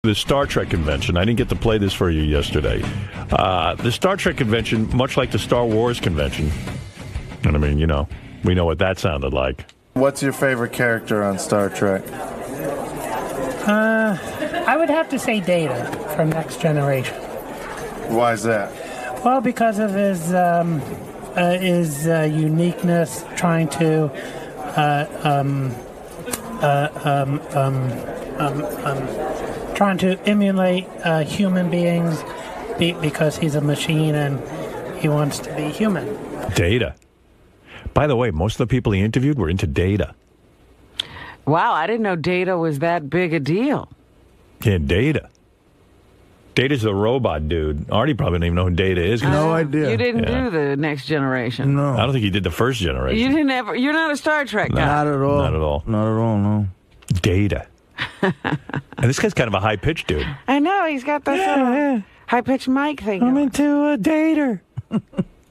The Star Trek convention. I didn't get to play this for you yesterday. The Star Trek convention, much like the Star Wars convention. And I mean, you know, we know what that sounded like. What's your favorite character on Star Trek? I would have to say Data from Next Generation. Why is that? Well, because of his uniqueness, trying to trying to emulate human beings because he's a machine and he wants to be human. Data. By the way, most of the people he interviewed were into Data. Wow, I didn't know Data was that big a deal. Yeah, Data. Data's the robot dude. Artie probably doesn't even know who Data is. No idea. You didn't do the Next Generation. No. I don't think he did the first generation. You didn't ever. You're not a Star Trek guy. Not at all. Not at all. Not at all, no. Data. And this guy's kind of a high-pitched dude. I know, he's got this high-pitched mic thing. I'm into a Data.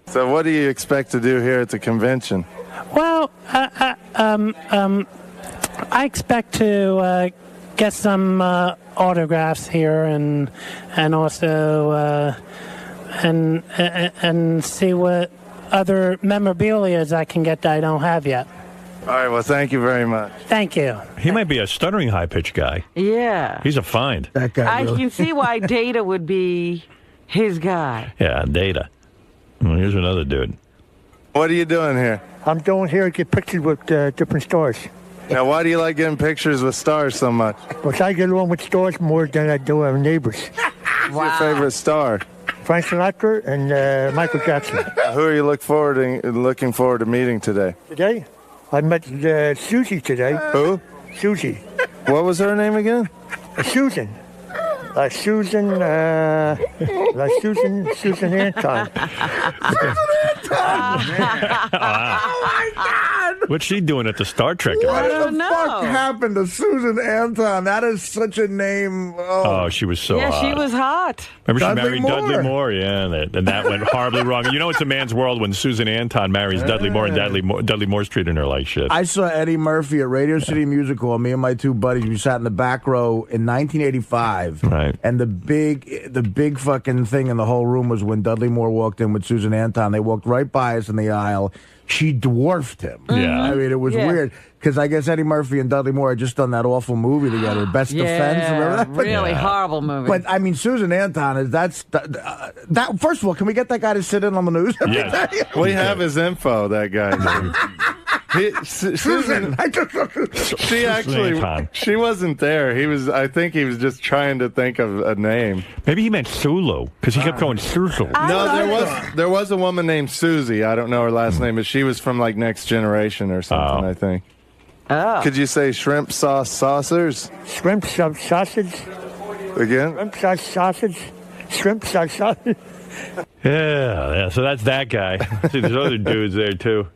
So what do you expect to do here at the convention? Well, I expect to get some autographs here and also and see what other memorabilia I can get that I don't have yet. All right, well, thank you very much. Thank you. He might be a stuttering high-pitched guy. Yeah. He's a find. That guy I really. can see why Data would be his guy. Yeah, Data. Well, here's another dude. What are you doing here? I'm doing here to get pictures with different stars. Now, why do you like getting pictures with stars so much? Because I get along with stars more than I do with neighbors. Who's your favorite star? Frank Sinatra and Michael Jackson. Who are you looking forward to meeting today? Today, I met Susie today. Who? Susie. What was her name again? Susan. Susan Anton. Oh, my God! What's she doing at the Star Trek What convention? the fuck happened to Susan Anton? That is such a name. Oh, she was so hot. She was hot. Remember Dudley she married Moore. Dudley Moore? Yeah, and that went horribly wrong. You know it's a man's world when Susan Anton marries Dudley Moore, and Dudley Moore's treating her like shit. I saw Eddie Murphy at Radio City Music Hall. Me and my two buddies, we sat in the back row in 1985. Right. And the big fucking thing in the whole room was when Dudley Moore walked in with Susan Anton. They walked right by us in the aisle. She dwarfed him. Yeah. I mean, it was weird. Because I guess Eddie Murphy and Dudley Moore had just done that awful movie together, Best Defense. Remember that? Really horrible movie. But, I mean, Susan Anton, that. First of all, can we get that guy to sit in on the news? Yes. We have his info, that guy. Susan. She actually, she wasn't there. I think he was just trying to think of a name. Maybe he meant Sulu, because he kept going Sulu. No, there was a woman named Susie. I don't know her last name, but she was from like Next Generation or something, I think. Oh. Could you say shrimp sauce saucers? Shrimp sausage. Again? Shrimp sauce sausage. Shrimp sauce sausage. Yeah, so that's that guy. See, there's other dudes there, too.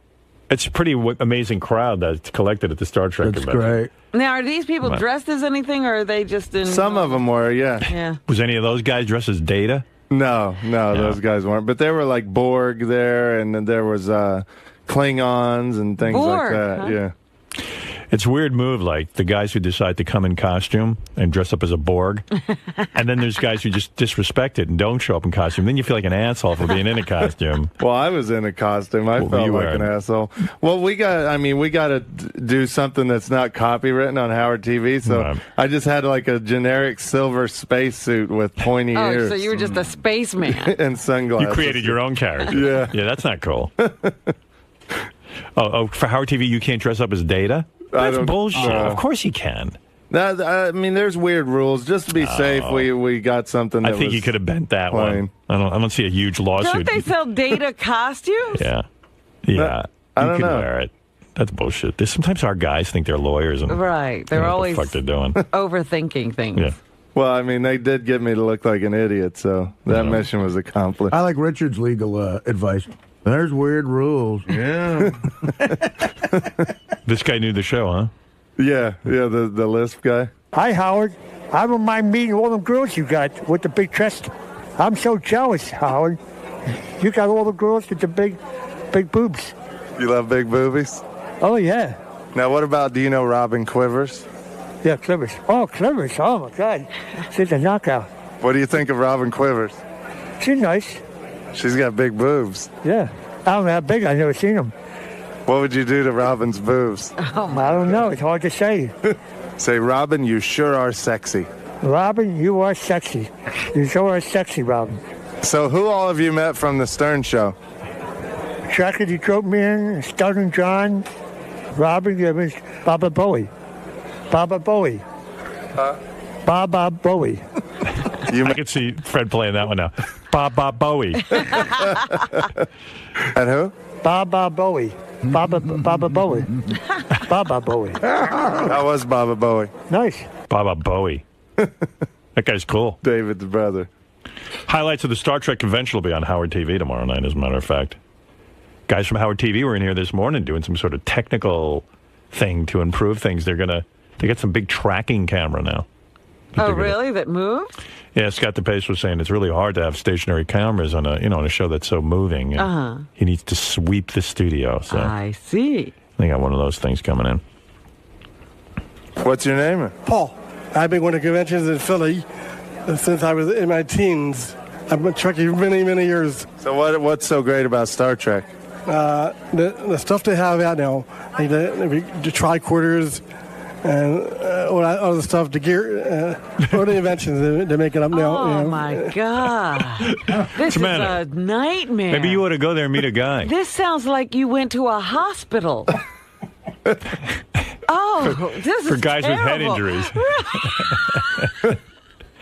It's a pretty amazing crowd that's collected at the Star Trek That's convention. great. Now, are these people dressed as anything, or are they just in... Some of them were, yeah. Yeah. Was any of those guys dressed as Data? No, those guys weren't. But there were like Borg there, and then there was Klingons and things like Borg, that. huh? Yeah. It's a weird move, like the guys who decide to come in costume and dress up as a Borg. And then there's guys who just disrespect it and don't show up in costume. Then you feel like an asshole for being in a costume. Well, I was in a costume. I What felt were you like wearing? an asshole. Well, we got to do something that's not copywritten on Howard TV. So Right. I just had like a generic silver spacesuit with pointy ears. Oh, so you were just a spaceman. and sunglasses. You created your own character. Yeah. Yeah, that's not cool. For Howard TV, you can't dress up as Data? That's bullshit. Of course you can. I mean, there's weird rules. Just to be safe, we got something that I think was you could have bent that plain. one. I don't see a huge lawsuit. Don't they sell Data costumes? Yeah. I You don't can know. wear it. That's bullshit. Sometimes our guys think they're lawyers and Right. they They're don't know always what the fuck they're doing. overthinking things. Yeah. Well, I mean, they did get me to look like an idiot, so that mission was accomplished. I like Richard's legal advice. There's weird rules. Yeah. This guy knew the show, huh? Yeah, the Lisp guy. Hi, Howard. I don't mind meeting all them girls you got with the big chest. I'm so jealous, Howard. You got all the girls with the big boobs. You love big boobies? Oh, yeah. Now, what about, do you know Robin Quivers? Yeah, Clippers. Oh, Clippers. Oh, my God. She's a knockout. What do you think of Robin Quivers? She's nice. She's got big boobs. Yeah. I don't know how big. I've never seen them. What would you do to Robin's boobs? I don't know. It's hard to say. Say, Robin, you sure are sexy. Robin, you are sexy. You sure are sexy, Robin. So who all have you met from the Stern Show? Tracker the Trope Man, Stout John, Robin Gibbons, Baba Bowie. Baba Bowie. Baba Bowie. I could see Fred playing that one now. Baba Bowie. And who? Baba Bowie. Baba Bowie. Baba Bowie. How was Baba Bowie? Nice. Baba Bowie. That guy's cool. David's brother. Highlights of the Star Trek convention will be on Howard TV tomorrow night, as a matter of fact. Guys from Howard TV were in here this morning doing some sort of technical thing to improve things. They got some big tracking camera now. Oh, really? That moves? Yeah, Scott DePace was saying it's really hard to have stationary cameras on a show that's so moving. He needs to sweep the studio. So I see. They got one of those things coming in. What's your name? Paul. I've been going to conventions in Philly since I was in my teens. I've been Trekkie many, many years. So what's so great about Star Trek? The stuff they have out now, like the tricorders and all that other stuff, the gear, all the inventions they're making up now. Oh, my God. This is a nightmare. Maybe you ought to go there and meet a guy. This sounds like you went to a hospital. Oh, this is for guys terrible. with head injuries.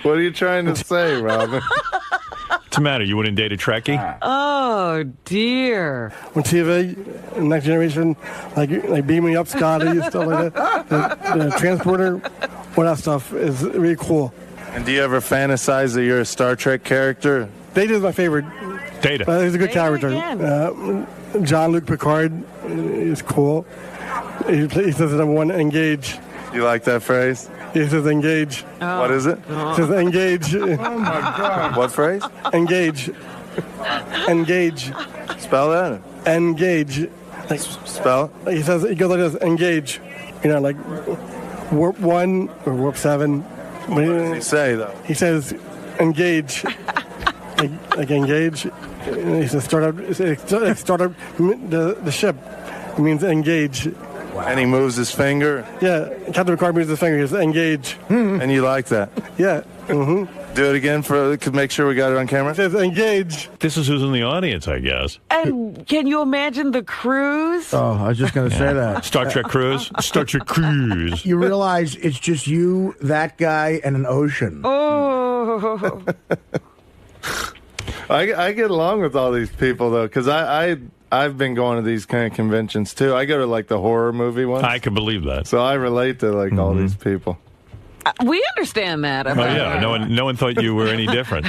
What are you trying to say, Robin? What's the matter? You wouldn't date a Trekkie? Oh, dear. On TV, Next Generation, like Beam Me Up, Scotty, and stuff like that. The transporter, all that stuff is really cool. And do you ever fantasize that you're a Star Trek character? Data's my favorite. Data. He's a good Data character. Jean-Luc Picard is cool. He says the number one, engage. You like that phrase? He says engage. What is it? He says engage. Oh, my God. What phrase? Engage. Engage. Spell that. Engage. Spell. He says, he goes like this, engage. Like warp 1 or warp 7. What does he say, though? He says engage. like engage. He says start up the ship. It means engage. Wow. And he moves his finger? Yeah, Captain Picard moves his finger. He says engage. And you like that? Yeah. Mm-hmm. Do it again to make sure we got it on camera? It says engage. This is who's in the audience, I guess. And can you imagine the cruise? Oh, I was just going to say that. Star Trek cruise? Star Trek cruise. You realize it's just you, that guy, and an ocean. Oh. I get along with all these people, though, because I've been going to these kind of conventions, too. I go to, the horror movie ones. I can believe that. So I relate to, all these people. We understand that. Oh, yeah. No one thought you were any different.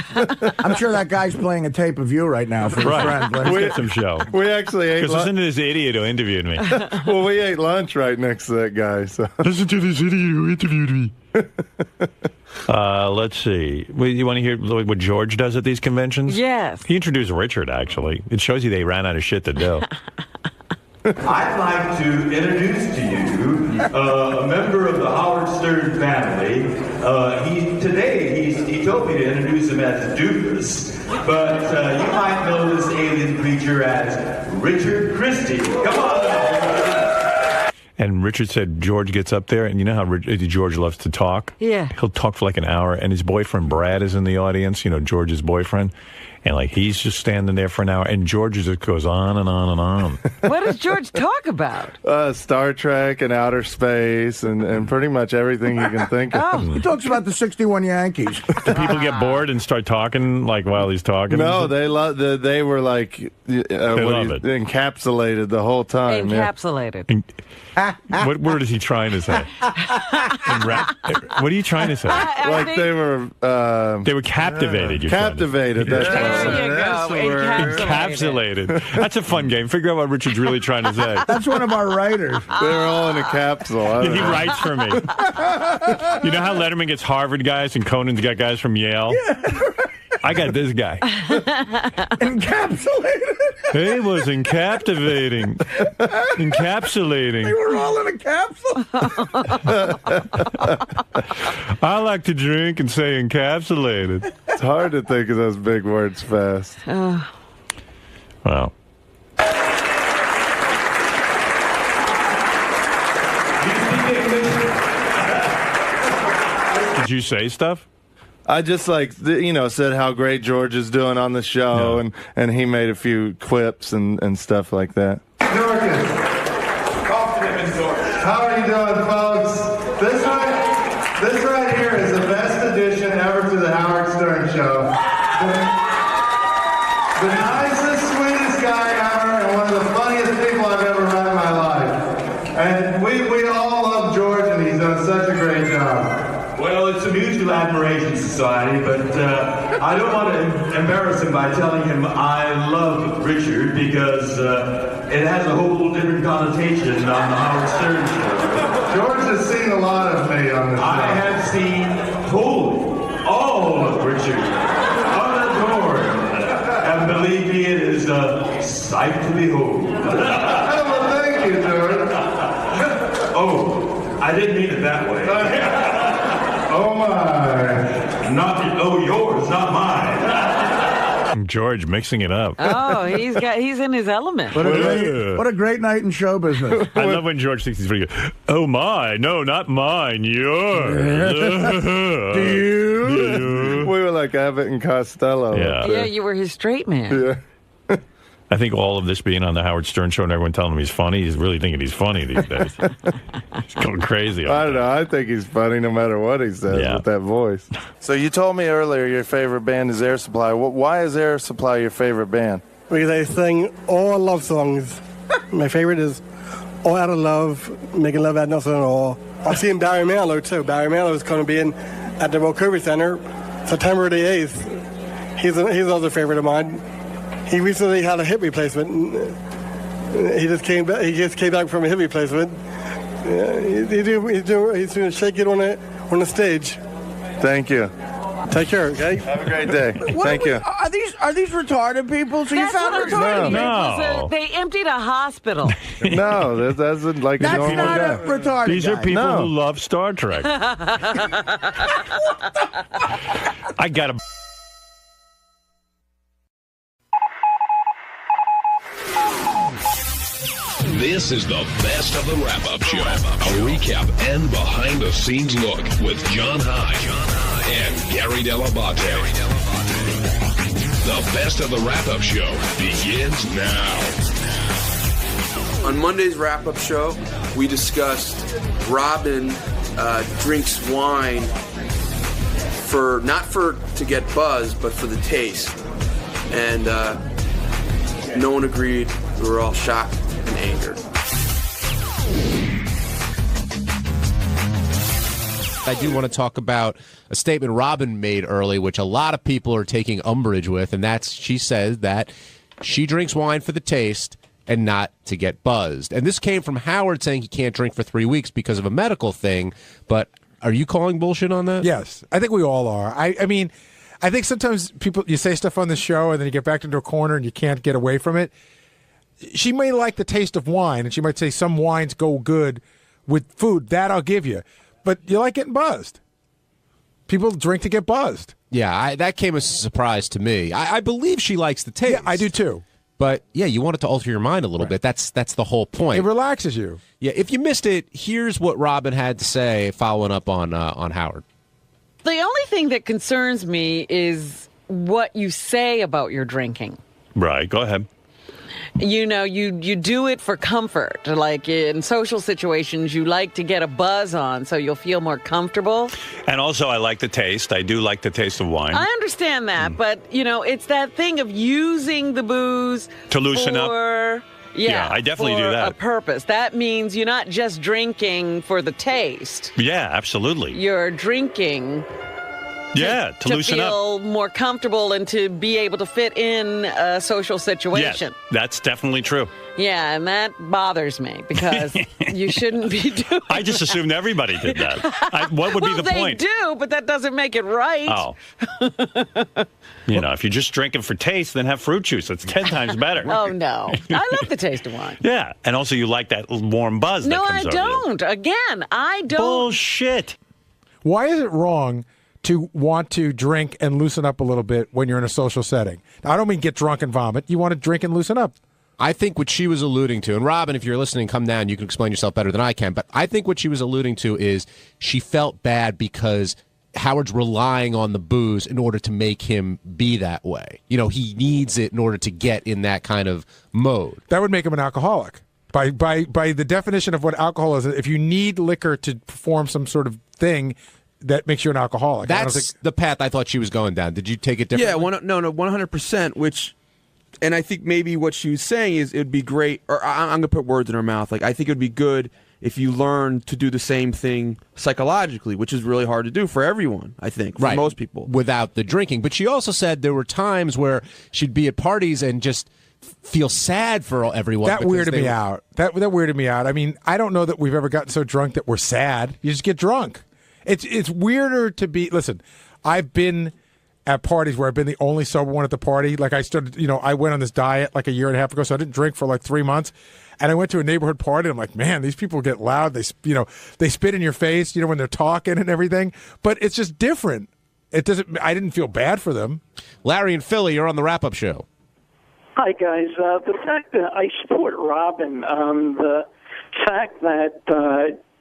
I'm sure that guy's playing a tape of you right now for his friend. Let's get some show. We actually ate lunch. Because listen to this idiot who interviewed me. Well, we ate lunch right next to that guy. So listen to this idiot who interviewed me. Let's see. You want to hear what George does at these conventions? Yes. He introduced Richard, actually. It shows you they ran out of shit to do. I'd like to introduce to you a member of the Howard Stern family. He told me to introduce him as Doofus, but you might know this alien creature as Richard Christie. Come on. And Richard said George gets up there, and you know how George loves to talk? Yeah. He'll talk for like an hour, and his boyfriend Brad is in the audience, George's boyfriend. And he's just standing there for an hour, and George just goes on and on and on. What does George talk about? Star Trek and outer space and pretty much everything you can think of. He talks about the 61 Yankees. Do people get bored and start talking while he's talking? No, they were encapsulated the whole time. Encapsulated. What word is he trying to say? What are you trying to say? They were captivated. Captivated. That's there you go. Encapsulated. That's a fun game. Figure out what Richard's really trying to say. That's one of our writers. They're all in a capsule. He writes for me. You know how Letterman gets Harvard guys and Conan's got guys from Yale? Yeah. I got this guy. Encapsulated. It was encaptivating. Encapsulating. They were all in a capsule. I like to drink and say encapsulated. It's hard to think of those big words fast. Wow. Did you say stuff? I just said how great George is doing on the show, and he made a few quips and stuff like that. Dorcas. How are you doing, folks? This right here is the best addition ever to the Howard Stern Show. The nicest, sweetest guy ever, and one of the funniest people I've ever met in my life. And we all love George, and he's done such a great job. Well, it's a mutual admiration society, but I don't want to embarrass him by telling him I love Richard, because it has a whole different connotation on the Howard Stern Show. George has seen a lot of me on the show. I have seen all of Richard, unadored, and believe me, it is a sight to behold. Well, thank you, George. Oh, I didn't mean it that way. Oh my! Yours, not mine. George mixing it up. Oh, he's in his element. What a great night in show business. I love when George thinks he's pretty good. Oh my, no, not mine, yours. Do you? We were like Abbott and Costello. Yeah, you were his straight man. Yeah. I think all of this being on the Howard Stern Show and everyone telling him he's funny, he's really thinking he's funny these days. He's going crazy. I don't know. I think he's funny no matter what he says with that voice. So you told me earlier your favorite band is Air Supply. Why is Air Supply your favorite band? Because they sing all love songs. My favorite is All Out of Love, Making Love Out of Nothing at All. I've seen Barry Manilow, too. Barry Manilow is going to be in at the World Kirby Center September the 8th. He's another favorite of mine. He recently had a hip replacement. He just came back from a hip replacement. He's doing shake it on the stage. Thank you. Take care, okay? Have a great day. Thank you. Are these retarded people? So That's you found what I'm talking No. about. They emptied a hospital. No, that's like a normal not guy. a retarded These are guy. people who love Star Trek. I got to. This is the best of the wrap-up show. A recap and behind-the-scenes look with John Hyde and Gary Dell'Abate. The best of the wrap-up show begins now. On Monday's wrap-up show, we discussed Robin drinks wine not to get buzzed, but for the taste. And no one agreed. We were all shocked and angered. I do want to talk about a statement Robin made early, which a lot of people are taking umbrage with, and she says that she drinks wine for the taste and not to get buzzed. And this came from Howard saying he can't drink for 3 weeks because of a medical thing, but are you calling bullshit on that? Yes, I think we all are. I mean, I think sometimes you say stuff on the show and then you get backed into a corner and you can't get away from it. She may like the taste of wine, and she might say some wines go good with food. That I'll give you. But you like getting buzzed. People drink to get buzzed. Yeah, that came as a surprise to me. I believe she likes the taste. Yeah, I do too. But, yeah, you want it to alter your mind a little bit. That's the whole point. It relaxes you. Yeah, if you missed it, here's what Robin had to say following up on Howard. The only thing that concerns me is what you say about your drinking. Right, go ahead. You know, you do it for comfort. Like in social situations, you like to get a buzz on so you'll feel more comfortable. And also, I like the taste. I do like the taste of wine. I understand that, but, it's that thing of using the booze to loosen up. Yeah, I definitely for do that. A purpose. That means you're not just drinking for the taste. Yeah, absolutely. You're drinking to loosen up. feel more comfortable and to be able to fit in a social situation. Yes, that's definitely true. Yeah, and that bothers me because you shouldn't be doing I just assumed everybody did that. What would be the point? They do, but that doesn't make it right. Oh. If you're just drinking for taste, then have fruit juice. It's 10 times better. Oh, no. I love the taste of wine. Yeah, and also you like that warm buzz No, that I comes over you. don't. Again, I don't. Bullshit. Why is it wrong to want to drink and loosen up a little bit when you're in a social setting? Now, I don't mean get drunk and vomit. You want to drink and loosen up. I think what she was alluding to, and Robin, if you're listening, come down. You can explain yourself better than I can. But I think what she was alluding to is she felt bad because Howard's relying on the booze in order to make him be that way. He needs it in order to get in that kind of mode. That would make him an alcoholic. By the definition of what alcohol is, if you need liquor to perform some sort of thing, that makes you an alcoholic. That's the path I thought she was going down. Did you take it differently? Yeah, 100%, and I think maybe what she was saying is it would be great, or I'm going to put words in her mouth. Like, I think it would be good if you learn to do the same thing psychologically, which is really hard to do for everyone, I think, for most people. Without the drinking. But she also said there were times where she'd be at parties and just feel sad for everyone. That weirded me out. That weirded me out. I mean, I don't know that we've ever gotten so drunk that we're sad. You just get drunk. It's weirder to be. Listen, I've been at parties where I've been the only sober one at the party. Like I went on this diet like a year and a half ago, so I didn't drink for like 3 months. And I went to a neighborhood party, and I'm like, man, these people get loud. They spit in your face, when they're talking and everything. But it's just different. I didn't feel bad for them. Larry in Philly, you're on the wrap-up show. Hi, guys. The fact that I support Robin, the fact that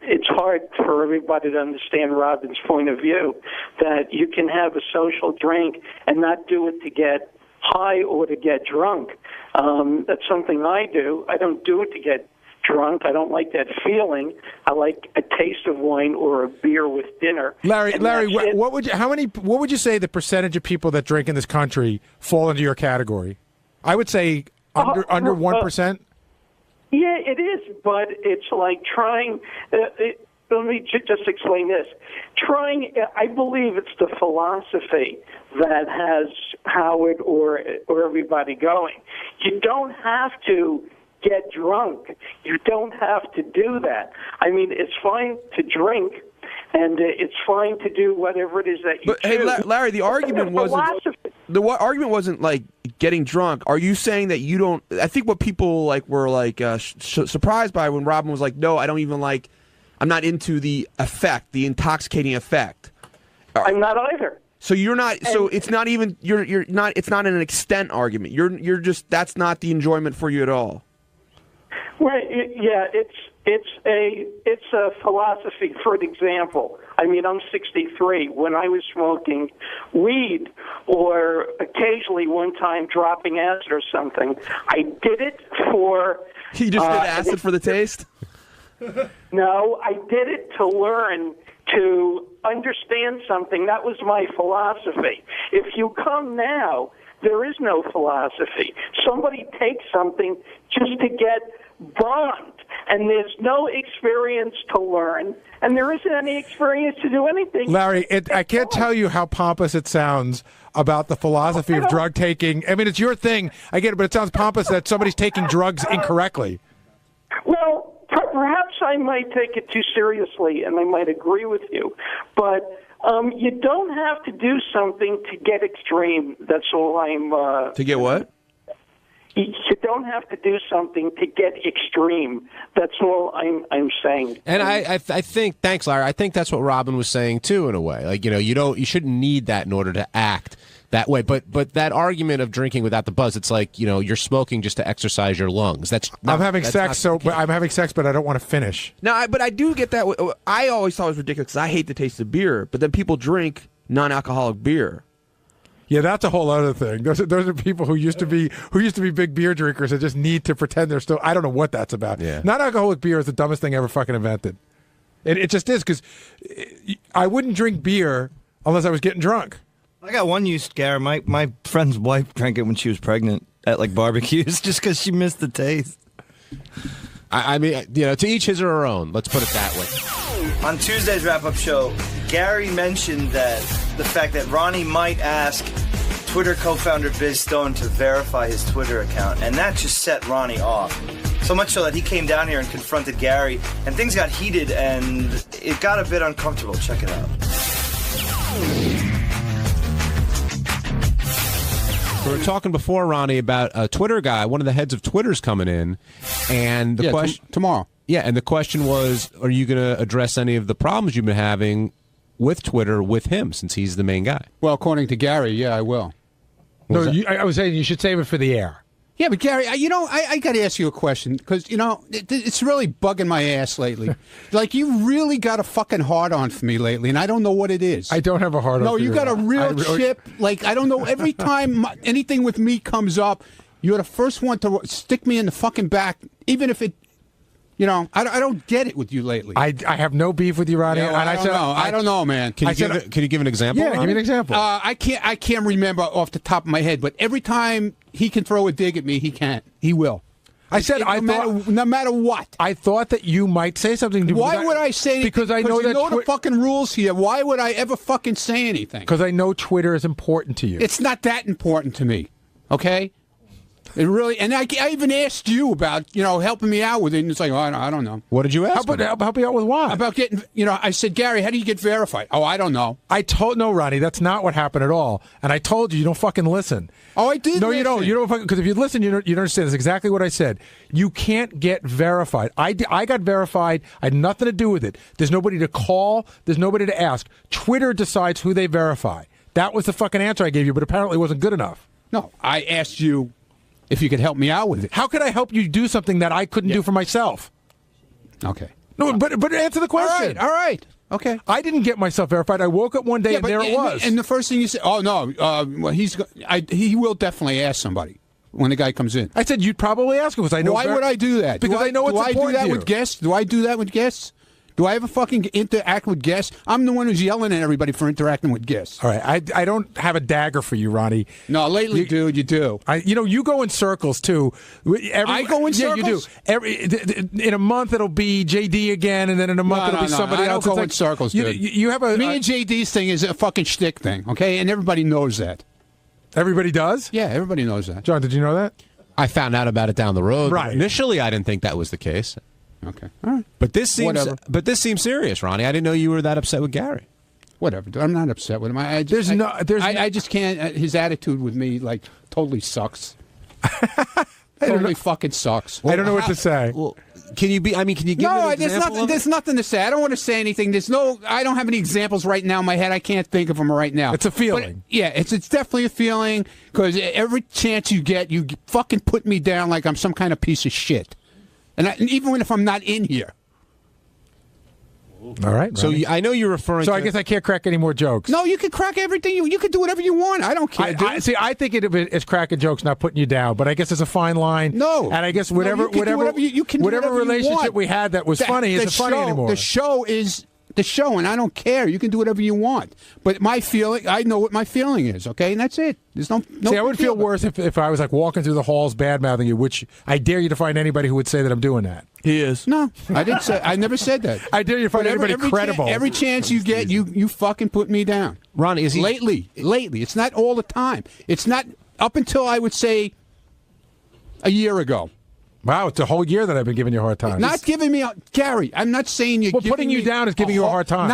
it's hard for everybody to understand Robin's point of view, that you can have a social drink and not do it to get high or to get drunk. That's something I do. I don't do it to get drunk. I don't like that feeling. I like a taste of wine or a beer with dinner. Larry, what would you say the percentage of people that drink in this country fall into your category? I would say under 1%. Yeah, it is, but it's like trying. Let me just explain this. I believe it's the philosophy that has Howard or everybody going. You don't have to get drunk. You don't have to do that. I mean, it's fine to drink, and it's fine to do whatever it is that you choose. Hey, Larry, the argument wasn't like getting drunk. Are you saying that you don't? I think what people were surprised by when Robin was like, "No, I don't even like. I'm not into the effect, the intoxicating effect." I'm not either. So you're not. So it's not even. You're not. It's not an extent argument. You're just. That's not the enjoyment for you at all. Right. Yeah. It's a philosophy. For example, I mean, I'm 63. When I was smoking weed, or occasionally one time dropping acid or something, I did it for. You just did acid for the taste? No, I did it to learn to understand something. That was my philosophy. If you come now, there is no philosophy. Somebody takes something just to get bombed, and there's no experience to learn, and there isn't any experience to do anything. Larry, I can't tell you how pompous it sounds about the philosophy of drug taking. I mean, it's your thing. I get it, but it sounds pompous that somebody's taking drugs incorrectly. Well, perhaps I might take it too seriously, and I might agree with you, but you don't have to do something to get extreme. That's all I'm... To get what? You don't have to do something to get extreme. That's all I'm saying. And I think, thanks, Larry. I think that's what Robin was saying too, in a way. Like, you shouldn't need that in order to act that way. But that argument of drinking without the buzz, it's like, you're smoking just to exercise your lungs. I'm having sex, but I don't want to finish. No, but I do get that. I always thought it was ridiculous because I hate the taste of beer, but then people drink non-alcoholic beer. Yeah, that's a whole other thing. Those are people who used to be big beer drinkers and just need to pretend they're still. I don't know what that's about. Yeah. Non-alcoholic beer is the dumbest thing ever fucking invented. It just is, because I wouldn't drink beer unless I was getting drunk. I got one use, Gary. My friend's wife drank it when she was pregnant at barbecues just because she missed the taste. I mean, to each his or her own. Let's put it that way. On Tuesday's wrap-up show, Gary mentioned that the fact that Ronnie might ask Twitter co-founder Biz Stone to verify his Twitter account, and that just set Ronnie off. So much so that he came down here and confronted Gary, and things got heated, and it got a bit uncomfortable. Check it out. We were talking before, Ronnie, about a Twitter guy. One of the heads of Twitter's coming in, and the question tomorrow. Yeah, and the question was, are you going to address any of the problems you've been having with Twitter with him, since he's the main guy? Well, according to Gary, yeah, I will. No, I was saying you should save it for the air. Yeah, but Gary, I got to ask you a question, because, it's really bugging my ass lately. Like, you really got a fucking hard-on for me lately, and I don't know what it is. I don't have a hard-on No, for you got a real chip. Like, I don't know. Every time anything with me comes up, you're the first one to stick me in the fucking back, even if it... I don't get it with you lately. I have no beef with you, Ronnie. Yeah, well, I don't know, man. Can you give an example? Yeah, give me an example. I can't remember off the top of my head, but every time he can throw a dig at me, he can't. He will. No matter what. I thought that you might say something. Why would I say anything? Because I know that the fucking rules here. Why would I ever fucking say anything? Because I know Twitter is important to you. It's not that important to me. Okay. It really, and I even asked you about, helping me out with it, and it's like, oh, I don't know. What did you ask? Help me out with what? About getting, I said, Gary, how do you get verified? Oh, I don't know. No, Ronnie, that's not what happened at all. And I told you don't fucking listen. Oh, I did. No, listen. you don't. You don't fucking, because if you listen, you don't understand. That's exactly what I said. You can't get verified. I got verified. I had nothing to do with it. There's nobody to call. There's nobody to ask. Twitter decides who they verify. That was the fucking answer I gave you, but apparently it wasn't good enough. No, I asked you if you could help me out with it. How could I help you do something that I couldn't do for myself? Okay. No, but answer the question. All right. Okay. I didn't get myself verified. I woke up one day and there it was. And the first thing you said, oh no, well, he will definitely ask somebody when the guy comes in. I said you'd probably ask him because I know. Why would I do that? Because I know it's important to you. Do I do that with guests? Do I do that with guests? Do I ever fucking interact with guests? I'm the one who's yelling at everybody for interacting with guests. All right, I don't have a dagger for you, Ronnie. No, lately, dude, you do. You go in circles too. I go in circles. Yeah, you do. In a month it'll be JD again, and then in a month it'll be somebody else. I don't go in circles, dude. You have me and JD's thing is a fucking shtick thing, okay? And everybody knows that. Everybody does? Yeah, everybody knows that. John, did you know that? I found out about it down the road. Right. Initially, I didn't think that was the case. Okay. All right. But this seems serious, Ronnie. I didn't know you were that upset with Gary. Whatever. I'm not upset with him. I just can't. His attitude with me totally sucks. Totally fucking sucks. I don't know what to say. Well, can you give me an example? There's nothing to say. I don't want to say anything. I don't have any examples right now in my head. I can't think of them right now. It's a feeling. But, yeah, it's definitely a feeling, because every chance you get, you fucking put me down like I'm some kind of piece of shit. And even if I'm not in here. All right. So I know you're referring. So to... I guess I can't crack any more jokes. No, you can crack everything. You can do whatever you want. I don't care. I think it's cracking jokes, not putting you down. But I guess it's a fine line. No. And I guess whatever relationship we had that was funny isn't funny anymore. The show is the show, and I don't care. You can do whatever you want. But my feeling, I know what my feeling is, okay? And that's it. There's no See, I would feel worse if I was walking through the halls bad-mouthing you, which I dare you to find anybody who would say that I'm doing that. He is. No, I didn't say. I never said that. I dare you to find anybody credible. Every chance you get, you fucking put me down. Ronnie, is he... Lately. It's not all the time. It's not up until, I would say, a year ago. Wow, it's a whole year that I've been giving you a hard time. Not giving me Gary, I'm not saying you're putting you down is giving you a hard time.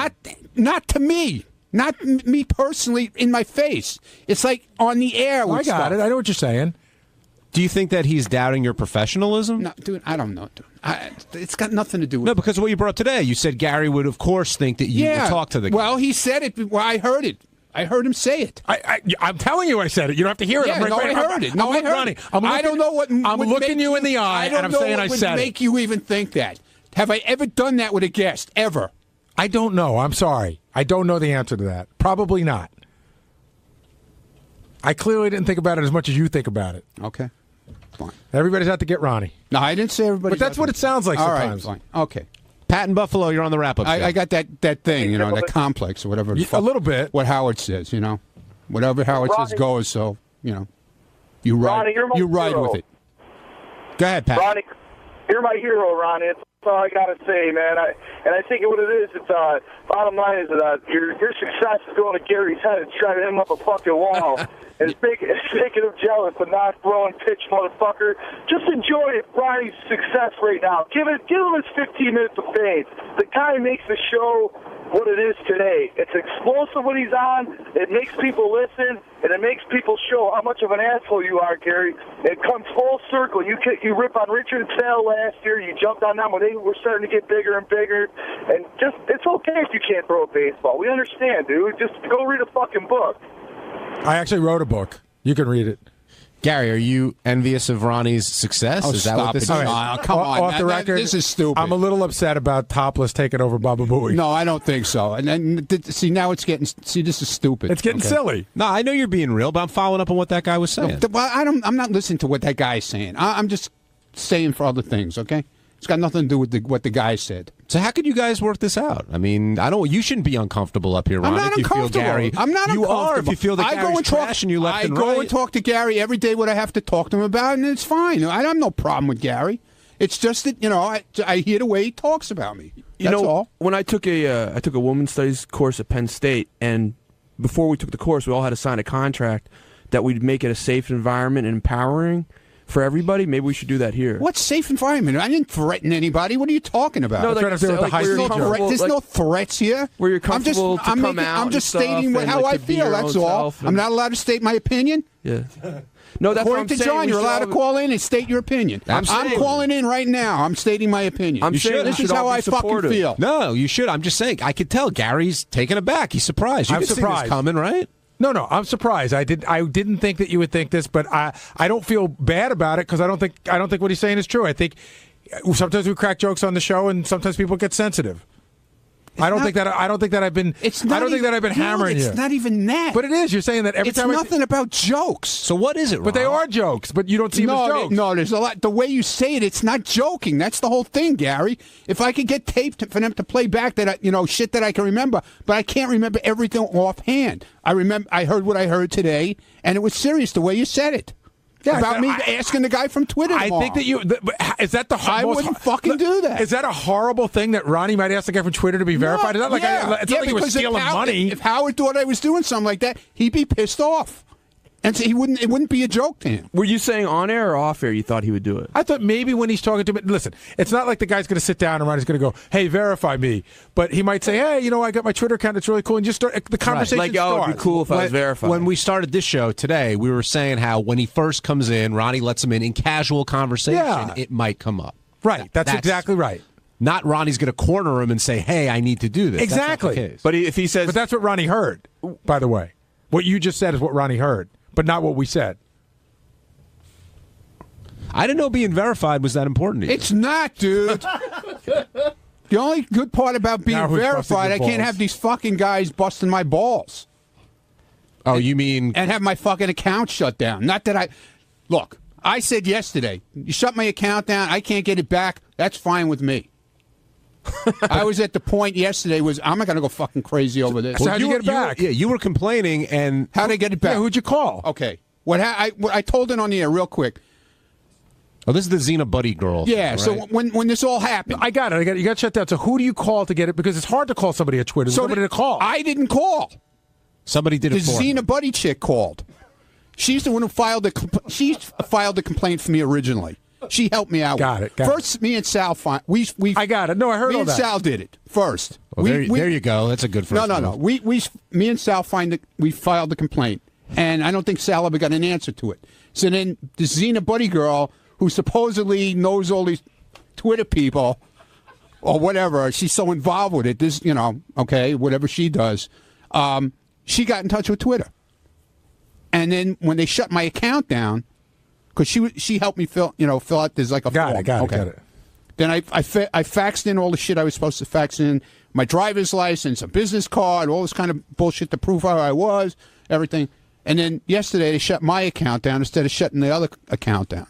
Not to me. Not me personally in my face. It's like on the air with I got it. I know what you're saying. Do you think that he's doubting your professionalism? No, dude, I don't know. Dude. It's got nothing to do with No, because of what you brought today. You said Gary would, of course, think that you would talk to the guy. Well, he said it. Well, I heard it. I heard him say it. I'm telling you I said it. You don't have to hear it. Yeah, I heard it. I heard it. I don't know what I'm looking you in the eye, and I'm saying I said it. I don't know what would make you even think that. Have I ever done that with a guest? Ever? I don't know. I'm sorry. I don't know the answer to that. Probably not. I clearly didn't think about it as much as you think about it. Okay. Fine. Everybody's out to get Ronnie. No, I didn't say everybody. But that's what it sounds like sometimes. All right, fine. Okay. Pat in Buffalo, you're on the wrap-up show. I got that thing, that complex or whatever. A little bit. What Howard says, Whatever Howard says goes, so, you ride, Ronnie, you're my ride hero. with it. Go ahead, Pat. Ronnie, you're my hero, Ronnie. It's That's all I gotta say, man. I think what it is, it's bottom line is that your success is going to Gary's head and driving him up a fucking wall. And it's making him jealous, but not throwing pitch, motherfucker. Just enjoy Ronnie's success right now. Give him his 15 minutes of fame. The guy makes the show what it is today. It's explosive when he's on. It makes people listen, and it makes people show how much of an asshole you are, Gary. It comes full circle. You rip on Richard and Sal last year. You jumped on them when they were starting to get bigger and bigger. And just, it's okay if you can't throw a baseball. We understand, dude. Just go read a fucking book. I actually wrote a book. You can read it. Gary, are you envious of Ronnie's success? Oh, is that what this is? Right. Come on. Off the record, this is stupid. I'm a little upset about Topless taking over Baba Booey. No, I don't think so. And then, see, now it's getting... See, this is stupid. It's getting silly. No, I know you're being real, but I'm following up on what that guy was saying. Well, I'm not listening to what that guy's saying. I'm just saying for other things, okay? It's got nothing to do with what the guy said. So how could you guys work this out? I mean, you shouldn't be uncomfortable up here, Ron. I'm not uncomfortable. I'm not uncomfortable. Are if you feel that Gary's trash and you left and right. I go and talk to Gary every day what I have to talk to him about, and it's fine. I have no problem with Gary. It's just that, I hear the way he talks about me. That's all. When I took a women's studies course at Penn State, and before we took the course, we all had to sign a contract that we'd make it a safe environment and empowering for everybody. Maybe we should do that here. What safe environment? I didn't threaten anybody. What are you talking about? No, there's no threats here. Where you're comfortable to come out. I'm just stating how I feel. That's all. I'm not allowed to state my opinion. Yeah. No, that's according to John, you're allowed to call in and state your opinion. I'm calling in right now. I'm stating my opinion. I'm saying this is how I fucking feel. No, you should. I'm just saying. I could tell Gary's taken aback. He's surprised. I'm surprised. This coming, right? No, I'm surprised. I didn't think that you would think this, but I don't feel bad about it because I don't think what he's saying is true. I think sometimes we crack jokes on the show, and sometimes people get sensitive. I don't think that I've been hammering you. It's not even that. But it is. You're saying that every time. It's nothing about jokes. So what is it, Ron? But they are jokes. But you don't see them as jokes. No, there's a lot. The way you say it, it's not joking. That's the whole thing, Gary. If I could get taped for them to play back that shit that I can remember, but I can't remember everything offhand. I heard what I heard today, and it was serious the way you said it. Yeah, about me asking the guy from Twitter tomorrow. I think that is that the I wouldn't fucking do that. Is that a horrible thing that Ronnie might ask the guy from Twitter to be verified? Is that like it's not like he was stealing money. If Howard thought I was doing something like that, he'd be pissed off. And so it wouldn't be a joke to him. Were you saying on air or off air you thought he would do it? I thought maybe when he's talking to me, listen, it's not like the guy's going to sit down and Ronnie's going to go, hey, verify me. But he might say, hey, I got my Twitter account. It's really cool. And just start the conversation starts. Like, it'd be cool if I was verified. When we started this show today, we were saying how when he first comes in, Ronnie lets him in casual conversation, it might come up. Right. That's exactly right. Not Ronnie's going to corner him and say, hey, I need to do this. Exactly. That's not the case. But if he says... But that's what Ronnie heard, by the way. What you just said is what Ronnie heard. But not what we said. I didn't know being verified was that important to you. It's not, dude. The only good part about being verified, I can't have these fucking guys busting my balls. Oh, you mean... And have my fucking account shut down. Not that I... Look, I said yesterday, you shut my account down, I can't get it back, that's fine with me. I was at the point yesterday I'm not going to go fucking crazy over this. So how'd you get it back? You were complaining, and... How'd I get it back? Yeah, who'd you call? Okay. I told it on the air real quick. Oh, this is the Xena Buddy girl. Yeah, right? so when this all happened... I got it. You got shut down. So who do you call to get it? Because it's hard to call somebody at Twitter. There's nobody to call. I didn't call. Somebody did it for me. The Xena Buddy chick called. She's the one who filed the complaint for me originally. She helped me out. Got it. First, me and Sal. I got it. No, I heard all that. Me and Sal did it first. Well, there you go. That's a good first. No. Me and Sal we filed the complaint, and I don't think Sal ever got an answer to it. So then the Xena Buddy girl, who supposedly knows all these Twitter people, or whatever, she's so involved with it. This, whatever she does, she got in touch with Twitter, and then when they shut my account down. Because she helped me fill out. There's like a form. Got it. Then I faxed in all the shit I was supposed to fax in: my driver's license, a business card, all this kind of bullshit to prove how I was, everything. And then yesterday they shut my account down instead of shutting the other account down.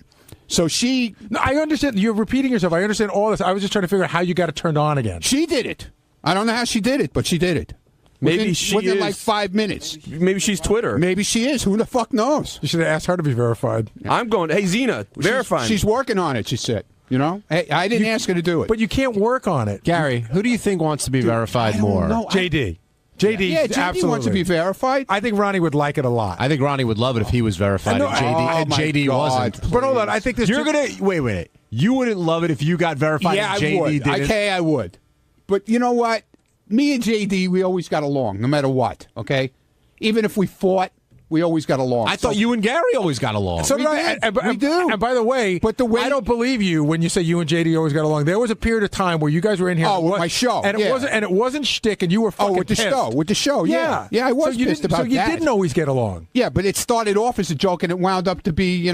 So she... No, I understand. You're repeating yourself. I understand all this. I was just trying to figure out how you got it turned on again. She did it. I don't know how she did it, but she did it. Within like 5 minutes. Maybe she's Twitter. Maybe she is. Who the fuck knows? You should have asked her to be verified. I'm going, hey, Xena, verify me. She's working on it, she said. You know, hey, I didn't ask her to do it. But you can't work on it. Gary, who do you think wants to be verified more? JD. JD, Yeah, JD absolutely wants to be verified. I think Ronnie would like it a lot. I think Ronnie would love it if he was verified and JD wasn't. But hold on, I think this. You're gonna wait. You wouldn't love it if you got verified Yeah, and JD I would. didn't. Okay, I would. But you know what? Me and JD, we always got along, no matter what. Okay, even if we fought, we always got along. I thought you and Gary always got along. So We did I. did. We do. And by the way, I don't believe you when you say you and JD always got along. There was a period of time where you guys were in here. With my show, and it wasn't shtick, and you were fucking with the pissed. show, yeah, I was pissed about that. So you that. didn't always get along. Yeah, but it started off as a joke, and it wound up to be,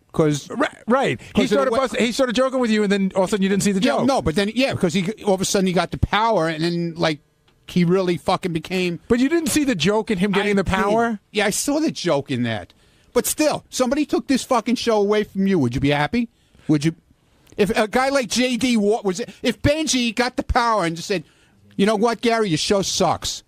because right. He started joking with you, and then all of a sudden you didn't see the joke. No, but then because all of a sudden he got the power, and then he really fucking became. But you didn't see the joke in him getting the power? Yeah, I saw the joke in that. But still, somebody took this fucking show away from you. Would you be happy? Would you? If a guy like JD if Benji got the power and just said, you know what, Gary, your show sucks,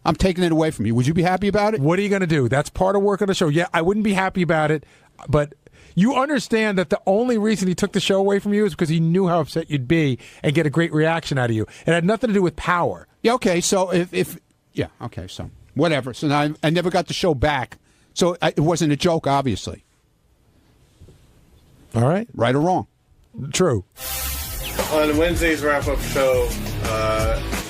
I'm taking it away from you, would you be happy about it? What are you going to do? That's part of work on the show. Yeah, I wouldn't be happy about it, but you understand that the only reason he took the show away from you is because he knew how upset you'd be and get a great reaction out of you. It had nothing to do with power. Yeah, okay, so so whatever. So now I never got the show back, so it wasn't a joke, obviously. All right. Right or wrong? True. On Wednesday's wrap-up show,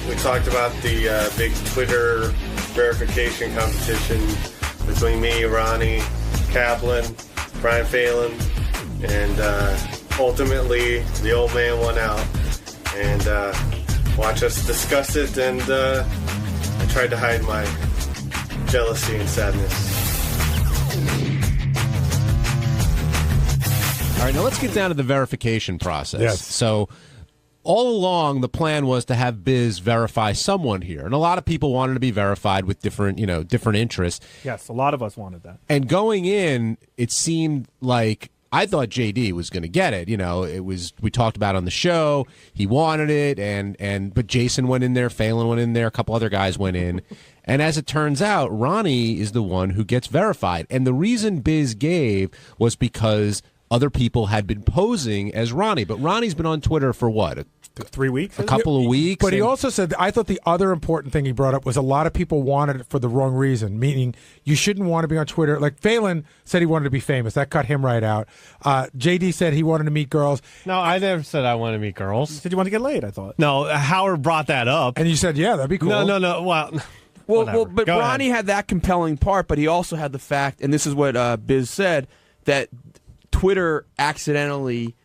we talked about the big Twitter verification competition between me, Ronnie, Kaplan, Brian Phelan, and ultimately the old man won out. And watch us discuss it, and I tried to hide my jealousy and sadness. All right, now let's get down to the verification process. Yes. So all along, the plan was to have Biz verify someone here, and a lot of people wanted to be verified with different interests. Yes, a lot of us wanted that. And going in, it seemed like I thought JD was going to get it. We talked about it on the show. He wanted it, but Jason went in there, Phelan went in there, a couple other guys went in. And as it turns out, Ronnie is the one who gets verified. And the reason Biz gave was because other people had been posing as Ronnie. But Ronnie's been on Twitter for what? 3 weeks? A couple of weeks. But he also said, I thought the other important thing he brought up was a lot of people wanted it for the wrong reason, meaning you shouldn't want to be on Twitter. Like Phelan said he wanted to be famous. That cut him right out. JD said he wanted to meet girls. No, I never said I want to meet girls. You said you want to get laid, I thought. No, Howard brought that up. And you said, yeah, that'd be cool. No. Well, but Go Ronnie ahead. had that compelling part, but he also had the fact, and this is what Biz said, that Twitter accidentally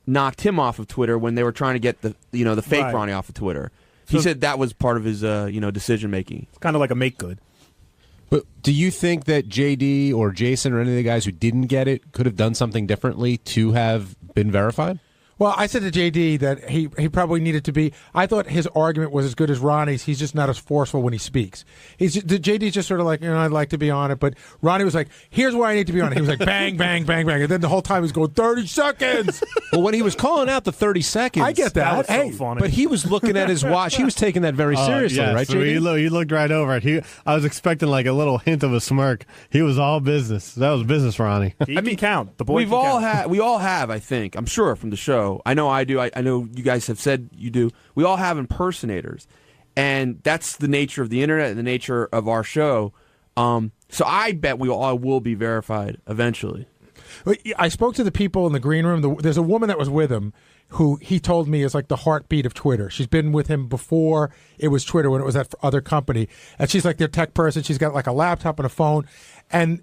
knocked him off of Twitter when they were trying to get the fake Right. Ronnie off of Twitter. He said that was part of his decision making. It's kind of like a make good. But do you think that JD or Jason or any of the guys who didn't get it could have done something differently to have been verified? Well, I said to JD that he probably needed to be. I thought his argument was as good as Ronnie's. He's just not as forceful when he speaks. JD's just sort of like, I'd like to be on it. But Ronnie was like, here's why I need to be on it. He was like, bang, bang, bang, bang. And then the whole time he's going, 30 seconds. Well, when he was calling out the 30 seconds. I get that. That was so funny. But he was looking at his watch. He was taking that very seriously, yes. right, So JD? you looked right over it. I was expecting like a little hint of a smirk. He was all business. That was business, Ronnie. He can count. The boy We can count. all have, I think. I'm sure from the show. I know I do. I know you guys have said you do. We all have impersonators, and that's the nature of the internet and the nature of our show. So I bet we all will be verified eventually. I spoke to the people in the green room. There's a woman that was with him who he told me is like the heartbeat of Twitter. She's been with him before it was Twitter, when it was that other company. And she's like their tech person. She's got like a laptop and a phone. And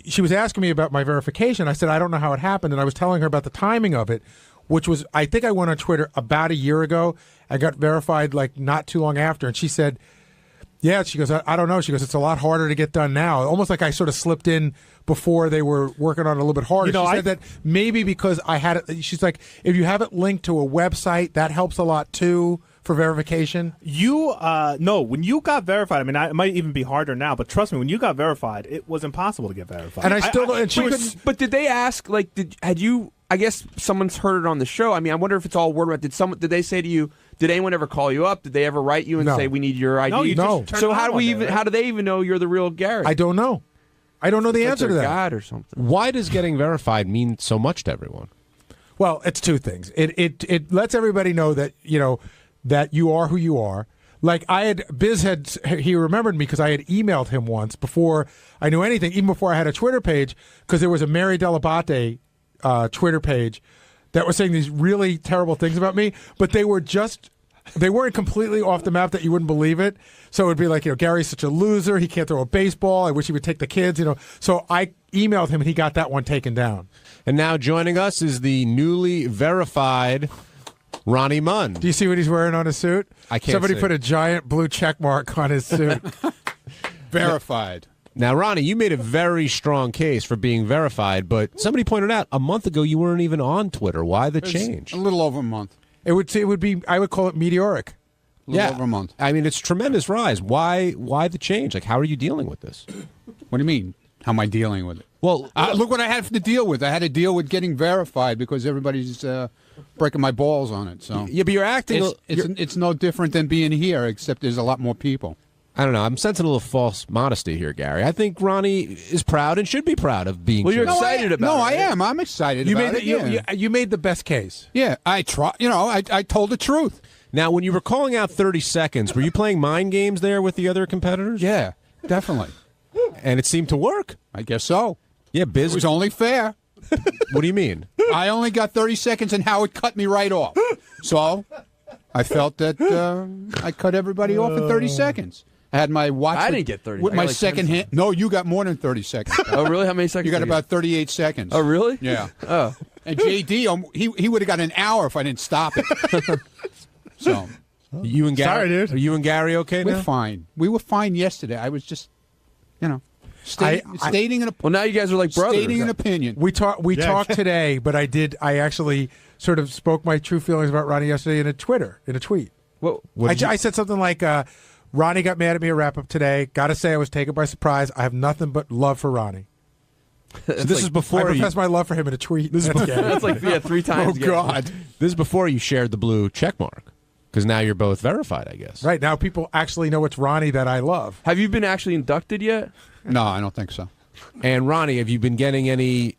she was asking me about my verification. I said, I don't know how it happened. And I was telling her about the timing of it, which was, I think I went on Twitter about a year ago. I got verified like not too long after. And she said, yeah, she goes, I don't know. She goes, it's a lot harder to get done now. Almost like I sort of slipped in before they were working on it a little bit harder. She said that maybe because I had it, she's like, if you have it linked to a website, that helps a lot too for verification. When you got verified, I mean, it might even be harder now, but trust me, when you got verified, it was impossible to get verified. And I still don't, and she couldn't. But did they ask, like, I guess someone's heard it on the show. I mean, I wonder if it's all word about. Did they say to you, did anyone ever call you up? Did they ever write you and say, we need your ID? No, you just turned So it how on do one we day, right? how do they even know you're the real Gary? I don't know. I don't know the answer to that. God or something. Why does getting verified mean so much to everyone? Well, it's two things. It lets everybody know that that you are who you are. Like he remembered me because I had emailed him once before I knew anything, even before I had a Twitter page, because there was a Mary Delabate Twitter page that was saying these really terrible things about me, but they weren't completely off the map that you wouldn't believe it. So it would be like, Gary's such a loser. He can't throw a baseball. I wish he would take the kids, So I emailed him and he got that one taken down. And now joining us is the newly verified Ronnie Munn. Do you see what he's wearing on his suit? I can't Somebody see. put a giant blue check mark on his suit. Verified. Now, Ronnie, you made a very strong case for being verified, but somebody pointed out a month ago you weren't even on Twitter. Why the change? A little over a month. It would be. I would call it meteoric. A little over a month. I mean, it's tremendous rise. Why the change? Like, how are you dealing with this? What do you mean? How am I dealing with it? Well, look what I had to deal with. I had to deal with getting verified because everybody's breaking my balls on it. So yeah, but you're acting. It's no different than being here, except there's a lot more people. I don't know. I'm sensing a little false modesty here, Gary. I think Ronnie is proud and should be proud of being. Well, you're chosen. excited about it. No, I am. I'm excited about it. You made the best case. Yeah, I try. I told the truth. Now, when you were calling out 30 seconds, were you playing mind games there with the other competitors? Yeah, definitely. And it seemed to work. I guess so. Yeah, Biz. It was only fair. What do you mean? I only got 30 seconds, and Howard cut me right off. So I felt that I cut everybody off in 30 seconds. I had my watch. I didn't get 30. With I my got like second 10 hand. No, you got more than 30 seconds. Oh, really? How many seconds? You got did about 38 seconds. Oh, really? Yeah. Oh. And JD, he would have got an hour if I didn't stop it. So. You and Gary, Sorry, dude. Are you and Gary okay now? We're fine. We were fine yesterday. I was just, stating an. Well, now you guys are like brothers. Stating an opinion. We talked today, but I actually sort of spoke my true feelings about Ronnie yesterday in a tweet. Well, I said something like, Ronnie got mad at me at wrap up today. Got to say I was taken by surprise. I have nothing but love for Ronnie. So this is before I professed my love for him in a tweet. This is before, That's like 3 times. Oh God! This is before you shared the blue check mark. Because now you're both verified, I guess. Right, now people actually know it's Ronnie that I love. Have you been actually inducted yet? No, I don't think so. And Ronnie, have you been getting any,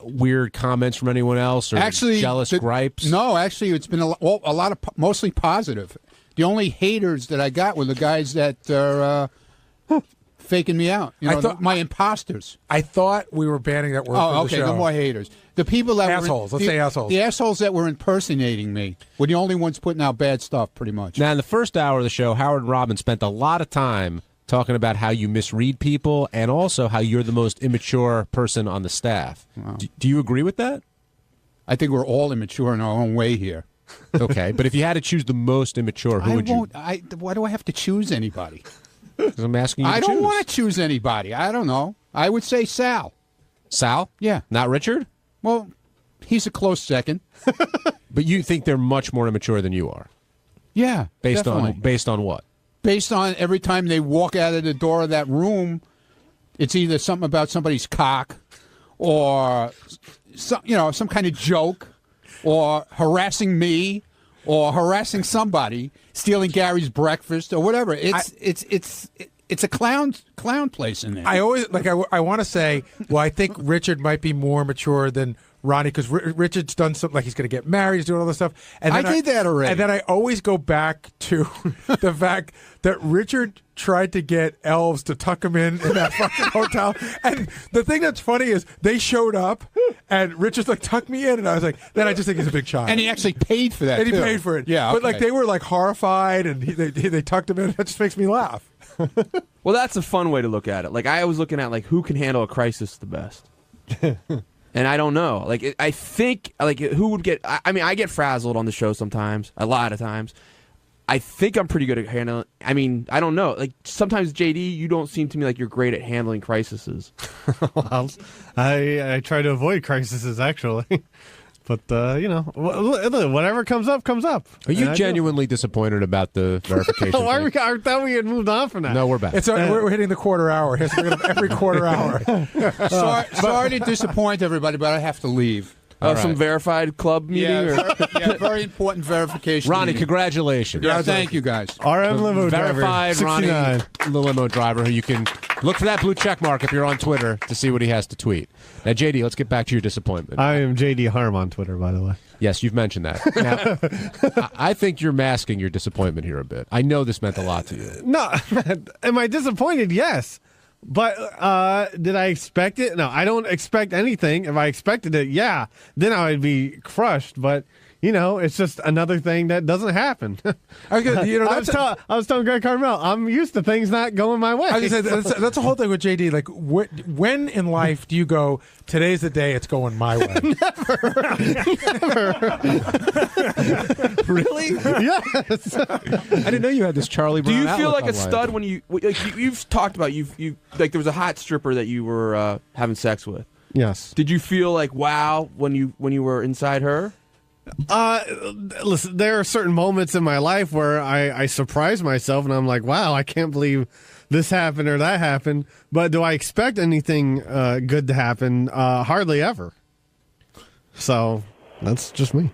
weird comments from anyone else or jealous gripes? No, actually, it's been a lot of mostly positive. The only haters that I got were the guys that are faking me out. I thought my imposters. I thought we were banning that word. Oh, from the okay. show. No more haters. The people that assholes. Let's say assholes. The assholes that were impersonating me were the only ones putting out bad stuff, pretty much. Now, in the first hour of the show, Howard and Robin spent a lot of time talking about how you misread people and also how you're the most immature person on the staff. Wow. Do you agree with that? I think we're all immature in our own way here. Okay, but if you had to choose the most immature, who would you? Why do I have to choose anybody? Because I'm asking you to I don't choose. want to choose anybody. I don't know. I would say Sal. Sal? Yeah. Not Richard? Well, he's a close second. But you think they're much more immature than you are? Yeah, Based definitely. on what? Based on every time they walk out of the door of that room, it's either something about somebody's cock or some kind of joke or harassing me or harassing somebody, stealing Gary's breakfast or whatever. It's a clown place in there. I always I want to say, well, I think Richard might be more mature than Ronnie because Richard's done something like he's going to get married, he's doing all this stuff. And I did that already. And then I always go back to the fact that Richard tried to get elves to tuck him in that fucking hotel. And the thing that's funny is they showed up and Richard's like, tuck me in. And I was like, then I just think he's a big child. And he actually paid for that, And he too. paid for it. Yeah, But like okay. they were like horrified and they tucked him in. That just makes me laugh. Well, that's a fun way to look at it. Like, I was looking at, like, who can handle a crisis the best. And I don't know. Like, I think, like, who would get... I mean, I get frazzled on the show sometimes, a lot of times. I think I'm pretty good at handling... I mean, I don't know. Like, sometimes, JD, you don't seem to me like you're great at handling crises. Well, I try to avoid crises, actually. But, whatever comes up, comes up. Are you genuinely disappointed about the verification Why thing? I thought we had moved on from that. No, we're back. We're hitting the quarter hour. Every quarter hour. Sorry to disappoint everybody, but I have to leave. Some verified club meeting? Very important verification. Ronnie, meeting. congratulations. Yeah, thank you, guys. RM limo Verified driver, Ronnie, 69. the limo driver, who you can look for that blue check mark if you're on Twitter to see what he has to tweet. Now, JD, let's get back to your disappointment. I am JD Harm on Twitter, by the way. Yes, you've mentioned that. Now, I think you're masking your disappointment here a bit. I know this meant a lot to you. No, am I disappointed? Yes. But did I expect it? No, I don't expect anything. If I expected it, yeah, then I would be crushed. But, it's just another thing that doesn't happen. I was telling Greg Carmel, I'm used to things not going my way. I was gonna say, that's the whole thing with JD. Like, when in life do you go, today's the day it's going my way? Really? Yes. I didn't know you had this Charlie Brown. Do you feel outlook like a on life. stud when you've talked about you like there was a hot stripper that you were having sex with? Yes. Did you feel like wow when you were inside her? Listen, there are certain moments in my life where I surprise myself and I'm like, wow, I can't believe this happened or that happened. But do I expect anything good to happen? Hardly ever. So that's just me.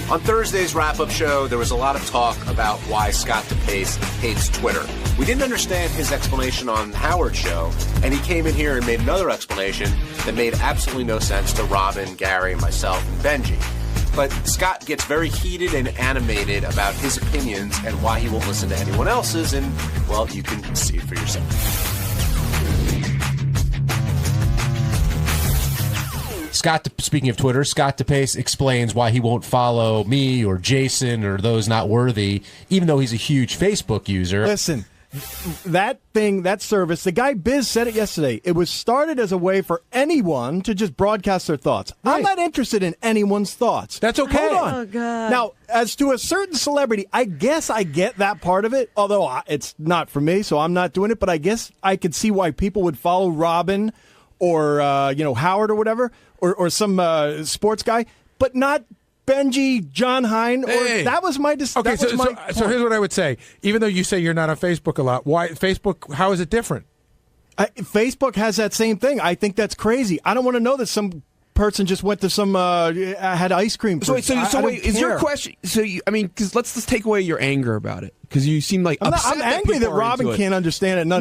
On Thursday's wrap-up show, there was a lot of talk about why Scott DePace hates Twitter. We didn't understand his explanation on Howard's show, and he came in here and made another explanation that made absolutely no sense to Robin, Gary, myself, and Benji. But Scott gets very heated and animated about his opinions and why he won't listen to anyone else's, and, well, you can see it for yourself. Speaking of Twitter, Scott DePace explains why he won't follow me or Jason or those not worthy, even though he's a huge Facebook user. Listen, that service, the guy Biz said it yesterday, it was started as a way for anyone to just broadcast their thoughts. Right. I'm not interested in anyone's thoughts. That's okay. Hold on. Oh, God. Now, as to a certain celebrity, I guess I get that part of it, although it's not for me, so I'm not doing it, but I guess I could see why people would follow Robin or Howard or whatever, or some sports guy, but not Benji, John Hein. Hey. That was my Okay, so here's what I would say. Even though you say you're not on Facebook a lot, why Facebook? How is it different? Facebook has that same thing. I think that's crazy. I don't want to know that some person just went to some had ice cream. So wait, is your question? Because let's just take away your anger about it, because you seem like I'm angry that Robin can't understand it. No.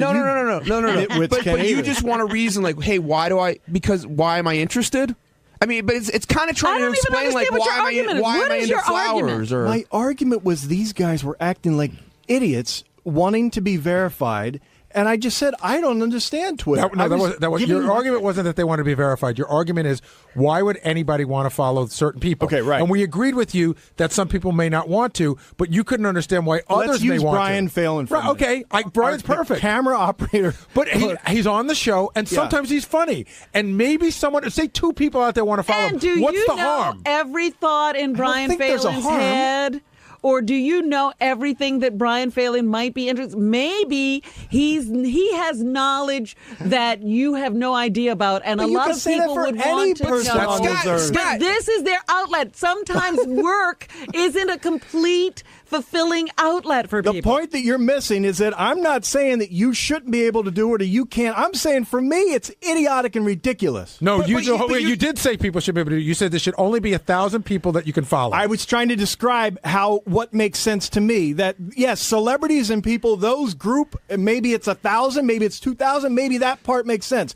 But you just want a reason, like, hey, why am I interested? I mean, but it's kind of trying to explain, like, why am I into flowers? Or my argument was these guys were acting like idiots, wanting to be verified. And I just said, I don't understand Twitter. Your argument wasn't that they want to be verified. Your argument is, why would anybody want to follow certain people? Okay, right. And we agreed with you that some people may not want to, but you couldn't understand why others may want to. Let's use Brian Phelan for a minute. Okay, Brian's perfect. Camera operator. But he's on the show, and sometimes he's funny. And maybe say two people out there want to follow him. What's the harm? Every thought in Brian Phelan's head? Or do you know everything that Brian Phelan might be interested? Maybe he has knowledge that you have no idea about, and a lot of people would want to know. Scott, this is their outlet. Sometimes work isn't a complete, fulfilling outlet for people. The point that you're missing is that I'm not saying that you shouldn't be able to do it or you can't. I'm saying for me, it's idiotic and ridiculous. No, you did say people should be able to do it. You said there should only be 1,000 people that you can follow. I was trying to describe what makes sense to me. That, yes, celebrities and people, those group, maybe it's 1,000, maybe it's 2,000, maybe that part makes sense.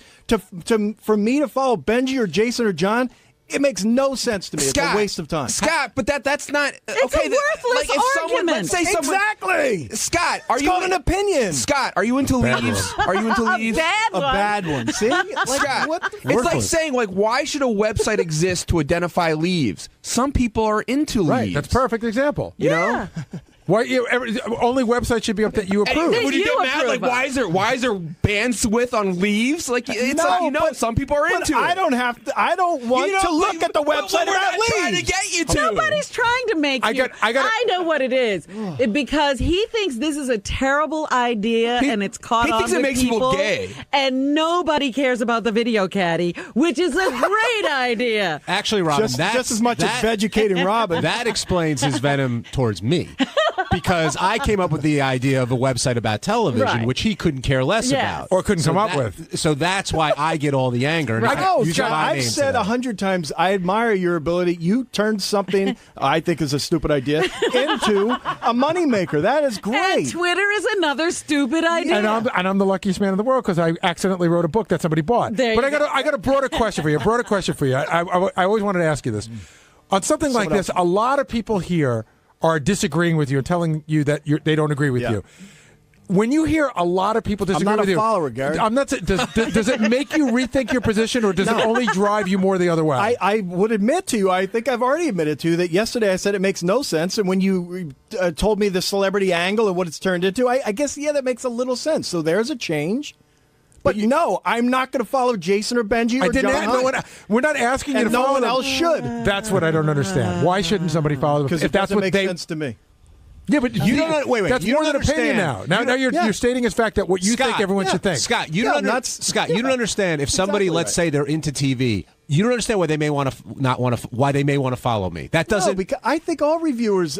For me to follow Benji or Jason or John, it makes no sense to me. Scott, it's a waste of time. Scott, but that's not... It's a worthless argument. Exactly. Scott, it's called an opinion. Scott, are you into leaves? Are you into leaves? A bad one. See? Scott, it's like saying, why should a website exist to identify leaves? Some people are into leaves. Right, that's a perfect example. You know? Why only websites should be up that you approve? Would you get mad? Like, why is there bandwidth on leaves? Like, it's some people are into it. I don't want to look at the website about leaves. Trying to get you to. Nobody's trying to make you. I know what it is. Because he thinks this is a terrible idea and it's caught on with people. He thinks it makes people gay. And nobody cares about the video caddy, which is a great idea. Actually, Robin, just as much as educating Robin. That explains his venom towards me. because I came up with the idea of a website about television, Right. which he couldn't care less about. Or couldn't come up with. So that's why I get all the anger. And I know, use Scott, my I've name to said that. 100 times, I admire your ability. You turned something I think is a stupid idea into a moneymaker. That is great. And Twitter is another stupid idea. And I'm the luckiest man in the world because I accidentally wrote a book that somebody bought. There But you I got a broader question for you. I always wanted to ask you this. On something like this, a lot of people here are disagreeing with you and telling you that they don't agree with you. When you hear a lot of people disagree with you, I'm not a follower, Gary. I'm not. Does it make you rethink your position, or does it only drive you more the other way? I would admit to you, I think I've already admitted to you that yesterday I said it makes no sense, and when you told me the celebrity angle and what it's turned into, I guess, that makes a little sense. So there's a change. But no, I'm not going to follow Jason or Benji or John. We're not asking you to follow no one them. else should. That's what I don't understand. Why shouldn't somebody follow them? Because it doesn't make sense to me. Yeah, but You don't. Wait. That's You more don't than opinion understand. now. Now you're stating as fact that what you think everyone should think. Scott, you don't understand. If somebody, let's say, they're into TV, you don't understand why they may want to why they may want to follow me. That doesn't. No, because I think all reviewers,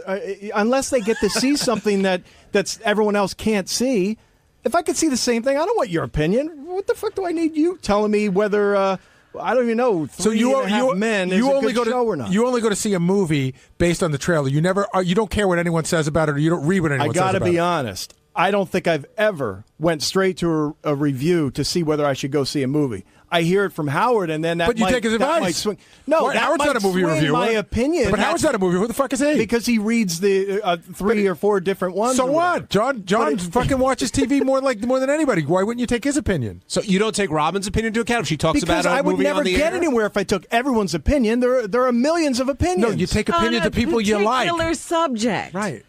unless they get to see something that's everyone else can't see. If I could see the same thing, I don't want your opinion. What the fuck do I need you telling me whether I don't even know. So you Men you is only a go good to show or not? you only go to see a movie based on the trailer. You never you don't care what anyone says about it, or you don't read what anyone I says got to about it. be honest. I don't think I've ever went straight to a review to see whether I should go see a movie. I hear it from Howard, and then that. But you might, take his that advice. might swing. No, Why, that Howard's might not a movie swing reviewer. my opinion. But Howard's not a movie. Who the fuck is he? Because he reads the 3 or 4 different ones. So or what? John fucking watches TV more than anybody. Why wouldn't you take his opinion? So you don't take Robin's opinion into account if she talks because about a I would movie never on the get air? anywhere if I took everyone's opinion. There are millions of opinions. No, you take opinions of people you like. Particular subject. Right.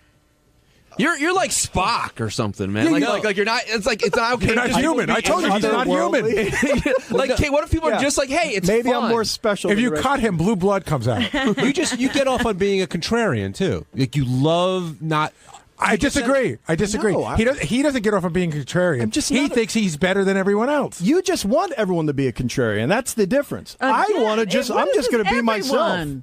You're like Spock or something, man. Yeah, like you're not. It's not okay. You're not human. I told you he's not human. Like, hey, what if people are just like, hey, it's maybe fun. I'm more special. If than you the rest cut of him, blue blood comes out. You get off on being a contrarian too. Like you love not. I disagree. No, he doesn't get off on being contrarian. He thinks he's better than everyone else. You just want everyone to be a contrarian. That's the difference. I want to just. I'm just going to be myself.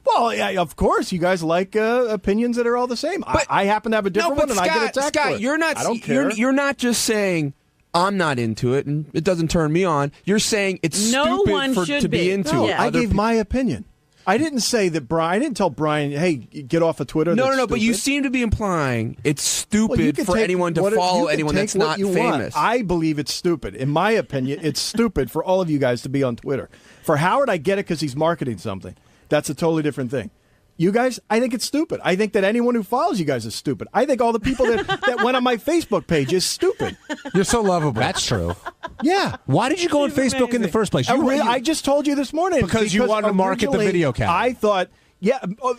Well, yeah, of course, you guys like opinions that are all the same. But, I happen to have a different one, and I get attacked for it. You're not. I don't care. You're not just saying I'm not into it and it doesn't turn me on. You're saying it's No stupid one should to be into No, it. I gave my opinion. I didn't say that Brian. I didn't tell Brian, "Hey, get off of Twitter." No, That's but you stupid. seem to be implying it's Well, you stupid can for take anyone to what- you follow can anyone take that's what not you want. famous. I believe it's stupid. In my opinion, it's stupid for all of you guys to be on Twitter. For Howard, I get it because he's marketing something. That's a totally different thing. You guys, I think it's stupid. I think that anyone who follows you guys is stupid. I think all the people that went on my Facebook page is stupid. You're so lovable. That's true. Yeah. Why did you go on Facebook in the first place? I just told you this morning. Because you wanted to market the originally, video camera. I thought,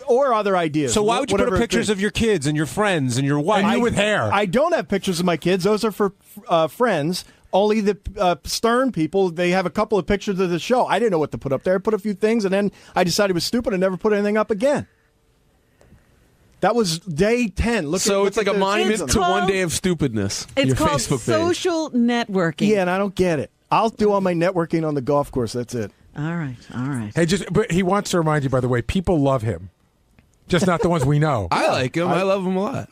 or other ideas. So why would you put whatever up it pictures is. of your kids and your friends and your wife? And you with hair. I don't have pictures of my kids. Those are for friends. Only the Stern people, they have a couple of pictures of the show. I didn't know what to put up there. I put a few things, and then I decided it was stupid and never put anything up again. That was day 10. Look it's like a monument to one day of stupidness. It's your called Facebook page. social networking. Yeah, and I don't get it. I'll do all my networking on the golf course. That's it. All right. Hey, but he wants to remind you, by the way, people love him, just not the ones we know. I like him. I love him a lot.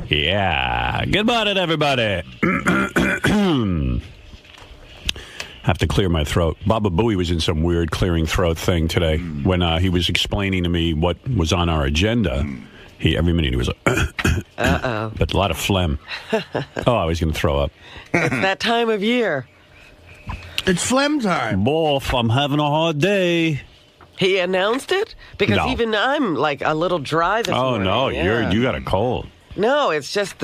Yeah. Good morning, everybody. have to clear my throat. Baba Booey was in some weird clearing throat thing today when he was explaining to me what was on our agenda. Every minute he was like, uh-oh. But a lot of phlegm. Oh, I was going to throw up. It's that time of year. It's phlegm time. Boff, I'm having a hard day. He announced it? Because No. even I'm like a little dry this Oh, morning. no, Yeah. you got a cold. No, it's just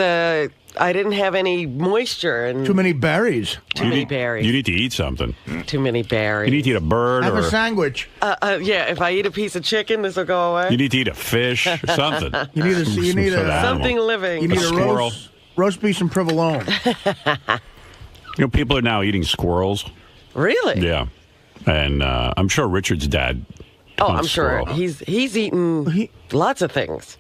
I didn't have any moisture. And Too many berries. Too many berries. You need to eat something. Too many berries. You need to eat a bird Have or a sandwich. Yeah, if I eat a piece of chicken, this will go away. you need to eat a fish or something. You need Some sort of animal. something living. You need a squirrel. roast beef and provolone. People are now eating squirrels. Really? Yeah. And I'm sure Richard's dad. Oh, hunts I'm sure squirrel. he's eaten lots of things.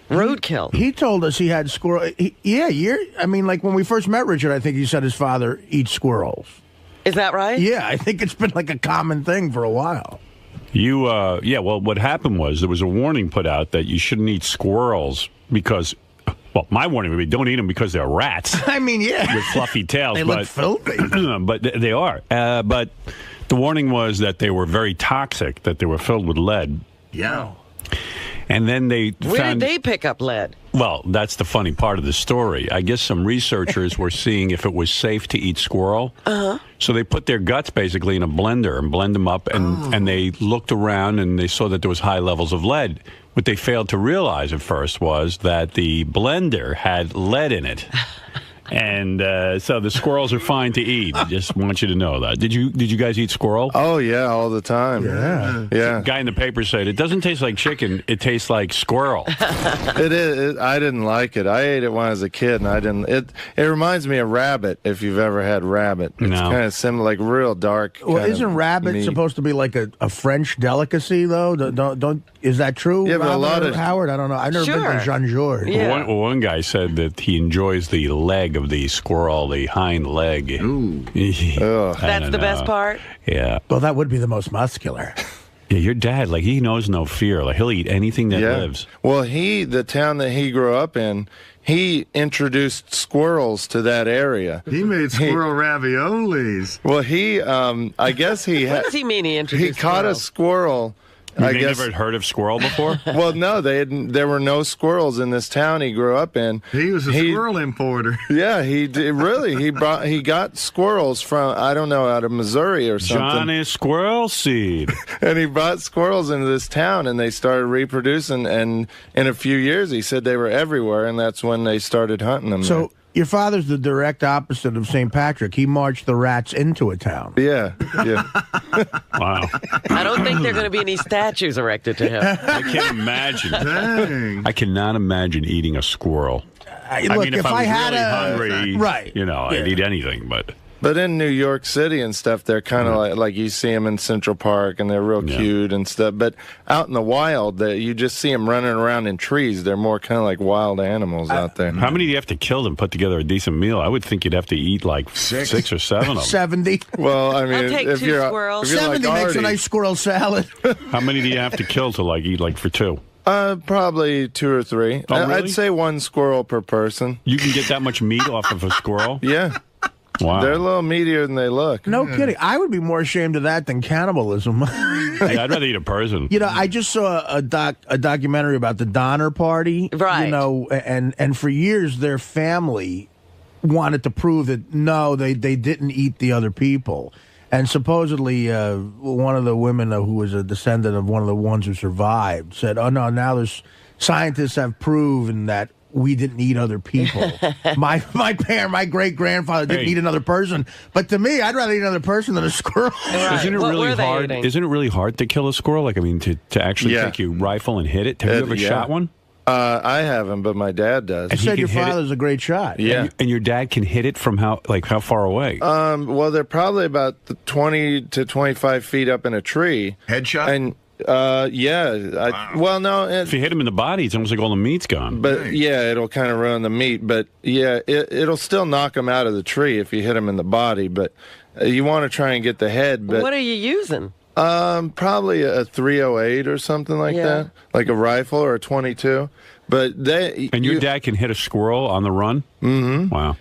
Roadkill. He told us he had squirrel. I mean, like when we first met Richard, I think he said his father eats squirrels. Is that right? Yeah, I think it's been like a common thing for a while. Well, what happened was there was a warning put out that you shouldn't eat squirrels because, well, my warning would be don't eat them because they're rats. I mean, yeah. With fluffy tails. They look filthy. But they are. But the warning was that they were very toxic, that they were filled with lead. Yeah. And then they Where found... did they pick up lead? Well, that's the funny part of the story. I guess some researchers were seeing if it was safe to eat squirrel. Uh-huh. So they put their guts basically in a blender and blend them up, and they looked around and they saw that there was high levels of lead. What they failed to realize at first was that the blender had lead in it. And so the squirrels are fine to eat. Just want you to know that. Did you guys eat squirrel? Oh, yeah, all the time. Yeah. Guy in the paper said, it doesn't taste like chicken, it tastes like squirrel. It is. I didn't like it. I ate it when I was a kid, and I didn't. It reminds me of rabbit, if you've ever had rabbit. It's kind of similar, like real dark. Well, isn't rabbit meat. supposed to be like a French delicacy, though? Don't is that true? Yeah, but a lot of Howard, I don't know. I've never been to Jean Georges. Yeah. One guy said that he enjoys the leg of the squirrel, the hind leg. Ooh. That's the best part? Yeah. Well, that would be the most muscular. Yeah, your dad, like, he knows no fear. Like, he'll eat anything that lives. Well, the town that he grew up in, he introduced squirrels to that area. He made squirrel raviolis. Well, I guess he What does he mean he introduced He caught a squirrel. I guess never heard of squirrel before? Well, no, there were no squirrels in this town he grew up in. He was a squirrel importer. Yeah, he did, really. He got squirrels from, I don't know, out of Missouri or something. Johnny Squirrel Seed. And he brought squirrels into this town, and they started reproducing. And in a few years, he said they were everywhere, and that's when they started hunting them. So your father's the direct opposite of St. Patrick. He marched the rats into a town. Yeah. Wow. I don't think there are going to be any statues erected to him. I can't imagine. Dang. I cannot imagine eating a squirrel. I look, mean, if I was really hungry, right. I'd eat anything, but... But in New York City and stuff, they're kind of like you see them in Central Park, and they're real cute and stuff. But out in the wild, you just see them running around in trees. They're more kind of like wild animals out there. How many do you have to kill to put together a decent meal? I would think you'd have to eat like 6 or 7 of them. 70. Well, I mean, I'll take if 2 you're squirrels. if you're 70 like makes Artie, a nice squirrel salad. How many do you have to kill to eat for 2? Probably 2 or 3. Oh, really? I'd say 1 squirrel per person. You can get that much meat off of a squirrel? Yeah. Wow. They're a little meatier than they look. No kidding. I would be more ashamed of that than cannibalism. Yeah, I'd rather eat a person. I just saw a documentary about the Donner Party. Right. And for years their family wanted to prove that no, they didn't eat the other people. And supposedly one of the women who was a descendant of one of the ones who survived said, "Oh no, now there's scientists have proven that we didn't eat other people. My great-grandfather didn't eat another person. But to me, I'd rather eat another person than a squirrel." Right. Isn't it really hard? Isn't it really hard to kill a squirrel? Like, I mean, to actually take your rifle and hit it? Have you ever shot one? I haven't, but my dad does. You said your father's a great shot. Yeah. And your dad can hit it from how far away? Well, they're probably about 20 to 25 feet up in a tree. Headshot? And well, no. If you hit him in the body, it's almost like all the meat's gone. But yeah, it'll kind of ruin the meat. But yeah, it'll still knock him out of the tree if you hit him in the body. But you want to try and get the head. But what are you using? Probably a 308 or something like that, like a rifle or a 22. But your dad can hit a squirrel on the run? Mm-hmm. Wow.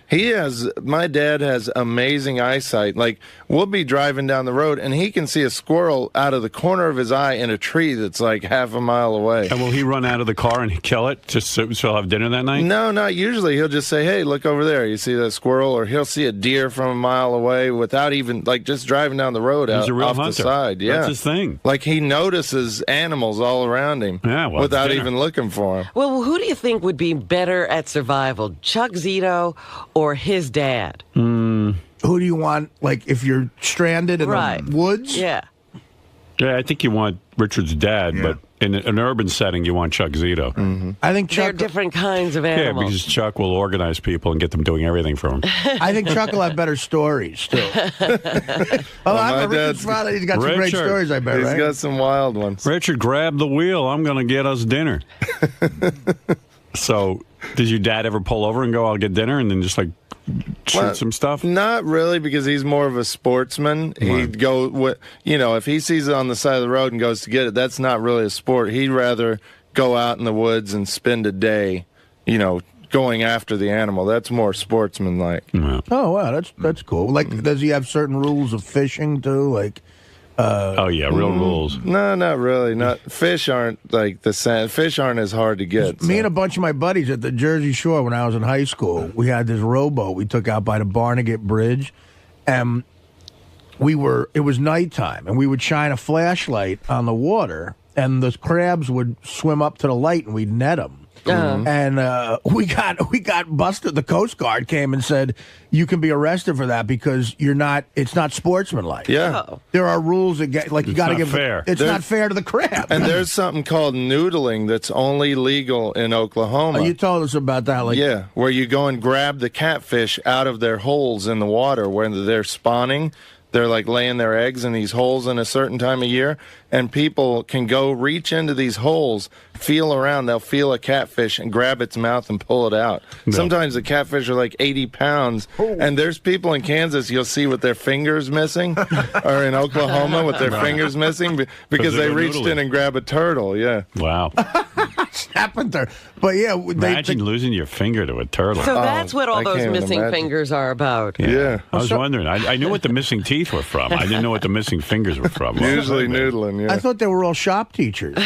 My dad has amazing eyesight. Like, we'll be driving down the road, and he can see a squirrel out of the corner of his eye in a tree that's like half a mile away. And will he run out of the car and kill it just so he'll have dinner that night? No, not usually. He'll just say, hey, look over there. You see that squirrel? Or he'll see a deer from a mile away without even, like, just driving down the road He's out a real off hunter. the side. Yeah. That's his thing. Like, he notices animals all around him without even looking for them. Well, who do you think would be better at survival, Chuck Zito or his dad? Who do you want, like, if you're stranded in the woods? Yeah. Yeah, I think you want Richard's dad, but in an urban setting, you want Chuck Zito. Mm-hmm. I think They're different kinds of animals. Yeah, because Chuck will organize people and get them doing everything for him. I think Chuck will have better stories, too. I'm a Richard's father. He's got some great stories, I bet, He's right? got some wild ones. Richard, grab the wheel. I'm going to get us dinner. So, does your dad ever pull over and go, I'll get dinner, and then just, like, shoot some stuff? Not really, because he's more of a sportsman. He'd go, if he sees it on the side of the road and goes to get it, that's not really a sport. He'd rather go out in the woods and spend a day, going after the animal. That's more sportsman-like. Oh, wow, that's cool. Like, does he have certain rules of fishing, too? Like, real rules. No, not really. Fish aren't like the same. Fish aren't as hard to get. Me and a bunch of my buddies at the Jersey Shore when I was in high school, we had this rowboat we took out by the Barnegat Bridge, and it was nighttime, and we would shine a flashlight on the water, and the crabs would swim up to the light, and we'd net them. And we got busted. The Coast Guard came and said, you can be arrested for that because it's not sportsmanlike. Yeah. There are rules that you got to give fair. It's not fair to the crab. And there's something called noodling that's only legal in Oklahoma. You told us about that. Where you go and grab the catfish out of their holes in the water when they're spawning. They're like laying their eggs in these holes in a certain time of year, and people can go reach into these holes, feel around, they'll feel a catfish and grab its mouth and pull it out. No. Sometimes the catfish are like 80 pounds, and there's people in Kansas you'll see with their fingers missing, or in Oklahoma with their fingers missing, because they reached in and grabbed a turtle, Wow. Happened there. But yeah, Imagine losing your finger to a turtle. So that's what all those missing fingers are about. I was wondering. I knew what the missing teeth were from. I didn't know what the missing fingers were from. Usually noodling, I thought they were all shop teachers.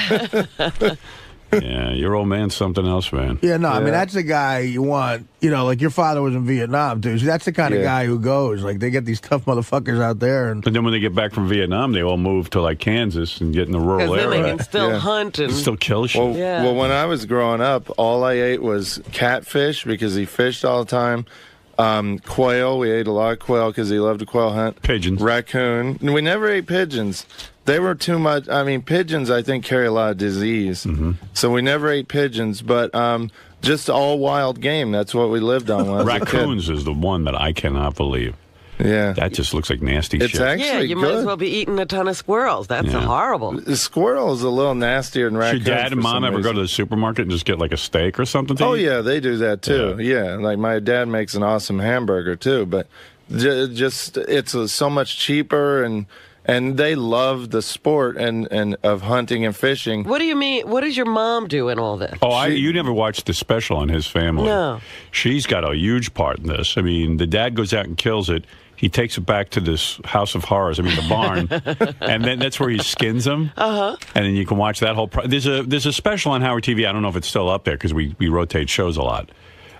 Yeah, your old man's something else, man. Yeah, no, I mean, that's the guy you want, like your father was in Vietnam, too. So that's the kind of guy who goes. Like, they get these tough motherfuckers out there. And then when they get back from Vietnam, they all move to, like, Kansas and get in the rural area. Then they can still hunt and still kill shit. Well, when I was growing up, all I ate was catfish because he fished all the time. Quail, we ate a lot of quail because he loved to quail hunt. Pigeons. Raccoon. We never ate pigeons. They were too much. I mean, pigeons, I think, carry a lot of disease. So we never ate pigeons, but just all wild game. That's what we lived on when I was a kid. Raccoons is the one that I cannot believe. Yeah. That just looks like nasty shit. Yeah, you might as well be eating a ton of squirrels. That's horrible. The squirrel is a little nastier than raccoon. Should Dad and Mom ever go to the supermarket and just get like a steak or something? Oh, yeah, they do that too. Yeah, like my dad makes an awesome hamburger too, but just it's so much cheaper and they love the sport and of hunting and fishing. What do you mean? What does your mom do in all this? Oh, you never watched the special on his family. No. She's got a huge part in this. I mean, the dad goes out and kills it. He takes it back to this house of horrors, the barn, and then that's where he skins them. And then you can watch that whole there's a special on Howard TV. I don't know if it's still up there because we rotate shows a lot.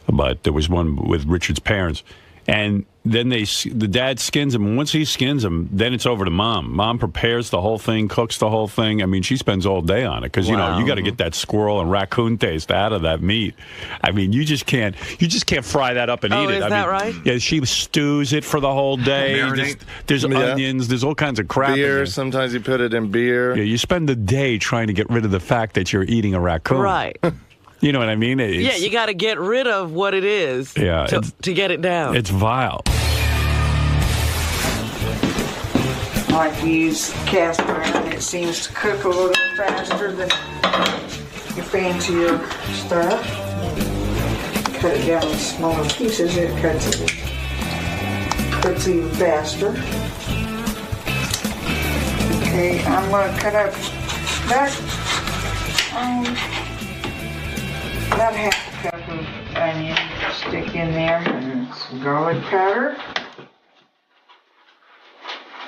But there was one with Richard's parents. And then the dad skins him. And once he skins him, then it's over to Mom. Mom prepares the whole thing, cooks the whole thing. I mean, she spends all day on it because, you got to get that squirrel and raccoon taste out of that meat. I mean, you just can't fry that up and eat it. Is that right? Yeah, she stews it for the whole day. There's onions. There's all kinds of crap. Beer. Sometimes you put it in beer. Yeah, you spend the day trying to get rid of the fact that you're eating a raccoon. Right. You know what I mean? You got to get rid of what it is to get it down. It's vile. I like to use cast iron. It seems to cook a little faster than your fancier stuff. Cut it down in smaller pieces. It cuts even faster. Okay, I'm going to cut up back. About half a cup of onion to stick in there, and some garlic powder,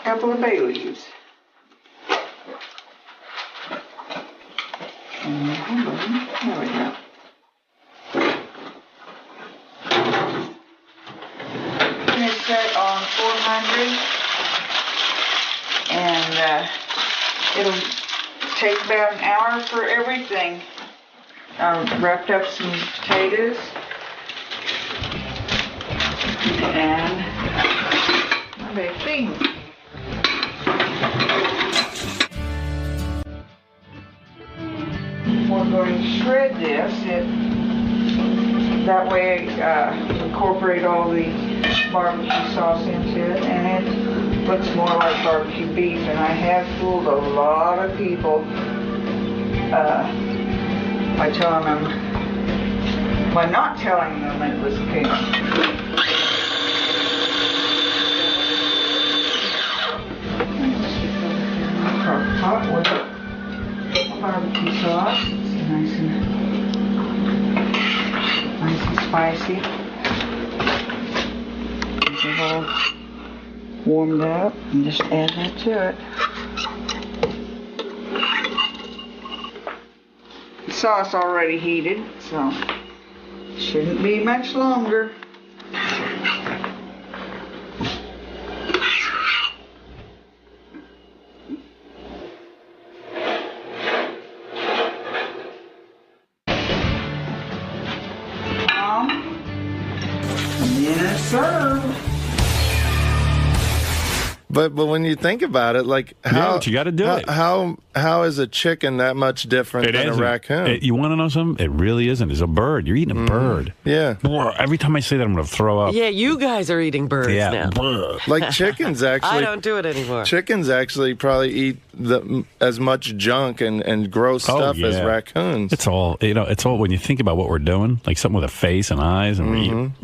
a couple of bay leaves. There we go. And it's set on 400, and it'll take about an hour for everything. Wrapped up some potatoes and my baked beans. We're going to shred this. That way incorporate all the barbecue sauce into it, and it looks more like barbecue beef. And I have fooled a lot of people by telling them, by not telling them it was pig. Hot with barbecue sauce. It's nice and spicy. Get it all warmed up and just add that to it. The sauce already heated, so shouldn't be much longer. And then it's served. But when you think about it, like how but you got to do it. How is a chicken that much different than a raccoon? You want to know something? It really isn't. It's a bird. You're eating a bird. Yeah. Every time I say that, I'm going to throw up. Yeah, you guys are eating birds now. Like chickens actually. I don't do it anymore. Chickens actually probably eat as much junk and gross stuff as raccoons. It's all when you think about what we're doing, like something with a face and eyes, and we're eating.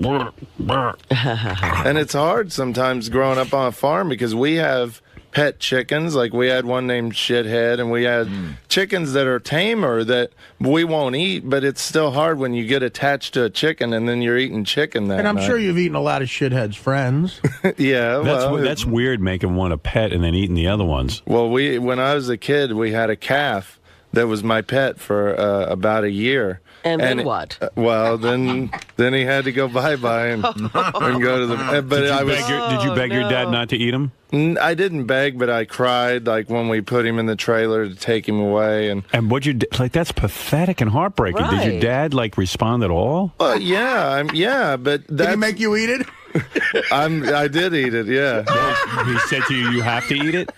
And it's hard sometimes growing up on a farm because we have pet chickens. Like we had one named Shithead, and we had chickens that are tamer that we won't eat, but it's still hard when you get attached to a chicken and then you're eating chicken that And I'm night. sure you've eaten a lot of Shithead's friends. Yeah, that's weird, making one a pet and then eating the other ones. Well, when I was a kid, we had a calf that was my pet for about a year. And then what? Then he had to go bye-bye and go to the... But did you beg your dad not to eat him? I didn't beg, but I cried like when we put him in the trailer to take him away. And what'd you like? That's pathetic and heartbreaking. Right. Did your dad like respond at all? Yeah, but that... Did he make you eat it? I did eat it, yeah. He said to you, you have to eat it?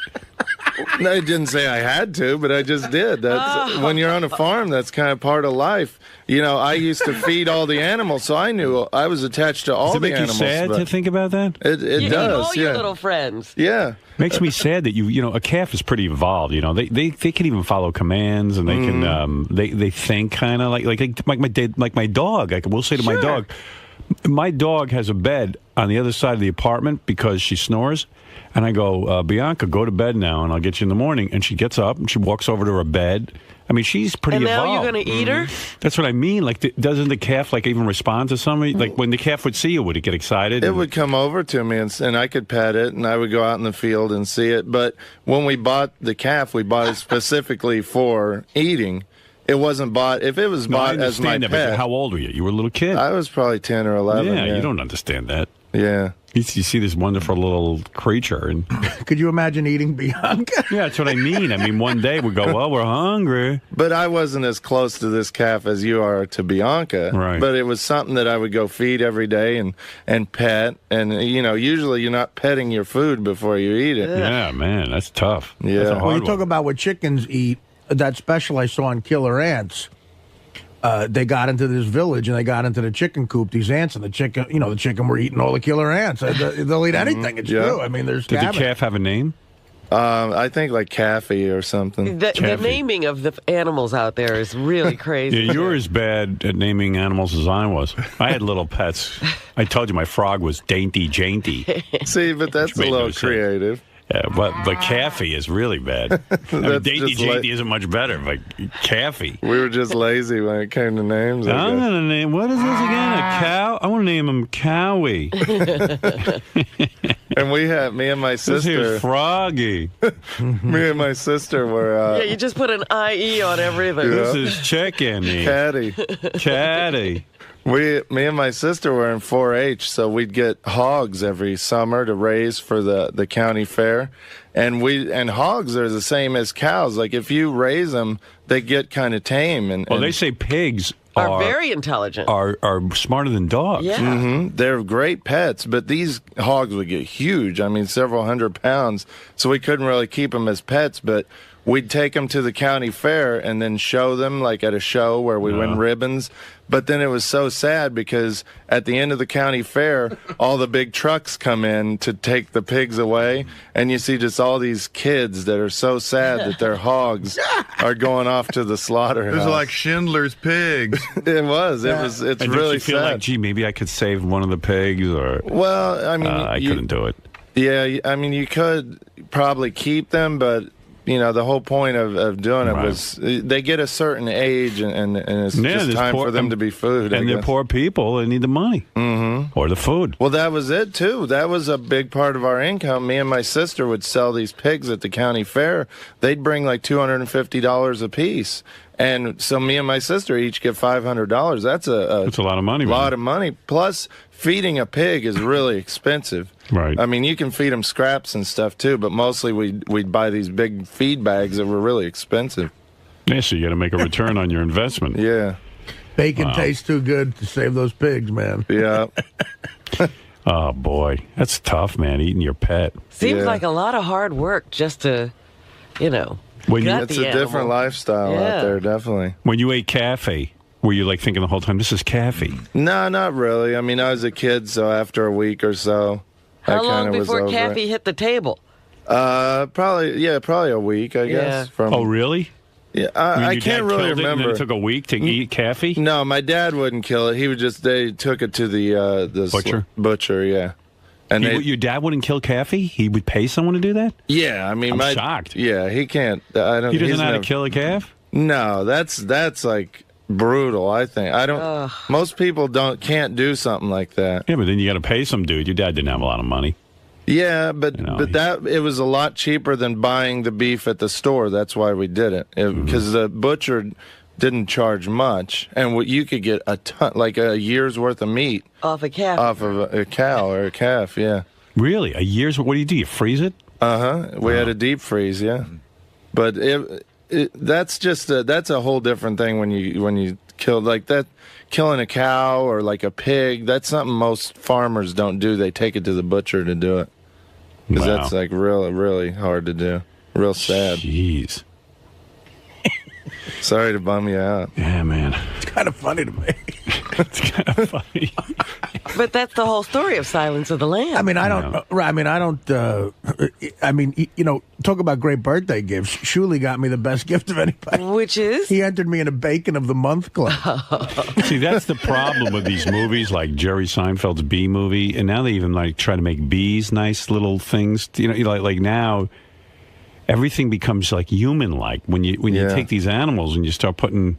No, he didn't say I had to, but I just did. That's when you're on a farm, that's kind of part of life. You know, I used to feed all the animals, so I knew I was attached to all the animals. Does it make you sad to think about that? It You does, eat all your little friends. Yeah. Makes me sad that a calf is pretty evolved. You know, they can even follow commands, and they can they think kind of like my dog. Like we'll say to my dog, my dog has a bed on the other side of the apartment because she snores. And I go, Bianca, go to bed now, and I'll get you in the morning. And she gets up, and she walks over to her bed. I mean, she's pretty And now evolved. you're going to eat her? That's what I mean. Like, doesn't the calf, even respond to somebody? Like, when the calf would see you, would it get excited? It would come over to me, and I could pet it, and I would go out in the field and see it. But when we bought the calf, we bought it specifically for eating. It wasn't bought. If it was bought as my that, pet. but how old were you? You were a little kid. I was probably 10 or 11. Yeah, you don't understand that. Yeah. You see this wonderful little creature, and could you imagine eating Bianca? Yeah, that's what I mean. I mean, one day we go, well, we're hungry. But I wasn't as close to this calf as you are to Bianca. Right. But it was something that I would go feed every day and pet. And, usually you're not petting your food before you eat it. Yeah, man, that's tough. Yeah. That's a hard Well, you one. talk about what chickens eat. That special I saw on Killer Ants. They got into this village and they got into the chicken coop. These ants and the chicken were eating all the killer ants. They'll eat anything. It's true. I mean, there's. Did the calf have a name? I think like Caffey or something. The naming of the animals out there is really crazy. Yeah, you're as bad at naming animals as I was. I had little pets. I told you my frog was Dainty Jainty. See, but that's a little creative. But Caffey is really bad. I mean, Dainty JD isn't much better, but Caffey. We were just lazy when it came to names. I'm going to name, what is this again? A cow? I want to name him Cowie. And we had, me and my This sister. here's Froggy. Me and my sister were. Yeah, you just put an IE on everything. This is Chicken. Caddy. Caddy. Me and my sister were in 4-H, so we'd get hogs every summer to raise for the county fair, and hogs are the same as cows. Like if you raise them, they get kind of tame. And Well, they say pigs Are very intelligent. Are smarter than dogs. Yeah. They're great pets, but these hogs would get huge. I mean, several 100 pounds. So we couldn't really keep them as pets, but we'd take them to the county fair and then show them, like at a show where we win ribbons. But then it was so sad because at the end of the county fair, all the big trucks come in to take the pigs away. And you see just all these kids that are so sad that their hogs are going off to the slaughterhouse. It was like Schindler's Pigs. It was. It's and really did you feel sad. like, gee, maybe I could save one of the pigs? Or Well, I mean, I couldn't do it. Yeah, I mean, you could probably keep them, but you know, the whole point of doing it was they get a certain age, and it's just time for them to be food. And they're poor people; they need the money or the food. Well, that was it too. That was a big part of our income. Me and my sister would sell these pigs at the county fair. They'd bring like $250 a piece. And so me and my sister each get $500. That's a lot of money. Lot of money. Plus, feeding a pig is really expensive. Right. I mean, you can feed them scraps and stuff too, but mostly we'd buy these big feed bags that were really expensive. Yeah, so you got to make a return on your investment. Yeah. Bacon tastes too good to save those pigs, man. Yeah. Oh boy, that's tough, man. Eating your pet Seems like a lot of hard work just to, gut it's the a different animal. lifestyle out there, definitely. When you ate cafe, were you like thinking the whole time, this is cafe? No, not really. I mean, I was a kid, so after a week or so, How I long kinda was before over Caffey it. hit the table? Probably a week, I guess. Oh, really? Yeah, I mean, I your can't dad really killed it, and then remember. it took a week to eat cafe? No, my dad wouldn't kill it. He would they took it to the Butcher? Butcher, yeah. And Your dad wouldn't kill cafe? He would pay someone to do that? yeah, I mean, I'm shocked. Yeah, he can't. I don't. He doesn't he's know how to never- kill a calf? No, that's like brutal. I think I don't. Most people can't do something like that. Yeah, but then you got to pay some dude. Your dad didn't have a lot of money. Yeah, but that it was a lot cheaper than buying the beef at the store. That's why we did it because the butcher didn't charge much, and you could get a ton, like a year's worth of meat Off a calf. off of a cow or a calf. Yeah. Really? A year's? What do? You freeze it? We had a deep freeze. Yeah, but that's just that's a whole different thing when you kill like that. Killing a cow or like a pig, that's something most farmers don't do. They take it to the butcher to do it. Because Wow. that's like really hard to do. Real sad. Jeez. Sorry to bum you out. Yeah, man. It's kind of funny to me. It's kind of funny. But that's the whole story of Silence of the Lambs. I mean, I don't. Talk about great birthday gifts. Shuli got me the best gift of anybody. Which is? He entered me in a Bacon of the Month club. See, that's the problem with these movies, like Jerry Seinfeld's Bee Movie, and now they even like try to make bees nice little things. Like now, everything becomes like human-like when you take these animals and you start putting.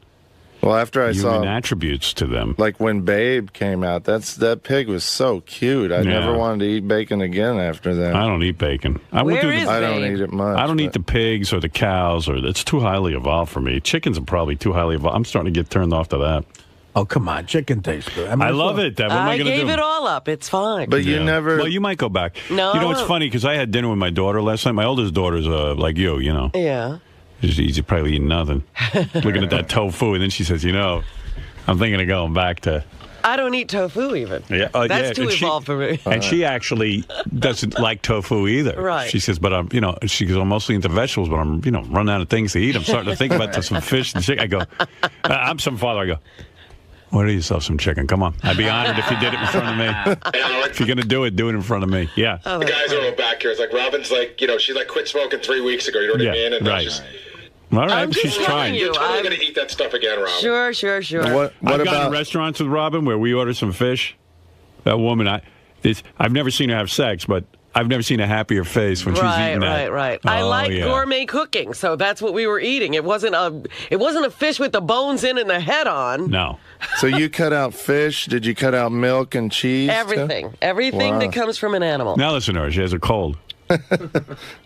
Well, after I human saw attributes to them, like when Babe came out, that pig was so cute. I never wanted to eat bacon again after that. I don't eat bacon. I don't eat it much. I don't eat the pigs or the cows, or it's too highly evolved for me. Chickens are probably too highly evolved. I'm starting to get turned off to that. Oh, come on. Chicken tastes good. I love it. What am I going to do? gave it all up. It's fine. But you never. Well, you might go back. No, You know, I it's won't. funny because I had dinner with my daughter last night. My oldest daughter's like you, Yeah. She's probably eating nothing. Looking at that tofu, and then she says, I'm thinking of going back to. I don't eat tofu even. Yeah, That's too and evolved for me. And she actually doesn't like tofu either. Right. She says, but I'm, she goes, I'm mostly into vegetables, but I'm, running out of things to eat. I'm starting to think about some fish and chicken. I go, I'm some father. I go, order yourself some chicken. Come on. I'd be honored if you did it in front of me. If you're going to do it in front of me. Yeah. The guys are all back here. It's like Robin's like, she like quit smoking 3 weeks ago. You know what I mean? And right. that's just, All right, I'm she's just trying. telling you're totally going to eat that stuff again, Robin. Sure. I've gone to restaurants with Robin where we order some fish. That woman, I've never seen her have sex, but I've never seen a happier face when she's eating that. Right. Oh, I like yeah. gourmet cooking, so that's what we were eating. It wasn't a fish with the bones in and the head on. No. So you cut out fish? Did you cut out milk and cheese? Everything Wow. that comes from an animal. Now listen to her. She has a cold. I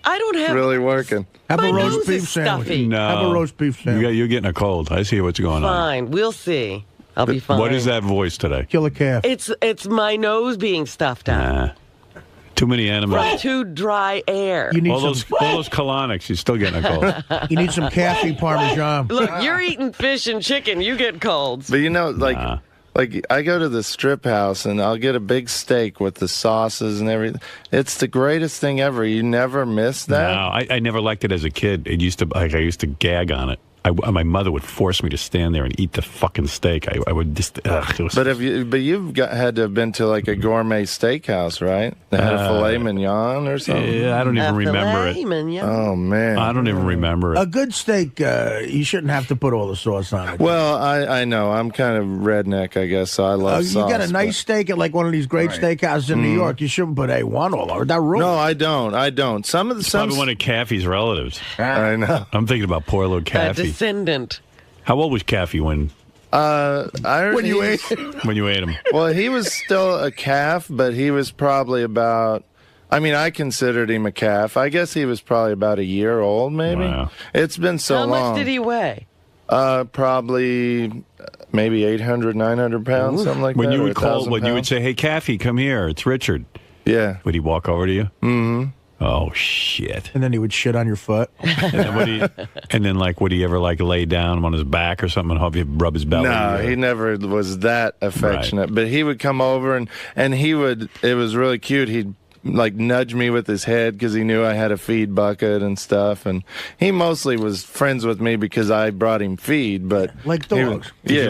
don't have. Really working. Have My a nose roast beef is sandwich. stuffy. No. Have a roast beef sandwich. You're getting a cold. I see what's going on. Fine, we'll see. I'll be fine. What is that voice today? Kill a calf. It's my nose being stuffed out. Nah. Too many animals. From too dry air. You need all some. those colonics. You're still getting a cold. You need some caffy parmesan. Look, you're eating fish and chicken. You get colds. But like I go to the strip house and I'll get a big steak with the sauces and everything. It's the greatest thing ever. You never miss that. No, I never liked it as a kid. It used to I used to gag on it. My mother would force me to stand there and eat the fucking steak. I would just. It was, But you've had to have been to like a gourmet steakhouse, right? They had a filet mignon or something. Yeah, I don't even remember it. Mignon. Oh man, I don't even remember it. A good steak, you shouldn't have to put all the sauce on it. Well, I know. I'm kind of redneck, I guess, so I love sauce. You got a nice steak at like one of these great steakhouses in New York. You shouldn't put A1 all over that room. No, I don't. Some of the Probably one of Caffey's relatives. I know. I'm thinking about poor little Caffey. Descendant. How old was Caffey when you ate him? Well, he was still a calf, but he was probably about. I mean, I considered him a calf. I guess he was probably about a year old, maybe. Wow. It's been so long. How much did he weigh? Probably maybe 800, 900 pounds, something like When that. you or would call, 1,000 when you would pounds. say, "Hey, Caffey, come here. It's Richard." Yeah. Would he walk over to you? Mm-hmm. Oh shit! And then he would shit on your foot. And then would he ever like lay down on his back or something and help you rub his belly? No, he never was that affectionate. But he would come over and he would. It was really cute. He'd like nudge me with his head because he knew I had a feed bucket and stuff. And he mostly was friends with me because I brought him feed. But like dogs. Did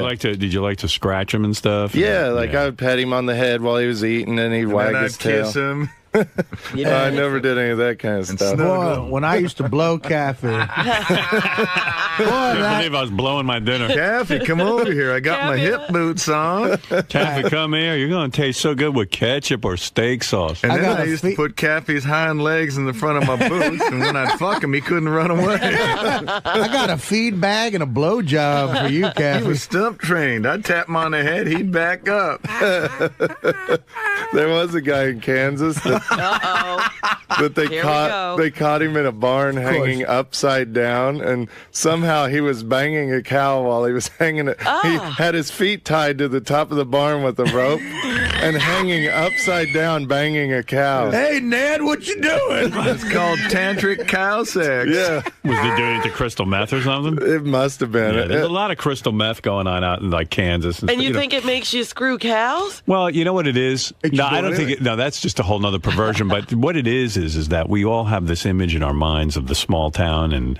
you like to scratch him and stuff? Yeah, I would pet him on the head while he was eating, and he'd wag his tail. Kiss him. I never did any of that kind of stuff. Boy, when I used to blow Caffey. I can't believe I was blowing my dinner. Caffey, come over here. I got my hip boots on. Caffey, come here. You're going to taste so good with ketchup or steak sauce. And then I used to put Caffey's hind legs in the front of my boots, and when I'd fuck him, he couldn't run away. I got a feed bag and a blow job for you, Caffey. He was stump trained. I'd tap him on the head, he'd back up. There was a guy in Kansas that they caught him in a barn hanging upside down, and somehow he was banging a cow while he was hanging it. He had his feet tied to the top of the barn with a rope and hanging upside down banging a cow. Hey, Ned, what you doing? It's called tantric cow sex. Yeah. Was he doing it to crystal meth or something? It must have been. Yeah, there's a lot of crystal meth going on out in like Kansas. And you think it makes you screw cows? Well, you know what it is? No, I don't think it. No, that's just a whole nother perversion. But what it is that we all have this image in our minds of the small town and,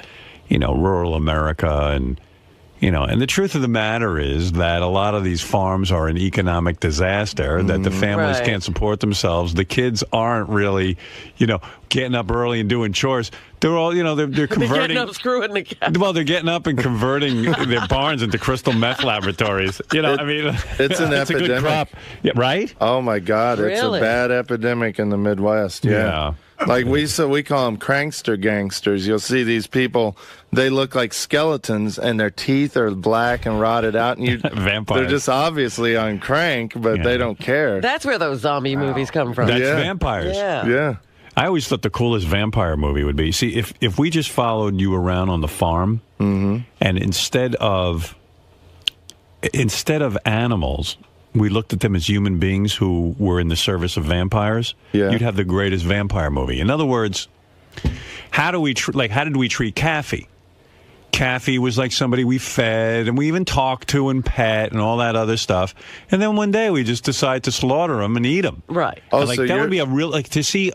rural America. And the truth of the matter is that a lot of these farms are an economic disaster, that the families can't support themselves. The kids aren't really, getting up early and doing chores. They're all, they're converting. They're getting up screwing the cow. Well, they're getting up and converting their barns into crystal meth laboratories. It's an it's a good epidemic. crop. Yeah, right? Oh my God, it's a Really? bad epidemic in the Midwest. Yeah. Like we call them crankster gangsters. You'll see these people, they look like skeletons and their teeth are black and rotted out, and Vampires. they're just obviously on crank, but they don't care. That's where those zombie movies come from. That's vampires. Yeah. I always thought the coolest vampire movie would be, see, if we just followed you around on the farm, and instead of animals, we looked at them as human beings who were in the service of vampires, you'd have the greatest vampire movie. In other words, how did we treat Caffey? Caffey was like somebody we fed and we even talked to and pet and all that other stuff. And then one day we just decide to slaughter him and eat him. Right. And that would be a real, to see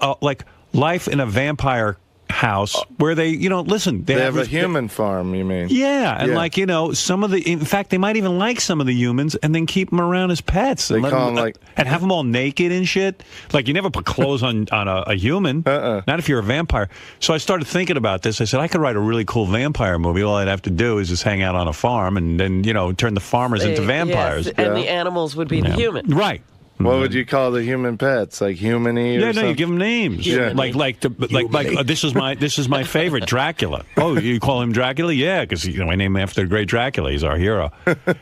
life in a vampire house where they, listen. They have a human farm, you mean? Yeah, and some of in fact, they might even like some of the humans and then keep them around as pets. They call them and have them all naked and shit. Like, you never put clothes on a human. Not if you're a vampire. So I started thinking about this. I said, I could write a really cool vampire movie. All I'd have to do is just hang out on a farm and then, turn the farmers into vampires. Yes, and the animals would be the humans. Right. What would you call the human pets? Like human-y or Yeah, no, something? you give him names. Yeah. Like this is my favorite, Dracula. Oh, you call him Dracula? Yeah, because I named him after the great Dracula. He's our hero.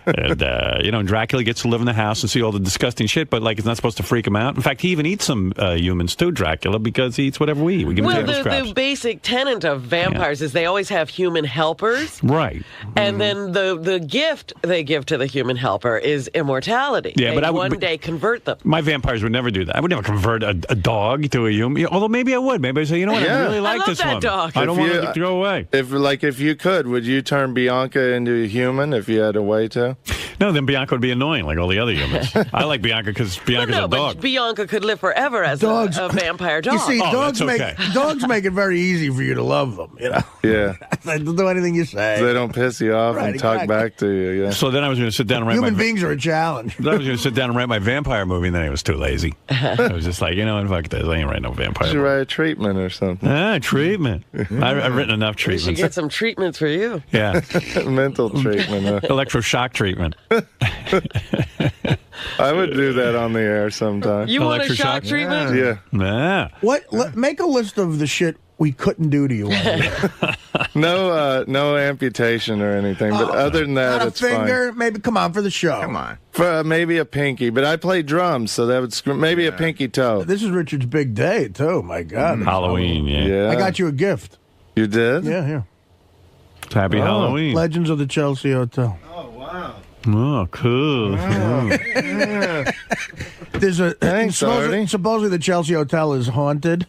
And Dracula gets to live in the house and see all the disgusting shit, but it's not supposed to freak him out. In fact, he even eats some humans too, Dracula, because he eats whatever we eat. We give him table scraps. The basic tenet of vampires is they always have human helpers. Right. And then the gift they give to the human helper is immortality. Yeah, they but I would one day convert them. My vampires would never do that. I would never convert a dog to a human. Although maybe I would. Maybe I'd say, you know what, I really like love this that one. dog. I don't want it to go away. If you could, would you turn Bianca into a human if you had a way to? No, then Bianca would be annoying like all the other humans. I like Bianca because Bianca's a dog. But Bianca could live forever as a vampire dog. You see, dogs make it very easy for you to love them. Yeah. They'll do anything you say. They don't piss you off and talk back to you. Yeah. So then I was going to sit down and write Human beings are a challenge. Then I was going to sit down and write my vampire movie, and then I was too lazy. I was just like, fuck this. I ain't writing no vampire You should movie. write a treatment or something. Treatment. I've written enough We should treatments. get some treatments for you. Yeah. Mental treatment. Electroshock treatment. I would do that on the air sometime. You want a shock treatment? Yeah. Nah. Make a list of the shit we couldn't do to you. No amputation or anything, but other than that, Not a it's finger, fine. maybe. Come on for the show. Come on. For maybe a pinky, but I play drums, so that would maybe a pinky toe. This is Richard's big day too. My God, Halloween. Yeah. I got you a gift. You did? Yeah, here. Happy Halloween. Legends of the Chelsea Hotel. Oh, cool. There's a Thanks, supposedly the Chelsea Hotel is haunted,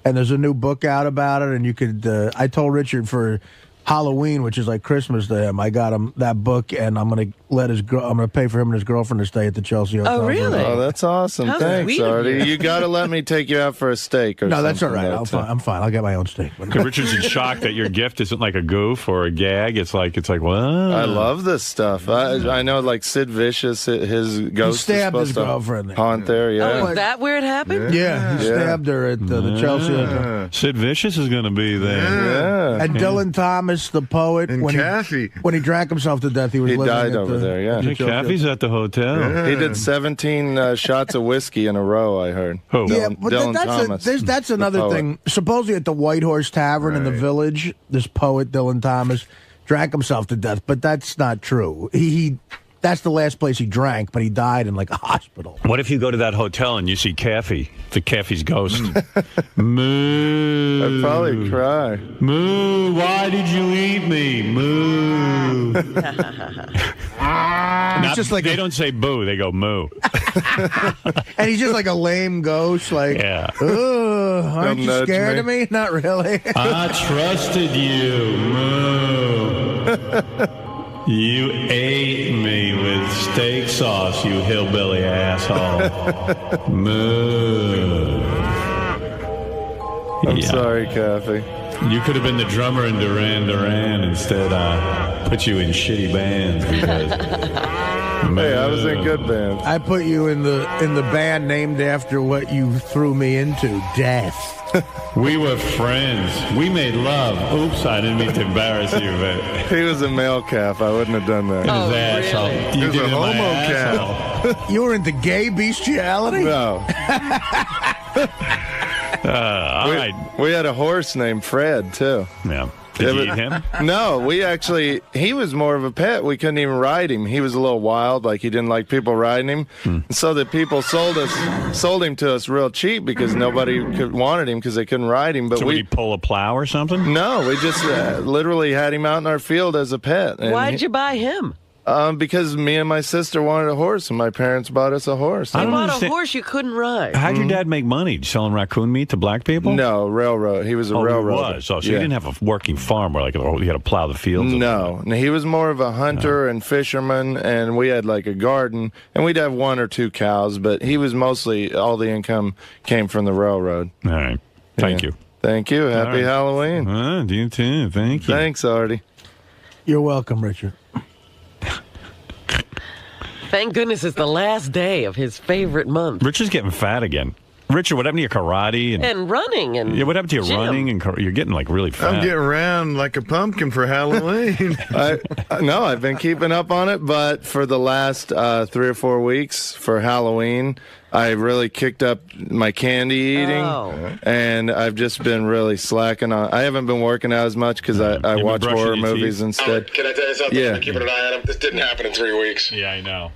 and there's a new book out about it. And you could. I told Richard for Halloween, which is like Christmas to him, I got him that book, and I'm gonna I'm gonna pay for him and his girlfriend to stay at the Chelsea Hotel. Oh, really? Oh, that's awesome. How Thanks, sweet of Artie. you. You got to let me take you out for a steak or No, something. that's all right. though, I'm fine. I'll get my own steak. Richard's in shock that your gift isn't like a goof or a gag. It's like what? I love this stuff. I know, like Sid Vicious, his ghost stabbed is his supposed girlfriend to haunt there. Yeah. Oh, is that where it happened? Yeah, he stabbed her at the Chelsea Hotel. Sid Vicious is going to be there. Yeah. And Dylan Thomas, the poet, And Kathy. when he drank himself to death, he was He living died at over there, yeah. at the Yeah, Chelsea Kathy's at the hotel. He did 17 shots of whiskey in a row, I heard. Who? Yeah, Dylan, but Dylan that's Thomas. that's the another poet. thing. Supposedly at the White Horse Tavern in the Village, this poet Dylan Thomas drank himself to death, but that's not true. He that's the last place he drank, but he died in like a hospital. What if you go to that hotel and you see Kathy, Kathy's ghost? Moo. I'd probably cry. Moo, why did you eat me? Moo. It's just like they don't say boo, they go moo. And he's just like a lame ghost, like, Yeah. aren't you nudge scared me. of me? Not really. I trusted you, moo. You ate me with steak sauce, you hillbilly asshole. Moo. I'm sorry, Kathy. You could have been the drummer in Duran Duran. Instead, I put you in shitty bands because. Hey, I was in good bands. I put you in the band named after what you threw me into, death. We were friends. We made love. Oops, I didn't mean to embarrass you, but He was a male calf. I wouldn't have done that. his Oh, asshole. really? You He was did a it in my homo asshole. You were into gay bestiality? No. All right. We had a horse named Fred, too. Yeah. Did you eat him? No, he was more of a pet. We couldn't even ride him. He was a little wild, like he didn't like people riding him. And so the people sold him to us real cheap because nobody wanted him because they couldn't ride him. But So would he pull a plow or something? No, we just literally had him out in our field as a pet. And Why'd you buy him? Because me and my sister wanted a horse, and my parents bought us a horse. I You don't bought understand. a horse you couldn't ride. How'd your dad make money? Selling raccoon meat to black people? No, railroad. He was a Oh, he railroad. was. Oh, so you didn't have a working farm where you had to plow the fields? No, he was more of a hunter and fisherman, and we had like a garden, and we'd have 1 or 2 cows, but he was mostly, all the income came from the railroad. All right. Thank Yeah. you. Thank you. Happy right. Halloween. You too. Thank you. Thanks, Artie. You're welcome, Richard. Thank goodness it's the last day of his favorite month. Richard's getting fat again. Richard, what happened to your karate And running and what happened to your gym. running and you're getting like really fat? I'm getting round like a pumpkin for Halloween. No, I've been keeping up on it, but for the last 3 or 4 weeks for Halloween, I really kicked up my candy eating, and I've just been really slacking on. I haven't been working out as much because I watch horror movies instead. Can I tell you something? Yeah. I've been keeping an eye on him. This didn't happen in 3 weeks. Yeah, I know.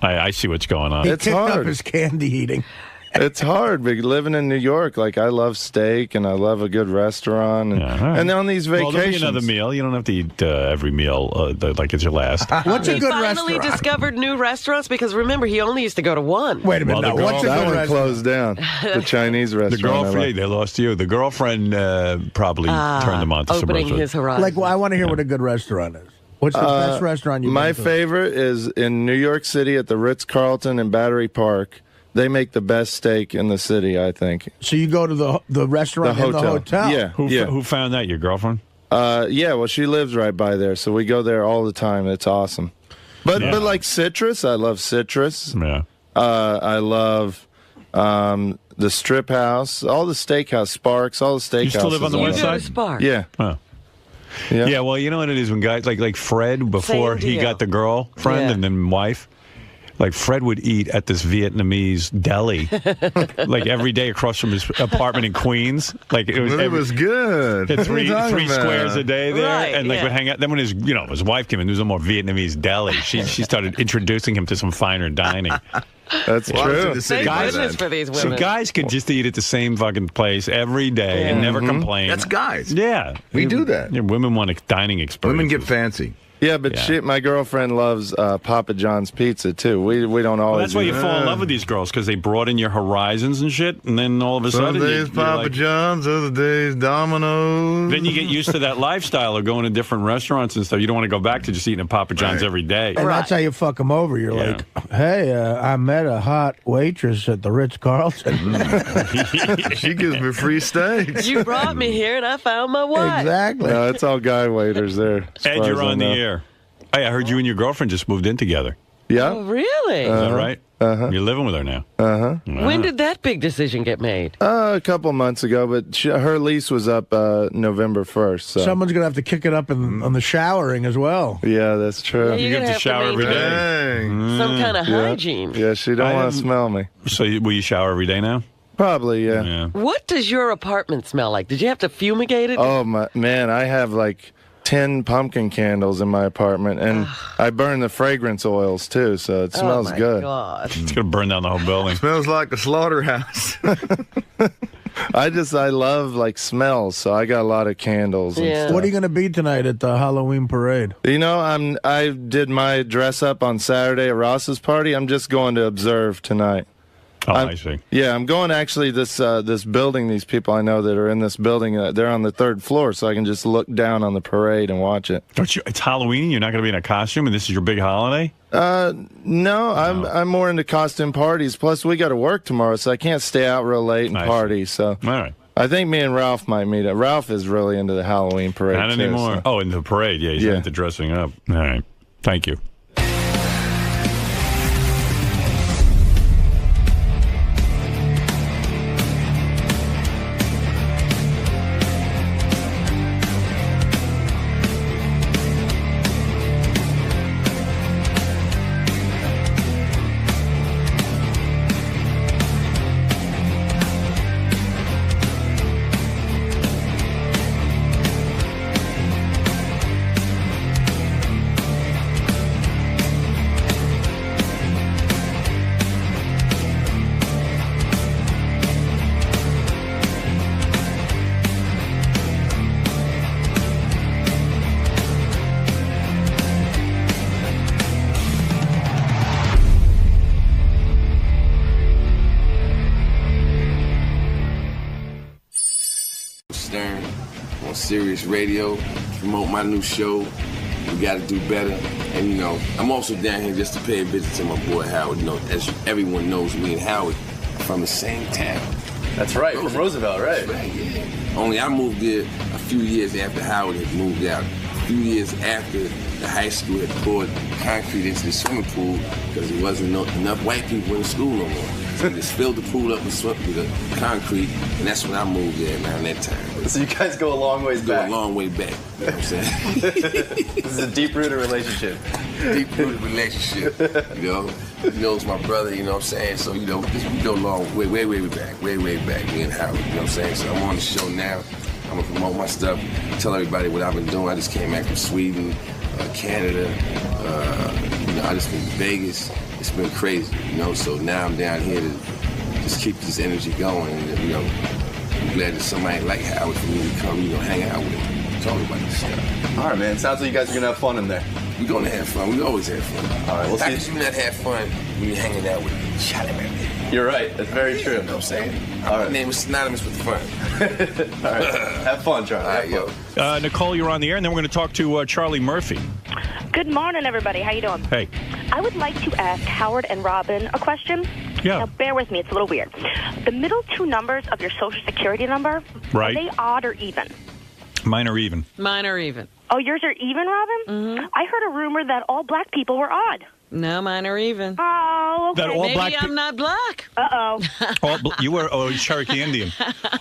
I see what's going on. He It's kicked up hard. his candy eating. It's hard, but living in New York, like I love steak and I love a good restaurant, and on these Well, there'll be vacations, another meal. You don't have to eat every meal like it's your last. What's a He good finally restaurant? discovered new restaurants because remember, he only used to go to one. Wait a minute. Well, no, what's a that good one restaurant? closed down. The Chinese The restaurant. I girlfriend, like. they lost you. The girlfriend probably turned them on to some Opening restaurant. his horizon. Like, well, I want to hear what a good restaurant is. What's the best restaurant you've My been to? favorite is in New York City at the Ritz-Carlton in Battery Park. They make the best steak in the city, I think. So you go to the restaurant in the hotel? Yeah. Who found that? Your girlfriend? Yeah, well, she lives right by there, so we go there all the time. It's awesome. But like Citrus, I love Citrus. Yeah. I love the Strip House, all the steakhouse, Sparks, all the steakhouses. You still live on the west side? Spark. Yeah. Oh. Yeah, well, you know what it is when guys like Fred before Same he deal. got the girlfriend Yeah. and then wife. Like Fred would eat at this Vietnamese deli, like every day across from his apartment in Queens. Like it was. But it was good. Had What are three you talking squares about? a day there, Right, and like would hang out. Then when his wife came in, there was no more Vietnamese deli. She started introducing him to some finer dining. That's Well, I was in true. the city Thank by goodness then. for these So women. guys could just eat at the same fucking place every day and never complain. That's guys. Yeah, We do that. Yeah, women want a dining experience. Women get fancy. Yeah, but my girlfriend loves Papa John's pizza too. We don't always. Well, that's why you eat- fall in love with these girls because they broaden your horizons and shit, and then all of a Some sudden, days you're Papa like- John's, other days Domino's. then you get used to that lifestyle of going to different restaurants and stuff. You don't want to go back to just eating at Papa John's every day. And that's how you fuck them over. You're like, hey, I met a hot waitress at the Ritz-Carlton. She gives me free steaks. You brought me here and I found my wife. Exactly. No, it's all guy waiters there. as Ed, far you're as I on the know. air. Hey, I heard you and your girlfriend just moved in together. Yeah. Oh, really? Is that right? You're living with her now. When did that big decision get made? A couple months ago, but her lease was up November 1st. So. Someone's going to have to kick it up on the showering as well. Yeah, that's true. Yeah, You you're get gonna to have shower every maintain day. Some kind of hygiene. Yeah, she don't want to smell me. So will you shower every day now? Probably, yeah. Yeah. What does your apartment smell like? Did you have to fumigate it? Oh my man, I have like 10 pumpkin candles in my apartment, and I burn the fragrance oils too, so it smells oh my good. God. It's going to burn down the whole building. Smells like a slaughterhouse. I love like smells, so I got a lot of candles. And Yeah. stuff. What are you going to be tonight at the Halloween parade? You know, I did my dress up on Saturday at Ross's party. I'm just going to observe tonight. Oh, I see. Yeah, I'm going actually this building. These people I know that are in this building, they're on the 3rd floor, so I can just look down on the parade and watch it. It's Halloween. You're not going to be in a costume, and this is your big holiday? No, I'm more into costume parties. Plus, we got to work tomorrow, so I can't stay out real late and I see. party. So, All right. I think me and Ralph might meet up. Ralph is really into the Halloween parade. Not too, anymore. so. Oh, in the parade. Yeah, he's into dressing up. All right. Thank you. Stern on Sirius Radio, promote my new show. We got to do better. And, you know, I'm also down here just to pay a visit to my boy Howard. You know, as everyone knows, me and Howard are from the same town. That's right, from Roosevelt, right? That's right, yeah. Only I moved there a few years after Howard had moved out. A few years after the high school had poured concrete into the swimming pool because there wasn't enough white people in the school no more. and just filled the pool up with the concrete, and that's when I moved there around that time. So you guys go a long ways back. Go a long way back. You know what I'm saying? This is a deep-rooted relationship. Deep-rooted relationship. You know, he knows my brother. You know what I'm saying? So we go long, way back, way back. Me and Howard. You know what I'm saying? So I'm on the show now. I'm gonna promote my stuff, tell everybody what I've been doing. I just came back from Sweden, Canada. I just been to Vegas. It's been crazy, so now I'm down here to just keep this energy going. And, I'm glad that somebody like Howard for me to come, hang out with him, talk about this stuff. All right, man. Sounds like you guys are going to have fun in there. We're going to have fun. We always have fun. All right, we'll see. How could you not have fun when you're hanging out with Charlie Man? You're right. That's very true. You know what I'm saying? All right. My name is synonymous with fun. All right. Have fun, Charlie. All right, yo. Nicole, you're on the air, and then we're going to talk to Charlie Murphy. Good morning, everybody. How you doing? Hey. I would like to ask Howard and Robin a question. Yeah. Now, bear with me. It's a little weird. The middle two numbers of your Social Security number, right. Are they odd or even? Mine are even. Mine are even. Oh, yours are even, Robin? Mm-hmm. I heard a rumor that all black people were odd. No, mine are even. Oh, okay. That all Maybe black I'm not black. Uh-oh. You were Cherokee Indian.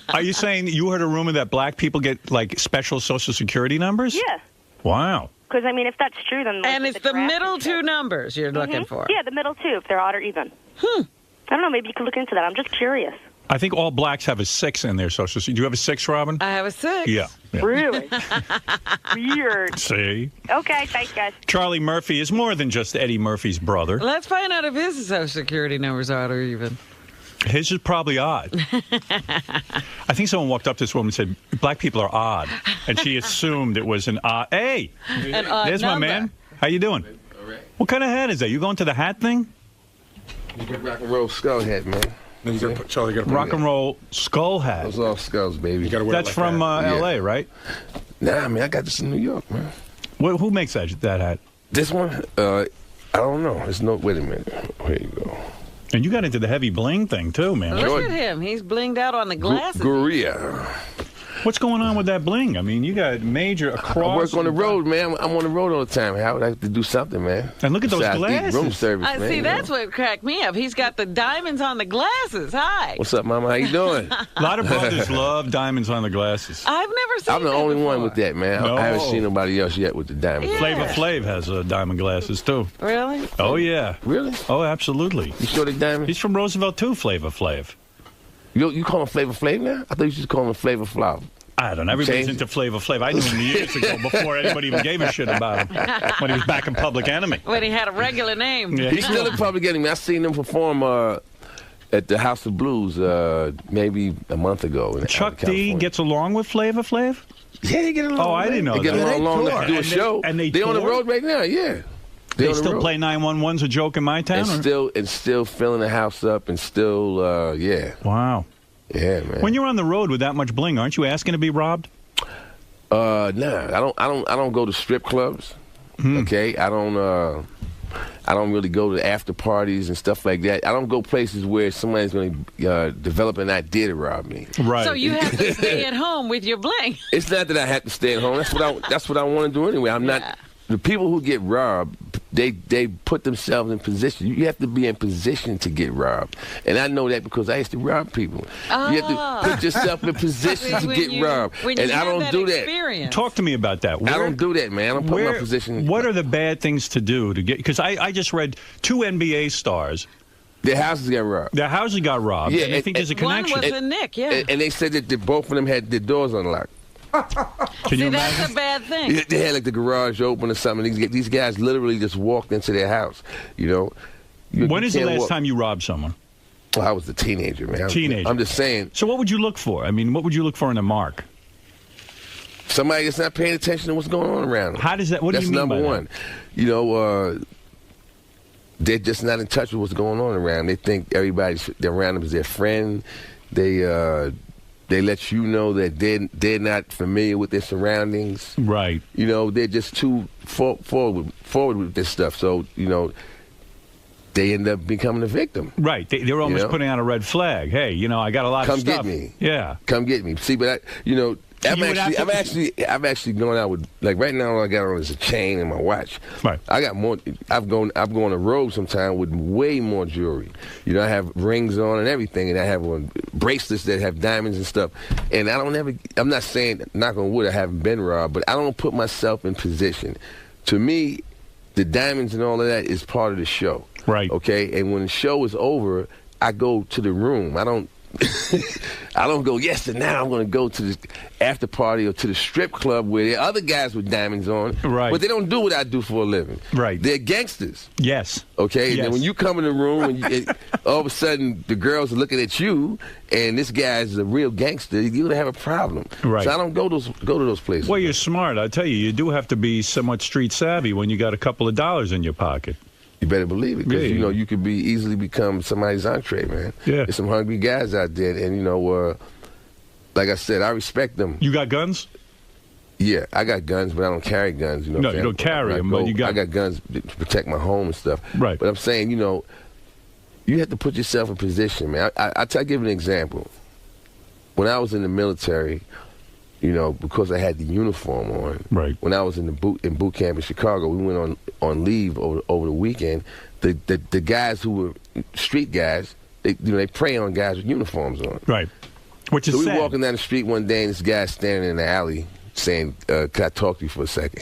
Are you saying you heard a rumor that black people get, like, special Social Security numbers? Yeah. Wow. Because, if that's true, then... And it's the middle two numbers you're looking for. Yeah, the middle two, if they're odd or even. I don't know. Maybe you could look into that. I'm just curious. I think all blacks have a 6 in their Social Security. Do you have a 6, Robin? I have a 6. Yeah. Really? Weird. See? Okay, thanks, guys. Charlie Murphy is more than just Eddie Murphy's brother. Let's find out if his Social Security number's odd or even. His is probably odd. I think someone walked up to this woman and said, black people are odd. And she assumed it was an odd. Hey! An odd There's number. my man. How you doing? All right. What kind of hat is that? You going to the hat thing? Rock and roll skull hat, man. Charlie, rock and roll skull hat. Those all skulls, baby. You gotta wear That's from L.A., right? Nah, man, I got this in New York, man. Who makes that hat? This one? I don't know. It's no. Wait a minute. Here you go. And you got into the heavy bling thing too, man. Look at him. He's blinged out on the glasses. Gorilla. What's going on with that bling? I mean, you got major across. I work on the road, man. I'm on the road all the time, Howard. I have to do something, man. And look at those glasses. Room service, man. See, that's what cracked me up. He's got the diamonds on the glasses. Hi. What's up, Mama? How you doing? A lot of brothers love diamonds on the glasses. I've never seen I'm the only one with that, man. No. I haven't seen nobody else yet with the diamonds. Yeah. Flavor Flav has diamond glasses too. Really? Oh yeah. Really? Oh, absolutely. You sure they diamonds? He's from Roosevelt too, Flavor Flav. You call him Flavor Flav now? I thought you should call him Flavor Flav. I don't know. Everybody's into Flavor Flav. I knew him years ago before anybody even gave a shit about him when he was back in Public Enemy. When he had a regular name. Yeah. He's still in Public Enemy. I seen him perform at the House of Blues maybe a month ago. In Chuck D California. gets along with Flavor Flav? Yeah, they get along. Oh, I didn't know They get that. along long enough to do a show. And they on the tour? road right now. Yeah. They still play 911's A Joke in My Town? And still filling the house up and still, yeah. Wow. Yeah, man. When you're on the road with that much bling, aren't you asking to be robbed? Nah, I don't go to strip clubs. Okay, I don't really go to after parties and stuff like that. I don't go places where somebody's going to develop an idea to rob me. Right. So you have to stay at home with your bling. It's not that I have to stay at home. That's what I want to do anyway. I'm not. The people who get robbed, they put themselves in position. You have to be in position to get robbed. And I know that because I used to rob people. You have to put yourself in position to get robbed. And I don't do that. Talk to me about that. I don't do that, man. I don't put my position. What are the bad things to do to get? Because I just read 2 NBA stars. Their houses got robbed. Their houses got robbed. Yeah, and I think there's a connection. One was a Nick, yeah. And they said that both of them had their doors unlocked. See, that's a bad thing. They had like the garage open or something. These guys literally just walked into their house. When is the last time you robbed someone? Well, I was a teenager, man. I'm just saying. So what would you look for? I mean, what would you look for in a mark? Somebody that's not paying attention to what's going on around them. How does that? What do you mean by number one. They're just not in touch with what's going on around. They think everybody around them is their friend. They let you know that they're not familiar with their surroundings. Right. They're just too forward with this stuff. So, they end up becoming a victim. Right. They're almost putting out a red flag. Hey, I got a lot of stuff. Come get me. Yeah. Come get me. See, but I've actually gone out with, like, right now all I got on is a chain and my watch. Right. I got more. I've gone on a road sometime with way more jewelry. You know, I have rings on and everything, and I have on bracelets that have diamonds and stuff. And I'm not saying, knock on wood, I haven't been robbed, but I don't put myself in position. To me, the diamonds and all of that is part of the show. Right. Okay? And when the show is over, I go to the room. I don't go, yes, and now I'm going to go to the after party or to the strip club where there are other guys with diamonds on. Right. But they don't do what I do for a living. Right. They're gangsters. Yes. Okay? Yes. And then when you come in the room, and all of a sudden the girls are looking at you, and this guy's a real gangster, you're going to have a problem. Right. So I don't go to those places. Well, you're smart. I tell you, you do have to be somewhat street savvy when you got a couple of dollars in your pocket. You better believe it, because, Yeah. you know, you could easily become somebody's entree, man. Yeah. There's some hungry guys out there, and, you know, like I said, I respect them. You got guns? Yeah, I got guns, but I don't carry guns. You know, No, you don't carry them, but you got... I got guns to protect my home and stuff. Right. But I'm saying, you know, you have to put yourself in position, man. I'll give you an example. When I was in the military, you know, because I had the uniform on. Right. When I was in boot camp in Chicago, we went on leave over the weekend. The guys who were street guys, they prey on guys with uniforms on. Right. Which is so we sad. were walking down the street one day, and this guy standing in the alley saying, "Can I talk to you for a second?"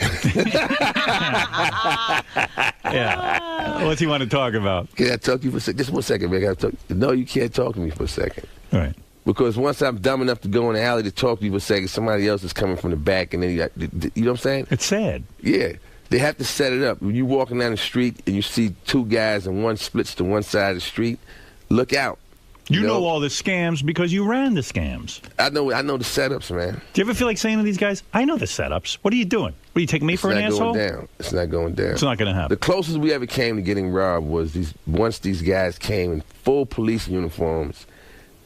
Yeah. What's he want to talk about? Can I talk to you for a second? Just 1 second, man. Can I talk? No, you can't talk to me for a second. All right. Because once I'm dumb enough to go in the alley to talk to you for a second, somebody else is coming from the back, and then you know what I'm saying? It's sad. Yeah. They have to set it up. When you're walking down the street and you see two guys and one splits to one side of the street, look out. You know all the scams because you ran the scams. I know the setups, man. Do you ever feel like saying to these guys, I know the setups. What are you doing? What, are you taking me for an asshole? It's not going down. It's not going to happen. The closest we ever came to getting robbed was once these guys came in full police uniforms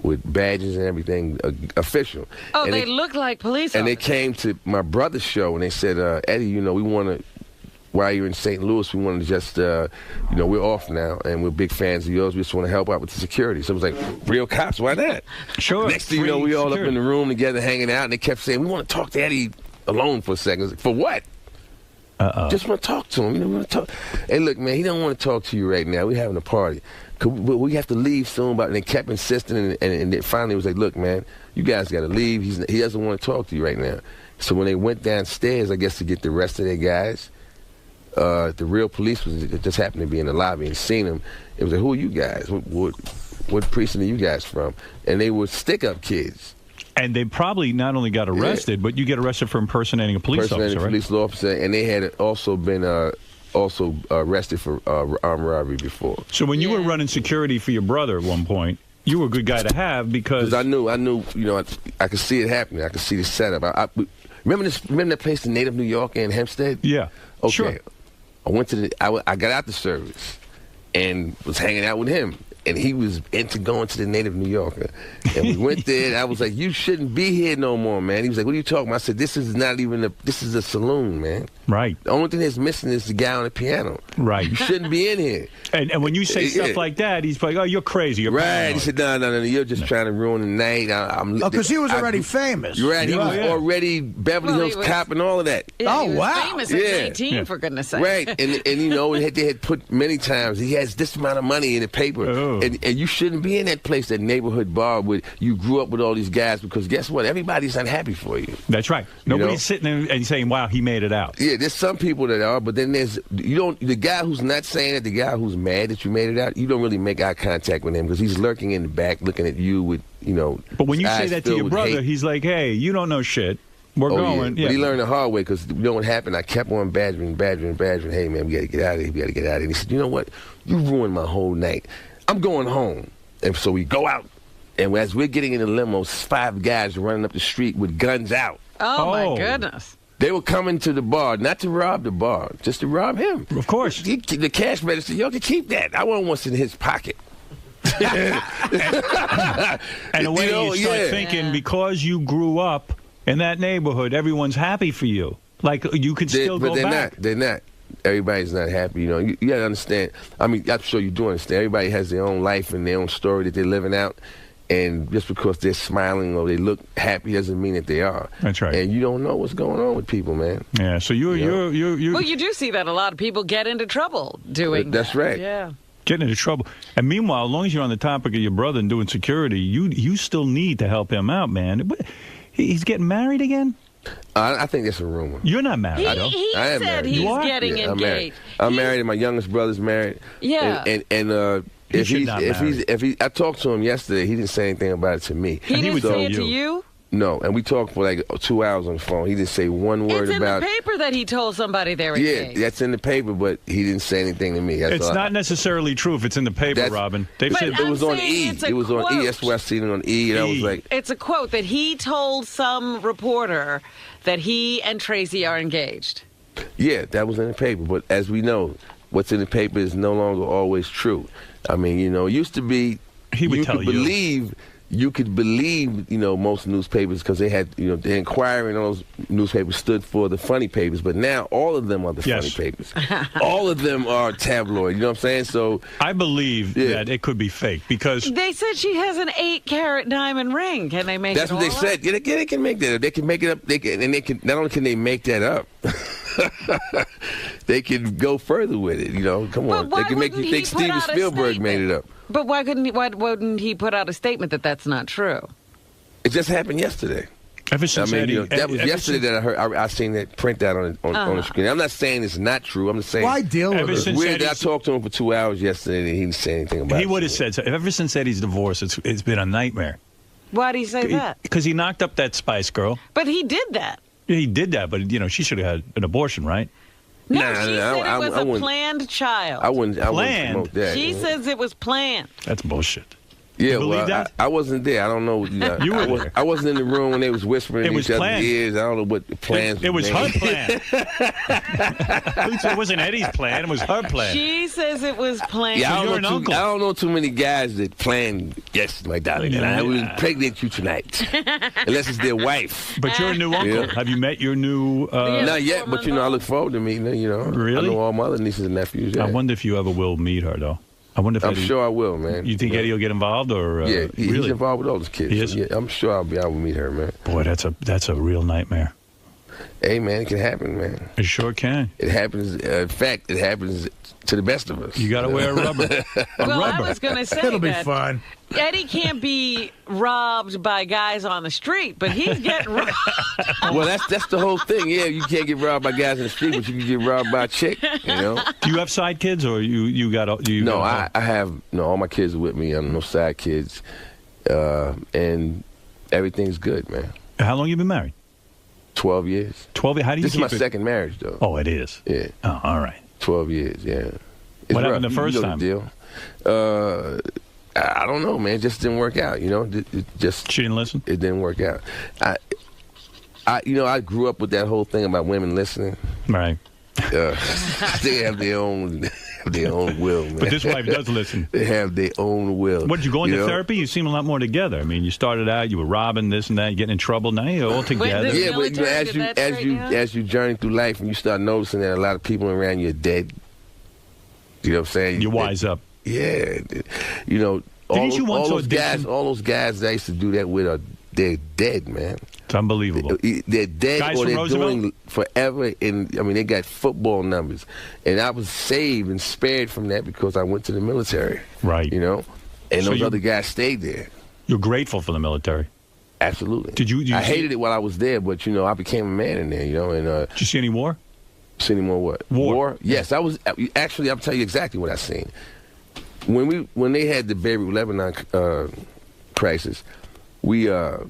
with badges and everything, official. Oh, and they look like police And they officers. came to my brother's show, and they said, Eddie, you know, we want to, while you're in St. Louis, we want to just, you know, we're off now, and we're big fans of yours. We just want to help out with the security. So it was like, real cops, why not? Sure. Next thing you know, we all up in the room together hanging out, and they kept saying, we want to talk to Eddie alone for a second. I was like, for what? Just want to talk to him. You know, we want to talk. Hey, look, man, he don't want to talk to you right now. We're having a party. We have to leave soon. And they kept insisting, and it finally was like, look, man, you guys got to leave. He doesn't want to talk to you right now. So when they went downstairs, I guess, to get the rest of their guys, the real police just happened to be in the lobby and seen them. It was like, who are you guys? What precinct are you guys from? And they were stick-up kids. And they probably not only got arrested, but you get arrested for impersonating a police officer, right? Police officer, and they had also been arrested for armed robbery before. So when you were running security for your brother at one point, you were a good guy to have because I knew, you know, I could see it happening. I could see the setup. Remember that place in Native New York in Hempstead? Yeah. Okay. Sure. I went to I got out the service and was hanging out with him. And he was into going to the Native New Yorker. And we went there, and I was like, you shouldn't be here no more, man. He was like, what are you talking about? I said, this is a saloon, man. Right. The only thing that's missing is the guy on the piano. Right. You shouldn't be in here. And when you say stuff like that, he's like, oh, you're crazy. You're right. paranoid. He said, no, you're just trying to ruin the night. Because he was already famous. You're right. He was already Beverly Hills Cop and all of that. Yeah, he was famous at 19, for goodness sake. Right. And you know, they had put many times, he has this amount of money in the paper. Oh. And you shouldn't be in that place, that neighborhood bar where you grew up with all these guys, because guess what? Everybody's unhappy for you. That's right. Nobody's sitting there and saying, wow, he made it out. Yeah, there's some people that are, but then the guy who's not saying it, the guy who's mad that you made it out, you don't really make eye contact with him because he's lurking in the back looking at you with, you know. But when you say eyes that to filled your with brother, hate. he's like, hey, you don't know shit. We're going. Yeah. But he learned the hard way, because you know what happened? I kept on badgering. Hey, man, we got to get out of here. We got to get out of here. And he said, you know what? You ruined my whole night. I'm going home. And so we go out. And as we're getting in the limo, 5 guys running up the street with guns out. Oh, my goodness. They were coming to the bar, not to rob the bar, just to rob him. Of course. The cash register, y'all can keep that. I want what's in his pocket. And the way you start thinking, because you grew up in that neighborhood, everyone's happy for you. Like, you could still go back. They're not. Everybody's not happy. You know, you got to understand. I mean, I'm sure you do understand. Everybody has their own life and their own story that they're living out. And just because they're smiling or they look happy doesn't mean that they are. That's right. And you don't know what's going on with people, man. Yeah. So you're. Well, you do see that a lot of people get into trouble doing That's that. right. Yeah. Getting into trouble. And meanwhile, as long as you're on the topic of your brother and doing security, you still need to help him out, man. He's getting married again? I think that's a rumor. You're not married, though. He I am said married. he's You are? getting Yeah, I'm married. engaged. I'm married, and my youngest brother's married. Yeah. And He should not marry. I talked to him yesterday. He didn't say anything about it to me. He didn't say it to you? No, and we talked for like 2 hours on the phone. He didn't say one word It's in about the paper that he told somebody they were engaged. Yeah, that's in the paper, but he didn't say anything to me. That's It's all. not necessarily true if it's in the paper, Robin. They've said it was on saying E. it's a It was on quote. E. That's why I seen it on E. And I was like, It's a quote that he told some reporter that he and Tracy are engaged. yeah, that was in the paper. But as we know, what's in the paper is no longer always true. I mean, it used to be you could believe, most newspapers because they had, the Inquirer and those newspapers stood for the funny papers. But now all of them are the funny papers. All of them are tabloid. You know what I'm saying? So I believe that it could be fake because They said she has an 8-carat diamond ring. Can they make that's it what they all said. up? Yeah, they can make that up. They can make it up. Not only can they make that up, they can go further with it. Come on. why They can make wouldn't you think he put Steven out a Spielberg made it up. But why wouldn't he put out a statement that that's not true? It just happened yesterday. Ever since that was ever yesterday since- that I seen that print out on the screen. I'm not saying it's not true. I'm just saying Why deal with it's it? weird that I talked to him for 2 hours yesterday and he didn't say anything about it. He would have said so. Ever since Eddie's divorce, it's been a nightmare. Why do you say that? Because he knocked up that Spice Girl. But he did that. He did that, but she should have had an abortion, right? No, she said it was a planned child. I wouldn't promote that. She says it was planned. That's bullshit. Yeah, You believe well, that? I wasn't there. I don't know. You were there. I wasn't in the room when they was whispering It in was each other's planned. ears. I don't know what the plans. It was her made. plan. It wasn't Eddie's plan. It was her plan. She says it was planned. Yeah, I don't know too many guys that plan. Yes, my darling, and I will impregnate you tonight, unless it's their wife. But you're a new uncle. Yeah. Have you met your new? Not yet, but I look forward to meeting her. Really? I know all my other nieces and nephews. Yeah. I wonder if you ever will meet her, though. I wonder if I'm Eddie, sure I will, man. You think Eddie will get involved, or yeah, he's really? involved with all those kids. He is? So, yeah, I'm sure I'll be able to meet her, man. Boy, that's a real nightmare. Hey, man, it can happen, man. It sure can. It happens. In fact, it happens to the best of us. You got to wear a rubber. Well, I was going to say It'll be that fun. Eddie can't be robbed by guys on the street, but he's getting robbed. Well, that's the whole thing. Yeah, you can't get robbed by guys in the street, but you can get robbed by a chick. Do you have side kids, or you got? I have all my kids are with me. I'm no side kids, and everything's good, man. How long you been married? 12 years. 12 years. How do you? This is keep my it? second marriage, though. Oh, it is. Yeah. Oh, all right. 12 years. Yeah. It's What happened rough. the first You know time? The deal. I don't know, man. It just didn't work out. It just she didn't listen. It didn't work out. I grew up with that whole thing about women listening. Right. They have their own will, man. But this wife does listen. They have their own will. What, did you go into know? therapy? You seem a lot more together. I mean, you started out, you were robbing this and that, you getting in trouble. Now you're all together. Yeah, but as you journey through life and you start noticing that a lot of people around you are dead. You know what I'm saying? You wise up. Yeah, all those guys that I used to do that with they're dead, man. It's unbelievable. They're dead, Guys or from they're Roosevelt? doing forever. They got football numbers, and I was saved and spared from that because I went to the military. Right. And So those you- other guys stayed there. You're grateful for the military. Absolutely. Did you I hated it while I was there, but I became a man in there. And did you see any war? See any more what? War? Yes, I was. Actually, I'll tell you exactly what I seen. When they had the Beirut, Lebanon crisis, we were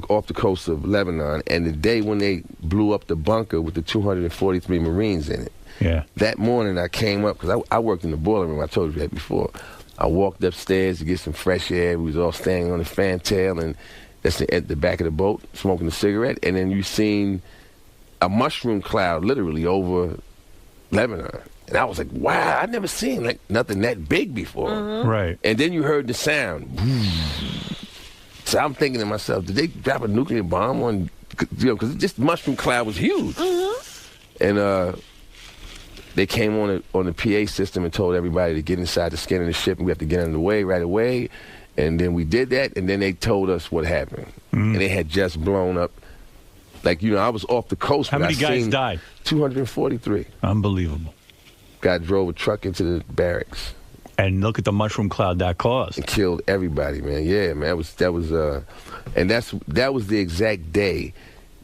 off the coast of Lebanon, and the day when they blew up the bunker with the 243 Marines in it. Yeah. That morning I came up because I worked in the boiler room. I told you that before. I walked upstairs to get some fresh air. We was all standing on the fantail, and that's at the back of the boat, smoking a cigarette, and then you seen a mushroom cloud literally over Lebanon. And I was like, wow, I'd never seen nothing that big before. Mm-hmm. Right. And then you heard the sound. So I'm thinking to myself, did they drop a nuclear bomb on, because this mushroom cloud was huge. Mm-hmm. And they came on the PA system and told everybody to get inside the skin of the ship and we have to get underway right away. And then we did that, and then they told us what happened. And it had just blown up. Like, I was off the coast. How many guys died? 243. Unbelievable. Guy drove a truck into the barracks. And look at the mushroom cloud that caused. And killed everybody, man. Yeah, man. That was that was the exact day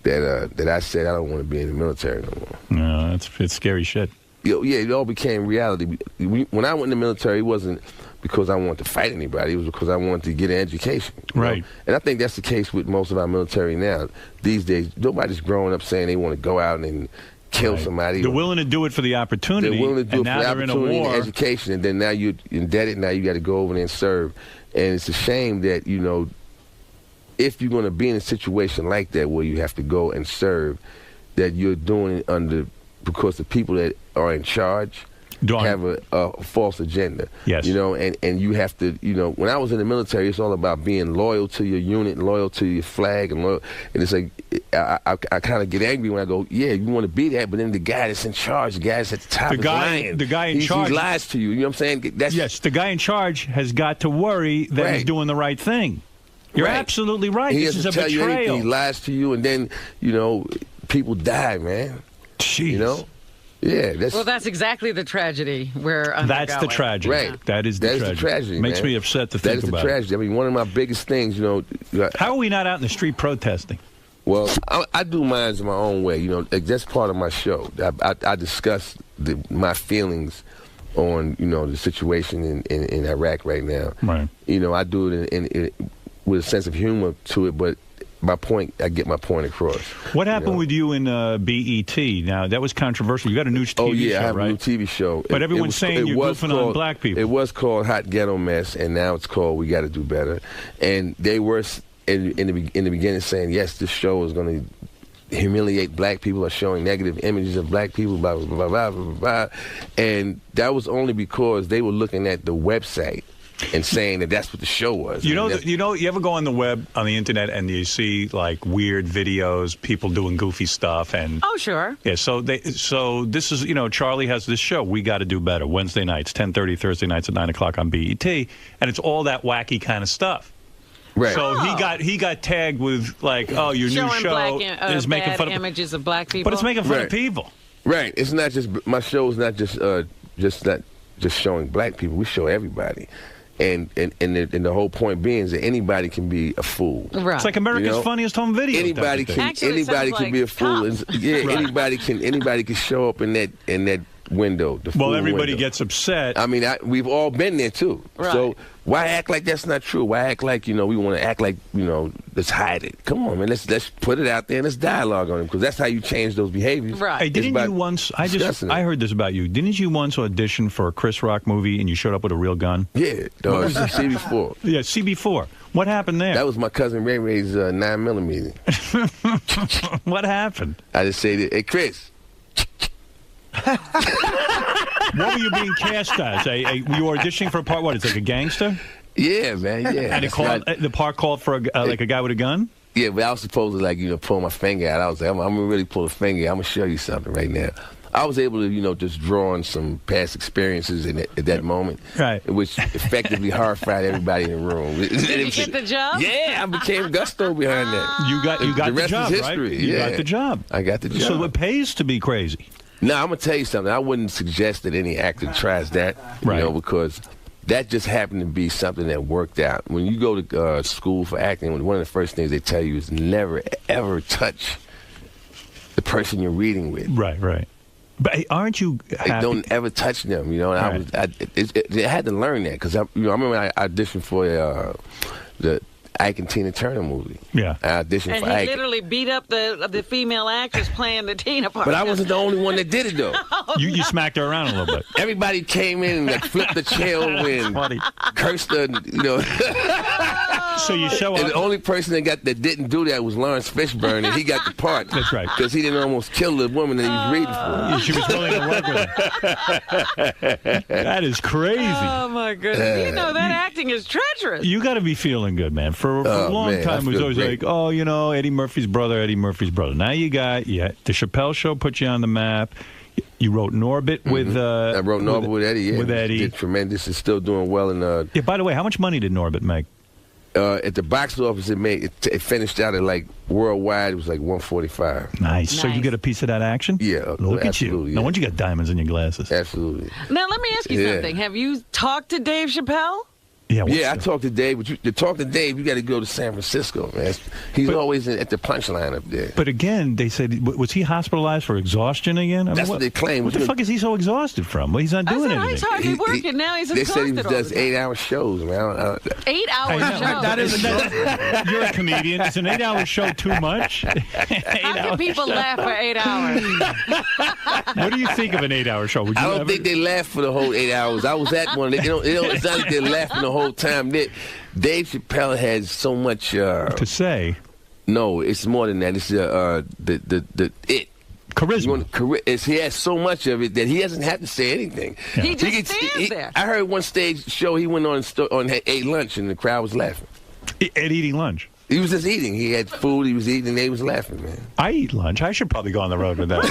that I said I don't want to be in the military no more. No, it's scary shit. It all became reality. When I went in the military, it wasn't because I wanted to fight anybody. It was because I wanted to get an education. Right. And I think that's the case with most of our military now. These days, nobody's growing up saying they want to go out and kill somebody. They're willing to do it for the opportunity. They're willing to do and it now for the they're in a opportunity war. and education, and then now you're indebted. Now you got to go over there and serve. And it's a shame that, if you're going to be in a situation like that where you have to go and serve, that you're doing it because the people that are in charge have a false agenda. Yes. And you have to, when I was in the military, it's all about being loyal to your unit, loyal to your flag, and it's like, I kind of get angry when I go, yeah, you want to be that, but then the guy that's in charge, the guy that's at the top is lying. The guy in charge. He lies to you, you know what I'm saying? Yes, the guy in charge has got to worry that he's doing the right thing. You're absolutely right. He this is a doesn't tell you betrayal. anything. He lies to you, and then, people die, man. Jeez. Yeah. That's exactly the tragedy we're undergoing. That's the tragedy. Right. That is the tragedy. Makes me upset to think about it. That is the tragedy. I mean, one of my biggest things, How are we not out in the street protesting? Well, I do mine in my own way. That's part of my show. I discuss my feelings on, the situation in Iraq right now. Right. I do it in with a sense of humor to it, but I get my point across. What happened with you in BET? Now, that was controversial. You got a new TV show, right? Oh, yeah, I have a new TV show. But everyone's saying you're goofing on black people. It was called Hot Ghetto Mess, and now it's called We Got to Do Better. And they were, in the beginning, saying, yes, this show is going to humiliate black people or showing negative images of black people, blah, blah, blah, blah, blah, blah. And that was only because they were looking at the website and saying that's what the show was. You ever go on the web, on the internet, and you see like weird videos, people doing goofy stuff, and sure. Yeah, so this is Charlie has this show, We Got to Do Better, Wednesday nights, 10:30, Thursday nights at 9 o'clock on BET, and it's all that wacky kind of stuff. Right. So he got tagged with like, your new show is making fun of images of black people, but it's making fun of people. Right. It's not just my show is not just showing black people. We show everybody. And the whole point being is that anybody can be a fool. Right. It's like America's Funniest Home Video. Anybody can be a fool. Anybody can show up in that window. Well, everybody gets upset. I mean, we've all been there too. Right. So why act like that's not true? Why act like we want to act like let's hide it? Come on, man. Let's put it out there and let's dialogue on it, because that's how you change those behaviors. Right. Hey, didn't you once? I heard this about you. Didn't you once audition for a Chris Rock movie and you showed up with a real gun? Yeah, CB4. Yeah, CB4. What happened there? That was my cousin Ray Ray's 9mm. What happened? I just said, "Hey, Chris." What were you being cast as? Were you auditioning for a part? What? It's like a gangster? Yeah, man. Yeah. And the part called for a guy with a gun? Yeah, but I was supposed to pull my finger out. I was like, I'm gonna really pull a finger. I'm gonna show you something right now. I was able to, just draw on some past experiences at that moment, right? Which effectively horrified everybody in the room. Did you get the job? Yeah, I became Gusto behind that. You got the rest job, is history. right? You got the job. I got the job. So it pays to be crazy. No, I'm gonna tell you something. I wouldn't suggest that any actor tries that, because that just happened to be something that worked out. When you go to school for acting, one of the first things they tell you is never ever touch the person you're reading with. Right. But aren't you happy? Don't ever touch them, And I had to learn that, because I remember I auditioned for the Ike and Tina Turner movie. Yeah. I auditioned for Ike. And he literally beat up the female actress playing the Tina part. But I wasn't the only one that did it, though. You smacked her around a little bit. Everybody came in and flipped the chair and cursed her, So you show up. And the only person that didn't do that was Lawrence Fishburne, and he got the part. That's right. Because he didn't almost kill the woman that he was reading for. She was willing to work with him. That is crazy. Oh, my goodness. That acting is treacherous. You got to be feeling good, man. For a long time, it was always like, Eddie Murphy's brother. Now you got, the Chappelle Show put you on the map. You wrote Norbit with... I wrote Norbit with Eddie, yeah. With Eddie. Did tremendous. Is still doing well in... Yeah, by the way, how much money did Norbit make? At the box office, it finished out at like worldwide. It was like 145. Nice. So you get a piece of that action? Yeah. Look at you. Absolutely, No yeah. wonder you got diamonds in your glasses. Absolutely. Now, let me ask you Yeah. something. Have you talked to Dave Chappelle? Yeah, I talked to Dave, but to talk to Dave, you got to go to San Francisco, man. He's always at the punchline up there. But again, they said, was he hospitalized for exhaustion again? I mean, That's what they claim. What the fuck is he so exhausted from? Well, he's not doing anything. He's hardly working now. He's They said he exhausted all does the time. 8-hour shows, man. 8-hour show. You're a comedian. Is an 8-hour show too much? How can people laugh for 8 hours? What do you think of an 8-hour show? Would you I don't ever- think they laughed for the whole 8 hours. I was at one. It's not like they're laughing the whole time. Dave Chappelle has so much to say. No, it's more than that. It's the charisma. He has so much of it that he doesn't have to say anything. Yeah. He just stands there. I heard one stage show he went on ate lunch and the crowd was laughing. At eating lunch. He was just eating. He had food. He was eating. and they was laughing, man. I eat lunch. I should probably go on the road with that.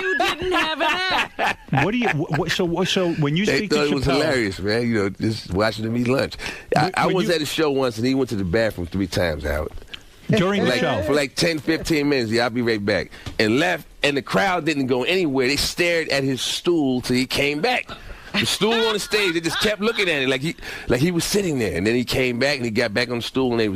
You didn't have an act. What do you? So when you They speak thought to it was Chappelle, hilarious, man. You know, just watching him eat lunch. I was at a show once and he went to the bathroom 3 times, Howard. During the like, show? For like 10, 15 minutes. Yeah, I'll be right back. And left, and the crowd didn't go anywhere. They stared at his stool till he came back. The stool on the stage, they just kept looking at it like he was sitting there. And then he came back and he got back on the stool and it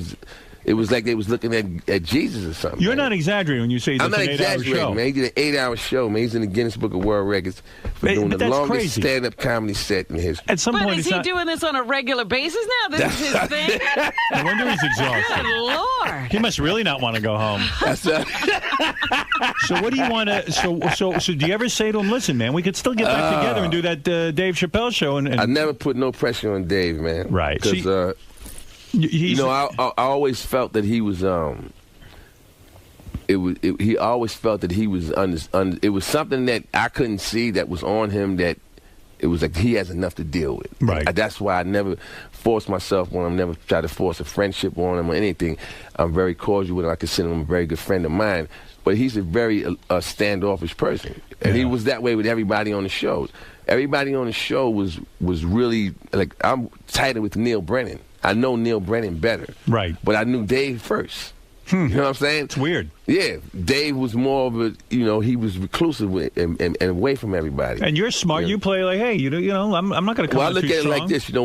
was like they was looking at Jesus or something. You're not exaggerating when you say it's I'm an not 8-hour exaggerating, show. man. He did an 8-hour show, man. He's in the Guinness Book of World Records for doing but the that's longest crazy. stand-up comedy set in history. At some But point, is it's he not. doing this on a regular basis now? This is his thing? No wonder he's exhausted. Good Lord. He must really not want to go home. So what do you want to? So do you ever say to him, "Listen, man, we could still get back together and do that Dave Chappelle show"? And I never put no pressure on Dave, man. Right. Because you know, I always felt that he was. He always felt that he was it was something that I couldn't see that was on him that it was like he has enough to deal with. Right. That's why I never forced myself on him. Never try to force a friendship on him or anything. I'm very cordial with him. I consider him a very good friend of mine. But he's a very standoffish person, and he was that way with everybody on the show. Everybody on the show was really like I'm tighter with Neil Brennan. I know Neil Brennan better, right? But I knew Dave first. You know what I'm saying? It's weird. Yeah, Dave was more of a, he was reclusive and away from everybody. And you're smart. You play like, hey, you know, I'm not going to come. Well, I look too at it strong. like this. You know,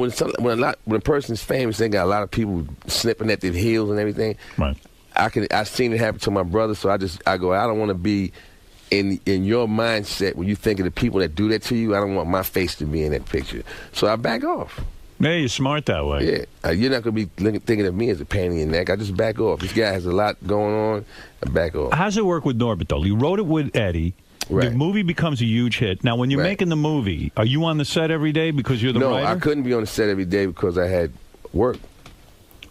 when a person's famous, they got a lot of people snipping at their heels and everything. Right. I've seen it happen to my brother, so I go. I don't want to be in your mindset when you think of the people that do that to you. I don't want my face to be in that picture, so I back off. Yeah, you're smart that way. Yeah, you're not going to be thinking of me as a pain in your neck. I just back off. This guy has a lot going on. I back off. How's it work with Norbert, though? You wrote it with Eddie. Right. The movie becomes a huge hit. Now, when you're making the movie, are you on the set every day because you're the writer? No, I couldn't be on the set every day because I had work.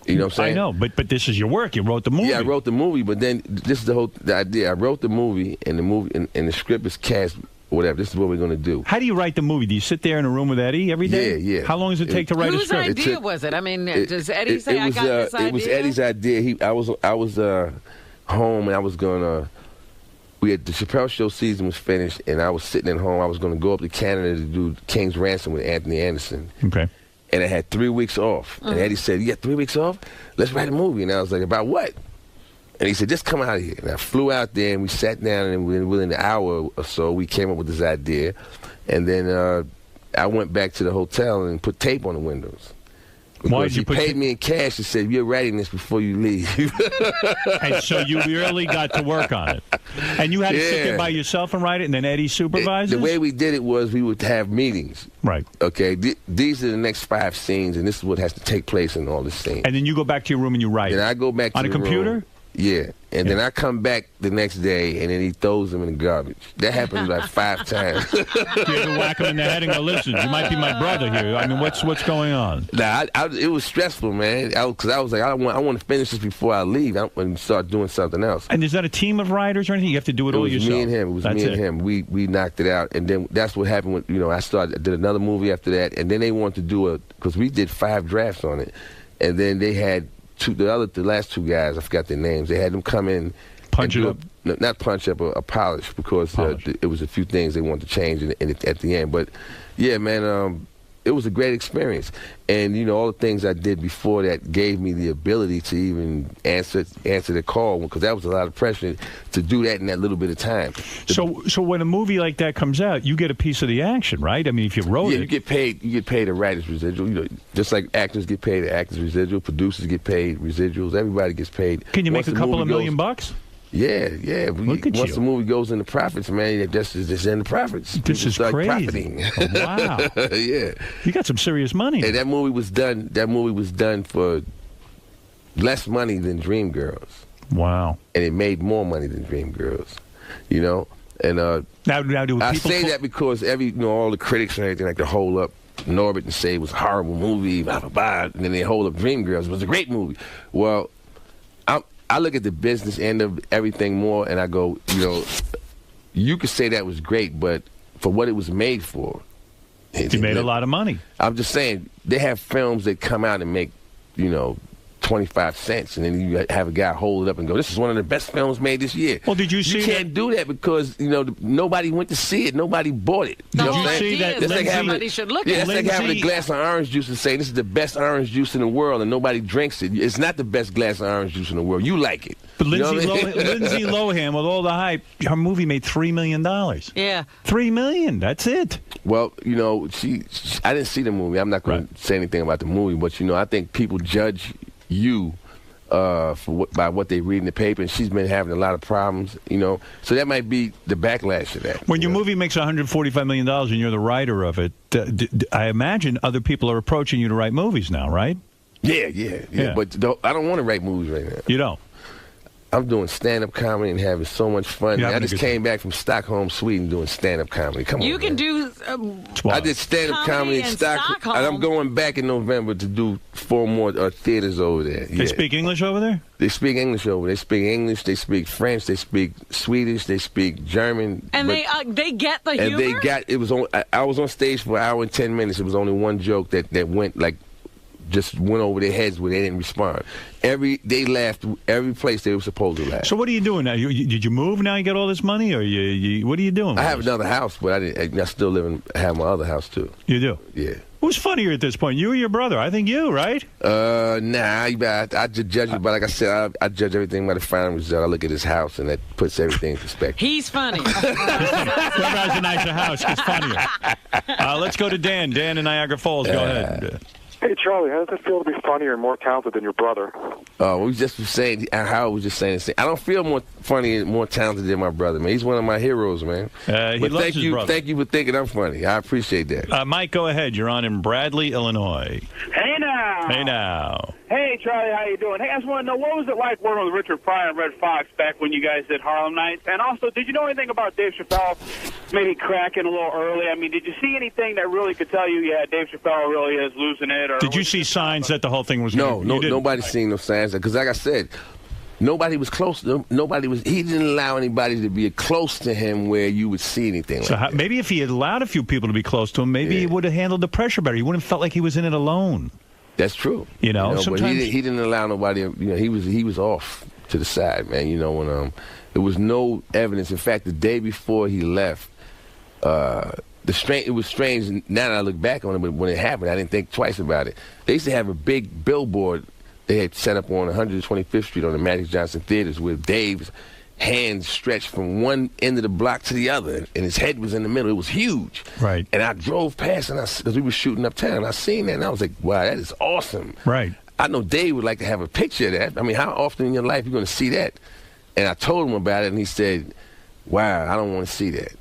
You know what I'm saying? I know, but this is your work. You wrote the movie. Yeah, I wrote the movie, but then this is the idea. I wrote the movie, and the script is cast. Whatever. This is what we're going to do. How do you write the movie? Do you sit there in a room with Eddie every day? Yeah. How long does it take to write a Whose script? idea was it? I mean, does Eddie say, I got this idea? It was Eddie's idea. I was home, and I was going to... The Chappelle Show season was finished, and I was sitting at home. I was going to go up to Canada to do King's Ransom with Anthony Anderson. Okay. And I had 3 weeks off. And Eddie said, you got 3 weeks off? Let's write a movie. And I was like, about what? And he said, just come out of here. And I flew out there, and we sat down, and within an hour or so, we came up with this idea. And then I went back to the hotel and put tape on the windows. Why Because did you he paid me in cash and said, you're writing this before you leave. And so you really got to work on it. And you had to sit there by yourself and write it, and then Eddie supervises? The way we did it was we would have meetings. Right. Okay, these are the next 5 scenes, and this is what has to take place in all the scenes. And then you go back to your room and you write. Then I go back to on the a computer? room. Yeah. And then I come back the next day, and then he throws them in the garbage. That happens like 5 times. You ever whack him in the head and go, listen, you might be my brother here. I mean, what's going on? Nah, it was stressful, man. Because I was like, I want to finish this before I leave and start doing something else. And is that a team of writers or anything? You have to do it all yourself? Me and him. It was That's me and him. We knocked it out. And then that's what happened when, I did another movie after that. And then they wanted to do because we did 5 drafts on it. And then they had the last 2 guys, I forgot their names. They had them come in, punch it up. Not punch up, a polish, because it was a few things they wanted to change at the end. But yeah, man, it was a great experience. And, you know, all the things I did before that gave me the ability to even answer the call, because that was a lot of pressure to do that in that little bit of time. So when a movie like that comes out, you get a piece of the action, right? I mean, if you wrote it. You get paid a writer's residual. You know, just like actors get paid an actor's residual, producers get paid residuals, everybody gets paid. Can you make a couple of million bucks? Yeah. Look at once you. the movie goes into profits, man, it's in the profits. This People is start crazy. profiting. Oh, wow. Yeah. You got some serious money. And that movie was done for less money than Dreamgirls. Wow. And it made more money than Dreamgirls. You know? And now do I people say that because all the critics and everything like to hold up Norbit and say it was a horrible movie, blah, blah, blah, and then they hold up Dreamgirls. It was a great movie. Well, I look at the business end of everything more, and I go, you know, you could say that was great, but for what it was made for, you made a lot of money. I'm just saying, they have films that come out and make, you know, 25 cents, and then you have a guy hold it up and go, this is one of the best films made this year. Well, did you see You can't do that because, you know, nobody went to see it. Nobody bought it. You know what I'm saying? That's like somebody should look at it's like having a glass of orange juice and saying this is the best orange juice in the world, and nobody drinks it. It's not the best glass of orange juice in the world. You like it. But You know Lindsay what I mean? Lohan, with all the hype, her movie made $3 million. Yeah. $3 million. That's it. Well, you know, I didn't see the movie. I'm not going to say anything about the movie, but, you know, I think people judge you by what they read in the paper, and she's been having a lot of problems, you know. So that might be the backlash of that. When your movie makes $145 million and you're the writer of it, I imagine other people are approaching you to write movies now, right? Yeah. But I don't want to write movies right now. You don't? I'm doing stand-up comedy and having so much fun. I just came back from Stockholm, Sweden, doing stand-up comedy. Come on, You can do. I did stand-up comedy in Stockholm, and I'm going back in November to do 4 more theaters over there. They speak English over there? They speak English over there. They speak English, they speak French, they speak Swedish, they speak German. And they get the humor? And it was on. I was on stage for an hour and 10 minutes. It was only one joke that went like, just went over their heads where they didn't respond. They laughed every place they were supposed to laugh. So what are you doing now? Did you move now? You get all this money, or what are you doing? I have another house, but I still have my other house too. You do? Yeah. Who's funnier at this point, you or your brother? I think you, right? Nah. I just judge it, but like I said, I judge everything by the final result. I look at his house, and that puts everything in perspective. He's funny. Whoever has a nicer house is funnier. Let's go to Dan. Dan in Niagara Falls. Go ahead. Hey, Charlie, how does it feel to be funnier and more talented than your brother? We just were saying, Howard was just saying the same. I don't feel more funny and more talented than my brother, man. He's one of my heroes, man. He loves his brother. Thank you for thinking I'm funny. I appreciate that. Mike, go ahead. You're on in Bradley, Illinois. Hey, now. Hey, now. Hey, Charlie, how you doing? Hey, I just want to know, what was it like working with Richard Pryor and Red Fox back when you guys did Harlem Nights? And also, did you know anything about Dave Chappelle maybe cracking a little early? I mean, did you see anything that really could tell you, yeah, Dave Chappelle really is losing it? Or did you see signs that the whole thing was nobody's seen no signs. Because like I said, nobody was close. He didn't allow anybody to be close to him where you would see anything like that. Maybe if he had allowed a few people to be close to him, maybe he would have handled the pressure better. He wouldn't have felt like he was in it alone. That's true. You know, but sometimes he didn't allow nobody. You know, he was off to the side, man. You know, when there was no evidence. In fact, the day before he left, it was strange. Now that I look back on it, but when it happened, I didn't think twice about it. They used to have a big billboard they had set up on 125th Street on the Magic Johnson Theaters with Dave's hands stretched from one end of the block to the other, and his head was in the middle. It was huge. Right. And I drove past, because we were shooting uptown, I seen that, and I was like, wow, that is awesome. Right. I know Dave would like to have a picture of that. I mean, how often in your life are you going to see that? And I told him about it, and he said, wow, I don't want to see that.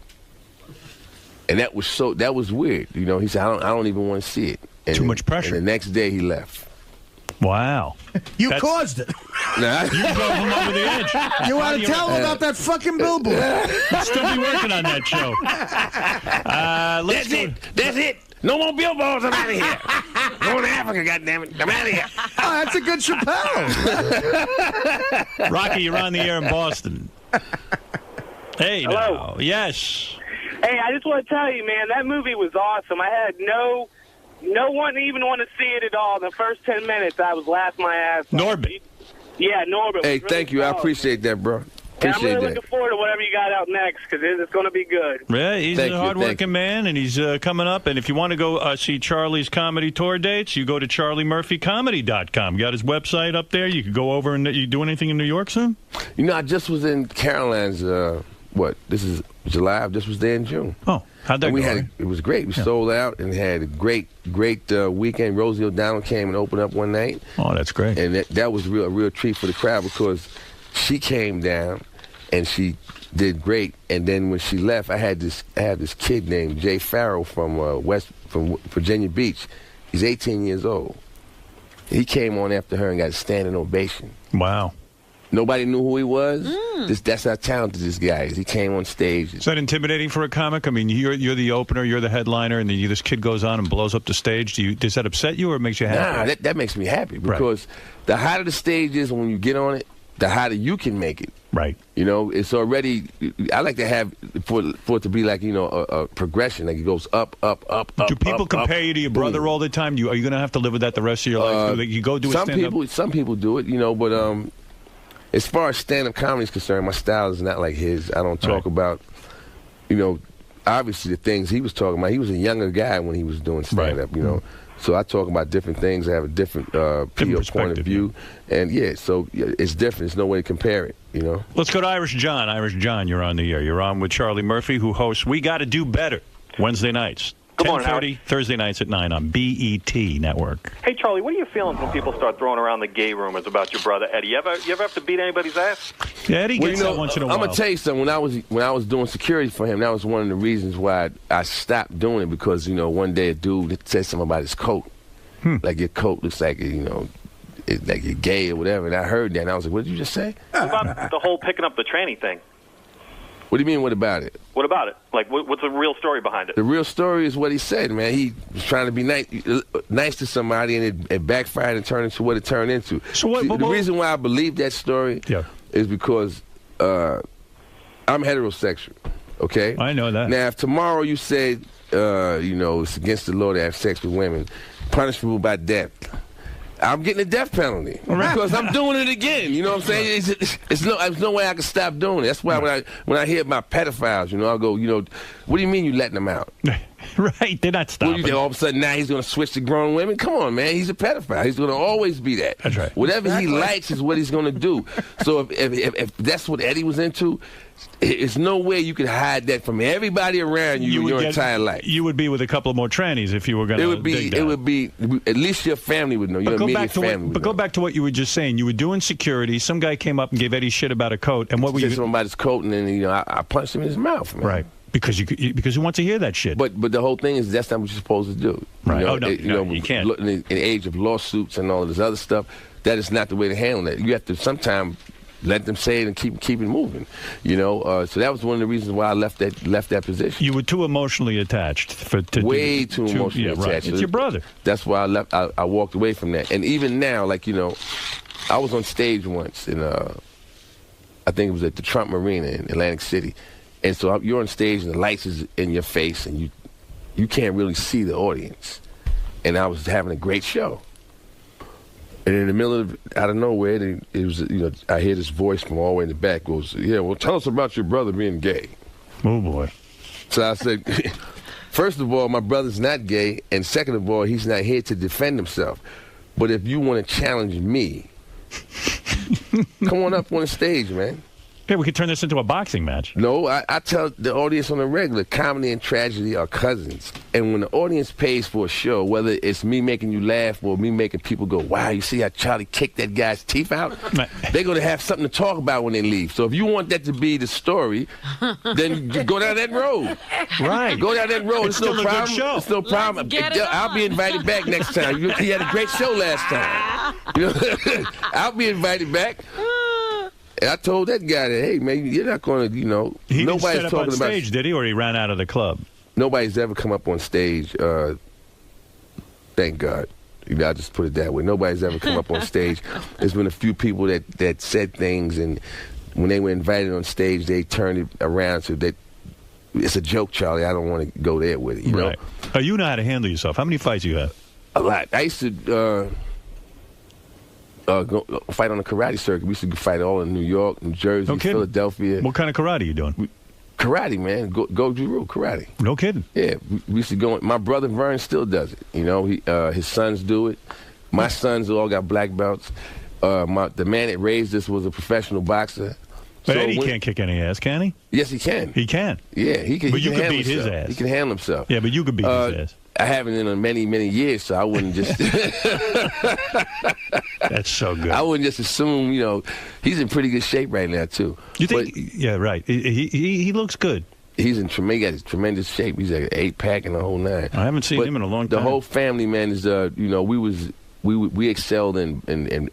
And that was weird. You know, he said, I don't even want to see it. And too much pressure. And the next day he left. Wow. You caused it. Nah. You drove him over the edge. You want to tell him about that fucking billboard. You'll still be working on that show. That's it. No more billboards. I'm out of here. Going to Africa, goddammit. I'm out of here. Oh, that's a good Chappelle. Rocky, you're on the air in Boston. Hey, hello. Now. Yes. Hey, I just want to tell you, man, that movie was awesome. I had no one even want to see it at all. In the first 10 minutes, I was laughing my ass off. Norbit. Yeah, Norbit. Hey, really thank you. I solid. appreciate that, bro. I'm Appreciate really that. looking forward to whatever you got out next because it's going to be good. Yeah, he's Thank a you, hard-working man, and he's coming up. And if you want to go see Charlie's comedy tour dates, you go to charliemurphycomedy.com. Got his website up there. You could go over and you do anything in New York soon? You know, I just was in Caroline's, this is July. I just was there in June. Oh, how'd that go? It was great. We sold out and had a great weekend. Rosie O'Donnell came and opened up one night. Oh, that's great. And that was a real treat for the crowd because she came down and she did great. And then when she left, I had this kid named Jay Farrell from Virginia Beach. He's 18 years old. He came on after her and got a standing ovation. Wow. Nobody knew who he was. That's how talented this guy is. He came on stage. Is that intimidating for a comic? I mean, you're the opener, you're the headliner, and then this kid goes on and blows up the stage. Does that upset you or it makes you happy? Nah, that makes me happy because the hotter the stage is when you get on it, the hotter you can make it. Right. You know, it's already. I like to have for it to be like a progression, like it goes up. Do people compare you to your brother all the time? Are you going to have to live with that the rest of your life? Like you go do a stand-up? Some people do it, but as far as stand-up comedy is concerned, my style is not like his. I don't talk about, obviously the things he was talking about. He was a younger guy when he was doing stand-up, So I talk about different things. I have a different point of view. And, so it's different. There's no way to compare it, Let's go to Irish John. Irish John, you're on the air. You're on with Charlie Murphy, who hosts We Gotta Do Better Wednesday nights. Good morning, 10:30, Thursday nights at 9 on BET Network. Hey, Charlie, what are you feeling when people start throwing around the gay rumors about your brother Eddie? You ever have to beat anybody's ass? Yeah, Eddie gets that once in a while. I'm gonna tell you something. When I was doing security for him, that was one of the reasons why I stopped doing it because one day a dude said something about his coat, like your coat looks like like you're gay or whatever. And I heard that, and I was like, "What did you just say?" What about the whole picking up the tranny thing? What do you mean? What about it? What about it? Like, what's the real story behind it? The real story is what he said, man. He was trying to be nice to somebody, and it backfired and turned into what it turned into. So the reason why I believe that story is because I'm heterosexual, okay? I know that. Now, if tomorrow you said, it's against the law to have sex with women, punishable by death, I'm getting a death penalty because I'm doing it again. You know what I'm saying? There's no way I can stop doing it. That's why when I hear about pedophiles, I'll go, what do you mean you letting them out? Right, they're not stopping. What do you think, all of a sudden now he's going to switch to grown women? Come on, man. He's a pedophile. He's going to always be that. That's right. Whatever he likes is what he's going to do. So if that's what Eddie was into, there's no way you could hide that from everybody around you your entire life. You would be with a couple more trannies if you were going to. It would be at least your family would know. Your immediate family. But go back to what you were just saying. You were doing security. Some guy came up and gave Eddie shit about a coat, and what were you? Something about his coat, and then I punched him in his mouth. Man. Right. Because you want to hear that shit. But the whole thing is that's not what you're supposed to do. Right. You can't. In the age of lawsuits and all of this other stuff, that is not the way to handle it. You have to sometimes let them say it and keep it moving. So that was one of the reasons why I left that position. You were too emotionally attached way too emotionally attached. Right. It's your brother. That's why I left. I walked away from that. And even now, I was on stage once in I think it was at the Trump Marina in Atlantic City. And so you're on stage and the lights is in your face and you can't really see the audience. And I was having a great show. And in the middle out of nowhere, it was I hear this voice from all the way in the back goes, "Yeah, well, tell us about your brother being gay." Oh boy! So I said, first of all, my brother's not gay, and second of all, he's not here to defend himself. But if you want to challenge me, come on up on the stage, man. Yeah, we could turn this into a boxing match. No, I tell the audience on the regular, comedy and tragedy are cousins. And when the audience pays for a show, whether it's me making you laugh or me making people go, "Wow, you see how Charlie kicked that guy's teeth out?" They're going to have something to talk about when they leave. So if you want that to be the story, then go down that road. Right. Go down that road. It's still no a problem. good show. It's no problem. I'll be invited back next time. He had a great show last time. I'll be invited back. And I told that guy that, hey, man, you're not going to, He didn't nobody's set up talking on stage, did he, or he ran out of the club? Nobody's ever come up on stage. Thank God. I just put it that way. Nobody's ever come up on stage. There's been a few people that said things, and when they were invited on stage, they turned it around so that it's a joke, Charlie. I don't want to go there with it. You know? You know how to handle yourself. How many fights you have? A lot. I used to. fight on the karate circuit. We used to fight all in New York, New Jersey, Philadelphia. What kind of karate are you doing? Karate, man. Goju-Ryu karate. No kidding. Yeah, we used to go. My brother Vern still does it. You know, his sons do it. My sons all got black belts. The man that raised us was a professional boxer. But Eddie can't kick any ass, can he? Yes, he can. He can. Yeah, he can. But you can could beat his himself. ass. He can handle himself. Yeah, but you could beat his ass. I haven't in many, many years, so I wouldn't just. That's so good. I wouldn't just assume, you know, he's in pretty good shape right now too. You think? Yeah, right. He looks good. He's in tremendous shape. He's like an 8-pack and the whole 9. I haven't seen him in a long time. The whole family, man, is you know, we excelled in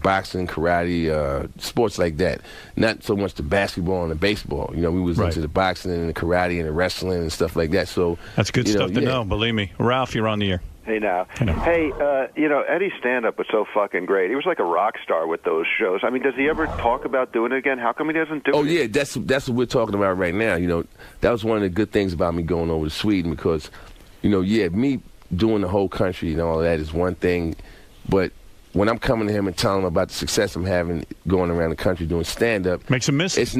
boxing, karate, sports like that. Not so much the basketball and the baseball. You know, we was into the boxing and the karate and the wrestling and stuff like that. So that's good stuff to know. Believe me, Ralph, you're on the air. Hey, now. Hey, you know, Eddie's stand-up was so fucking great. He was like a rock star with those shows. I mean, does he ever talk about doing it again? How come he doesn't do it? Oh, yeah, that's what we're talking about right now. You know, that was one of the good things about me going over to Sweden because, you know, me doing the whole country and all of that is one thing, but when I'm coming to him and telling him about the success I'm having going around the country doing stand-up, makes him miss it. It's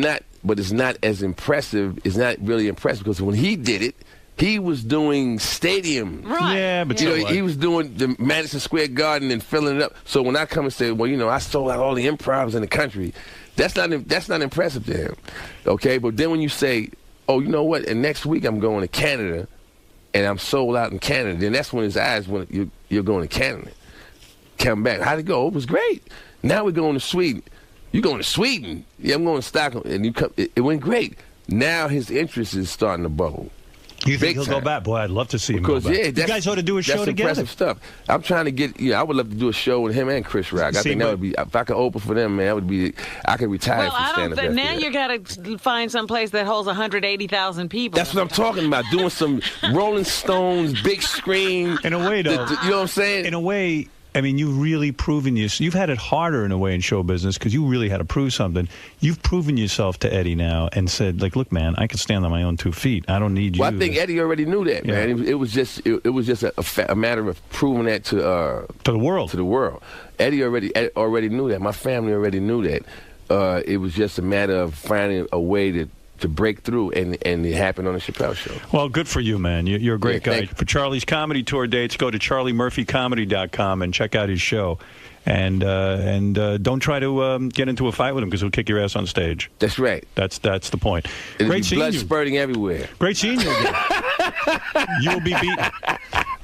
not as impressive. It's not really impressive because when he did it, he was doing stadiums. Right. Yeah, but you know, he was doing the Madison Square Garden and filling it up. So when I come and say, well, you know, I sold out all the improvs in the country, that's not impressive to him. Okay, but then when you say, oh, you know what, and next week I'm going to Canada, and I'm sold out in Canada, then that's when his eyes when you're going to Canada. Come back. How'd it go? It was great. Now we're going to Sweden. You going to Sweden? Yeah, I'm going to Stockholm. And it went great. Now his interest is starting to bubble. You think he'll go back? Boy, I'd love to see him go back. Yeah, you guys ought to do a show together. That's impressive stuff. I'm trying to get, I would love to do a show with him and Chris Rock. I think that would be, if I could open for them, man, that would be, I could retire from stand-up. Well, now you got to find some place that holds 180,000 people. That's what I'm talking about, doing some Rolling Stones, big screen. In a way, though. You know what I'm saying? In a way, I mean, you've really proven you've had it harder in a way in show business because you really had to prove something. You've proven yourself to Eddie now and said, like, look, man, I can stand on my own 2 feet. I don't need you. Well, I think Eddie already knew that, man. It was just a matter of proving that to the world. To the world. Eddie already knew that. My family already knew that. It was just a matter of finding a way to break through, and it happened on the Chappelle Show. Well, good for you, man. You're a great guy. For Charlie's comedy tour dates, go to charliemurphycomedy.com and check out his show. And don't try to get into a fight with him because he'll kick your ass on stage. That's right. That's the point. Great seeing you. Blood spurting everywhere. Great seeing you again. You will be beaten.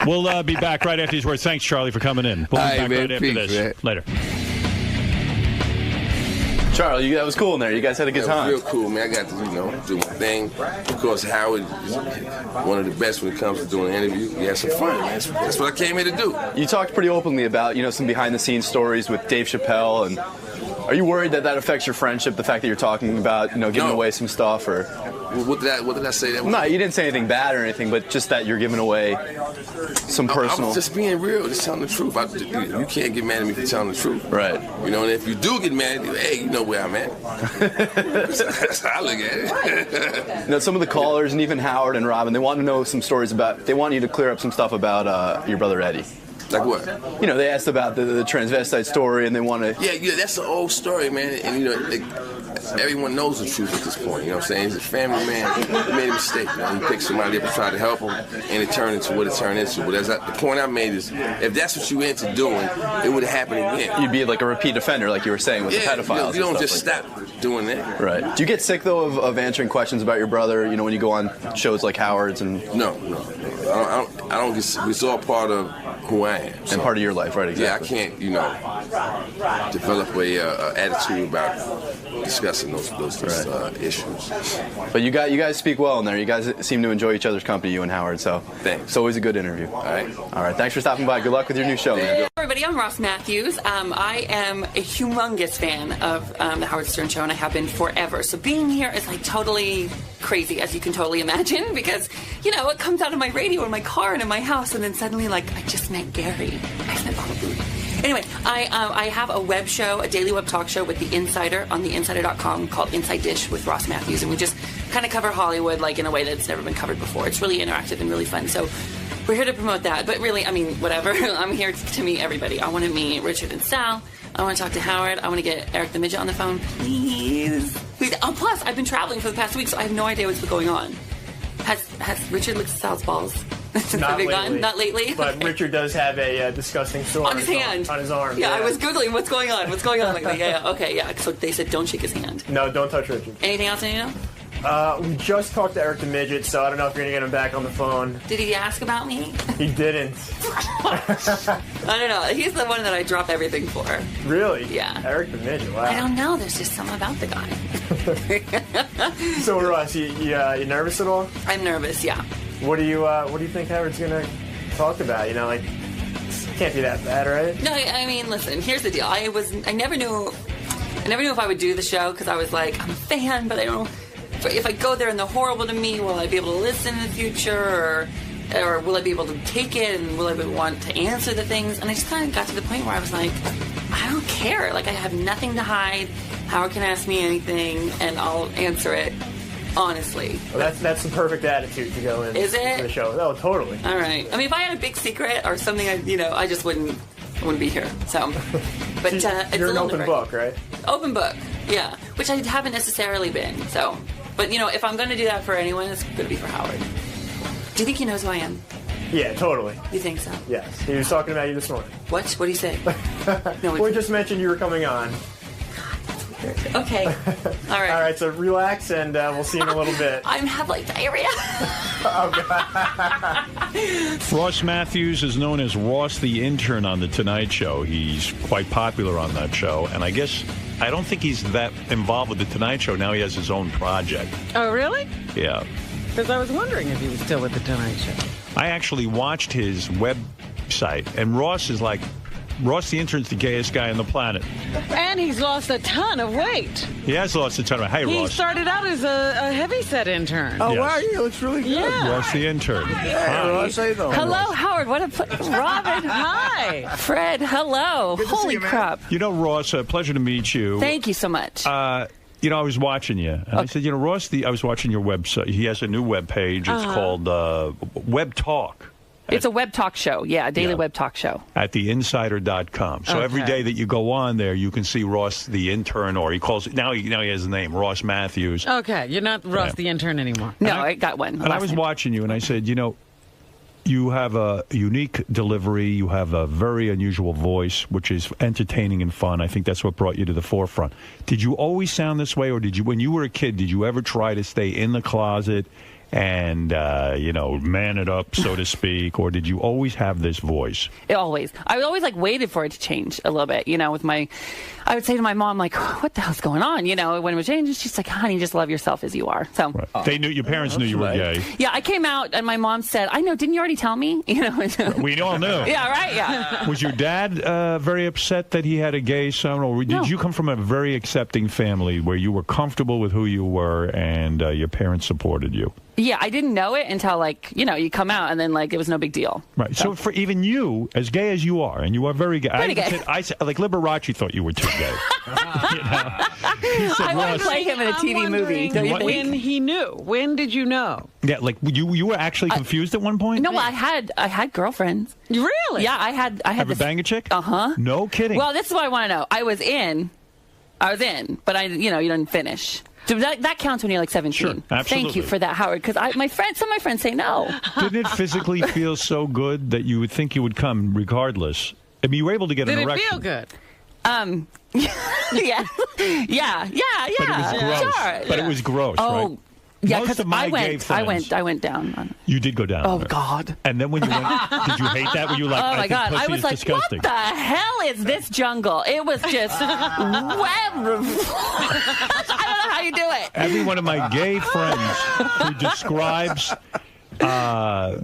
We'll be back right after these words. Thanks, Charlie, for coming in. We'll be back right after this. Man. Later. Charlie, that was cool in there. You guys had a good time. Real cool, man. I got to, do my thing. Of course, Howard is one of the best when it comes to doing an interview. We had some fun, man. That's what I came here to do. You talked pretty openly about, some behind-the-scenes stories with Dave Chappelle. And are you worried that affects your friendship, the fact that you're talking about, giving away some stuff? Or what did I say? No, you didn't say anything bad or anything, but just that you're giving away some personal. I was just being real, just telling the truth. You can't get mad at me for telling the truth. Right. And if you do get mad at me, hey, you know where I'm at. That's how I look at it. Some of the callers, and even Howard and Robin, they want to know some stories they want you to clear up some stuff about your brother Eddie. Like what? They asked about the transvestite story, and they want to. Yeah, that's an old story, man. And everyone knows the truth at this point. You know what I'm saying? He's a family man. He made a mistake. He picked somebody up and tried to help him, and it turned into what it turned into. But the point I made is, if that's what you into doing, it would happen again. You'd be like a repeat offender, like you were saying with the pedophiles. You don't just stop doing that. Right. Do you get sick though of answering questions about your brother? When you go on shows like Howard's and. No. I don't get. It's all part of who I am. And part of your life, right? Exactly. Yeah, I can't, develop a attitude about discussing those issues. But you guys speak well in there. You guys seem to enjoy each other's company, you and Howard. So thanks. It's always a good interview. All right. Thanks for stopping by. Good luck with your new show, man. Hey everybody, I'm Ross Mathews. I am a humongous fan of the Howard Stern Show, and I have been forever. So being here is totally crazy, as you can totally imagine, because it comes out of my radio in my car and in my house, and then suddenly I just met Gary. I met Baba Booey. Anyway, I have a web show, a daily web talk show with The Insider on theinsider.com called Inside Dish with Ross Mathews, and we just kind of cover Hollywood in a way that's never been covered before. It's really interactive and really fun. So We're here to promote that. But really, I mean, whatever. I'm here to meet everybody. I want to meet Richard and Sal. I want to talk to Howard. I want to get Eric the Midget on the phone. Please. Oh, plus, I've been traveling for the past week, so I have no idea what's going on. Has Richard licked Sal's balls? Not lately. Not lately? But Richard does have a disgusting sore on his hand. On his arm. Yeah, I was Googling what's going on. What's going on lately? Yeah, okay, yeah. So they said don't shake his hand. No, don't touch Richard. Anything else I need to know? We just talked to Eric the Midget, so I don't know if you're going to get him back on the phone. Did he ask about me? He didn't. I don't know. He's the one that I drop everything for. Really? Yeah. Eric the Midget, wow. I don't know. There's just something about the guy. So, Ross, you nervous at all? I'm nervous, yeah. What do you think Howard's going to talk about? You know, like, can't be that bad, right? No, I mean, listen, here's the deal. I never knew if I would do the show because I was like, I'm a fan, but I don't know. If I go there and they're horrible to me, will I be able to listen in the future, or will I be able to take it, and will I want to answer the things? And I just kind of got to the point where I was like, I don't care. Like, I have nothing to hide. Howard can ask me anything, and I'll answer it honestly. Well, that's the perfect attitude to go in. Is it? The show. Oh, totally. All right. I mean, if I had a big secret or something, I just wouldn't be here. So, but it's you're an open nerve-wracking. book, right? Open book, yeah. Which I haven't necessarily been. So. But, if I'm going to do that for anyone, it's going to be for Howard. Do you think he knows who I am? Yeah, totally. You think so? Yes. He was talking about you this morning. What? What did he say? We just mentioned you were coming on. Okay. All right. All right, so relax, and we'll see you in a little bit. I have, diarrhea. Ross Mathews is known as Ross the Intern on The Tonight Show. He's quite popular on that show, and I don't think he's that involved with The Tonight Show. Now he has his own project. Oh, really? Yeah. Because I was wondering if he was still with The Tonight Show. I actually watched his website, and Ross the Intern's the gayest guy on the planet. And he's lost a ton of weight. He has lost a ton of weight. Hey, He Ross. started out as a heavyset intern. Oh, Yes. wow, he looks really good. Yeah. Ross the Intern. Hey, Ross, how you doing? Hello, Howard. What a Robin. Hi. Fred, hello. Holy crap. Ross, a pleasure to meet you. Thank you so much. I was watching you, and I said, Ross, I was watching your website. He has a new web page. It's called Web Talk. It's a web talk show. Yeah, a daily web talk show. At theinsider.com. So every day that you go on there, you can see Ross the Intern, or he calls it, now he has a name, Ross Mathews. Okay, you're not Ross the Intern anymore. No, I got one. And I was watching you, and I said, you have a unique delivery. You have a very unusual voice, which is entertaining and fun. I think that's what brought you to the forefront. Did you always sound this way, or when you were a kid, did you ever try to stay in the closet and, man it up, so to speak, or did you always have this voice? Always. I always, waited for it to change a little bit, I would say to my mom, what the hell's going on? When it was changing, she's like, honey, just love yourself as you are. So They knew, your parents knew you were gay. Yeah, I came out, and my mom said, I know, didn't you already tell me? We all knew. Yeah, right, yeah. Was your dad very upset that he had a gay son, or did you come from a very accepting family where you were comfortable with who you were and your parents supported you? Yeah, I didn't know it until, you come out, and then, it was no big deal. Right. So for even you, as gay as you are, and you are very gay. Pretty gay. I said, Liberace thought you were too gay. I want to play him in a TV movie. When he knew. When did you know? Yeah, you were actually confused at one point? No, I had girlfriends. Really? Yeah, I had Ever bang a chick? Uh-huh. No kidding. Well, this is what I want to know. I was in, but you didn't finish. So that counts when you're 17. Sure, absolutely. Thank you for that, Howard, because some of my friends say no. Didn't it physically feel so good that you would think you would come regardless? I mean, you were able to get an erection. Did it feel good? Yeah. But it was gross. Sure. But it was gross, right? Yeah, Most because of my gay friends, I went down on it. You did go down. Oh, God. And then when you went, did you hate that? Were you like, oh, my I think God. pussy I was is like, disgusting. what the hell is this jungle? It was just I don't know how you do it. Every one of my gay friends who describes... a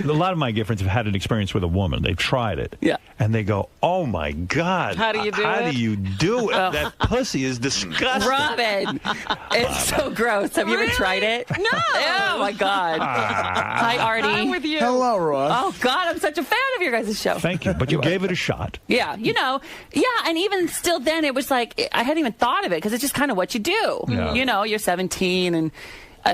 lot of my gay friends have had an experience with a woman. They've tried it. Yeah. And they go, oh, my God. How do you do it? How do you do it? That pussy is disgusting. Robin, it's so gross. Have you ever tried it? No. Oh, my God. Hi, Artie. I'm with you. Hello, Ross. Oh, God, I'm such a fan of your guys' show. Thank you. But you gave it a shot. Yeah, and even still then, it was like, I hadn't even thought of it, because it's just kind of what you do. Yeah. You're 17, and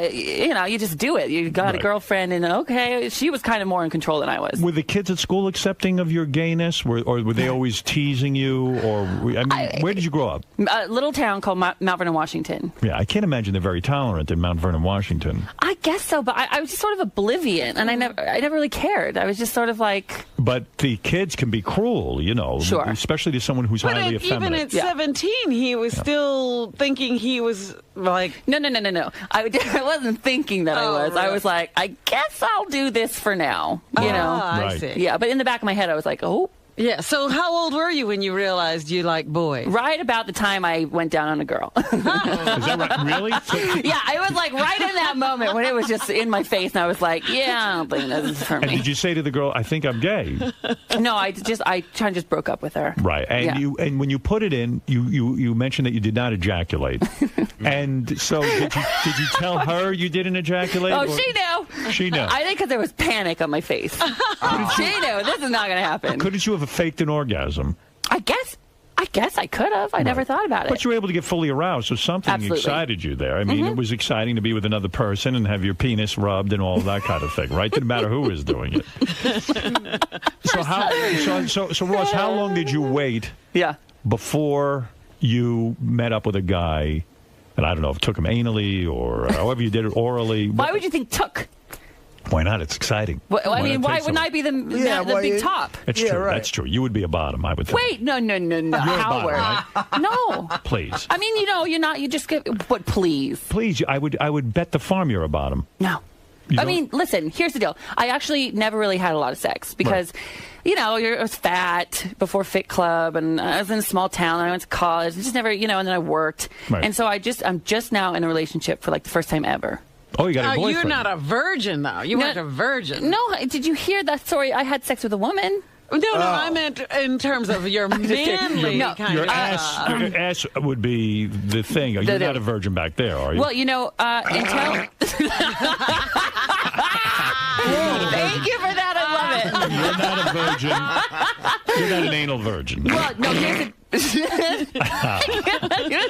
you just do it. You got a girlfriend, and okay, she was kind of more in control than I was. Were the kids at school accepting of your gayness, or were they always teasing you? Or where did you grow up? A little town called Mount Vernon, Washington. Yeah, I can't imagine they're very tolerant in Mount Vernon, Washington. I guess so, but I was just sort of oblivious, and I never really cared. I was just sort of like. But the kids can be cruel, Sure. Especially to someone who's highly effeminate. Even at 17, he was still thinking he was like. No. I wasn't thinking that I was. Really? I was like, I guess I'll do this for now. You know? I see. Yeah, but in the back of my head, I was like, oh. Yeah, so how old were you when you realized you liked boys? Right about the time I went down on a girl. Is that right? Really? Yeah, I was like right in that moment when it was just in my face, and I was like, yeah, I don't think this is for me. And did you say to the girl, I think I'm gay? No, I kind of just broke up with her. Right. And when you put it in, you mentioned that you did not ejaculate. And so did you tell her you didn't ejaculate? Oh, she knew. She knew. I think because there was panic on my face. She knew. This is not going to happen. Couldn't you have faked an orgasm? I guess I could have. I never thought about it. But you were able to get fully aroused, so something excited you there. I mean, it was exciting to be with another person and have your penis rubbed and all that kind of thing, right? Didn't matter who was doing it. So Ross, how long did you wait before you met up with a guy, and I don't know if it took him anally or however you did it orally? Why would you think took? Why not? It's exciting. Well, I mean, why wouldn't I be the big top? It's true. Right. That's true. You would be a bottom, I would think. Wait, no. You're Howard. a bottom, right? No. Please. I mean, you're not. You just get. But please. Please, I would bet the farm you're a bottom. No. I mean, listen. Here's the deal. I actually never really had a lot of sex because. Right. I was fat before Fit Club, and I was in a small town, and I went to college, and just never, and then I worked, and so I'm just now in a relationship for like the first time ever. Oh, you got a boyfriend. You're not a virgin, though. You weren't a virgin. No, did you hear that story? I had sex with a woman. No, I meant in terms of your manly kind your of ass would be the thing. You're not a virgin back there, are you? Well, until... Thank you for that. I love it. You're not a virgin. You're not an anal virgin. Well, no, here's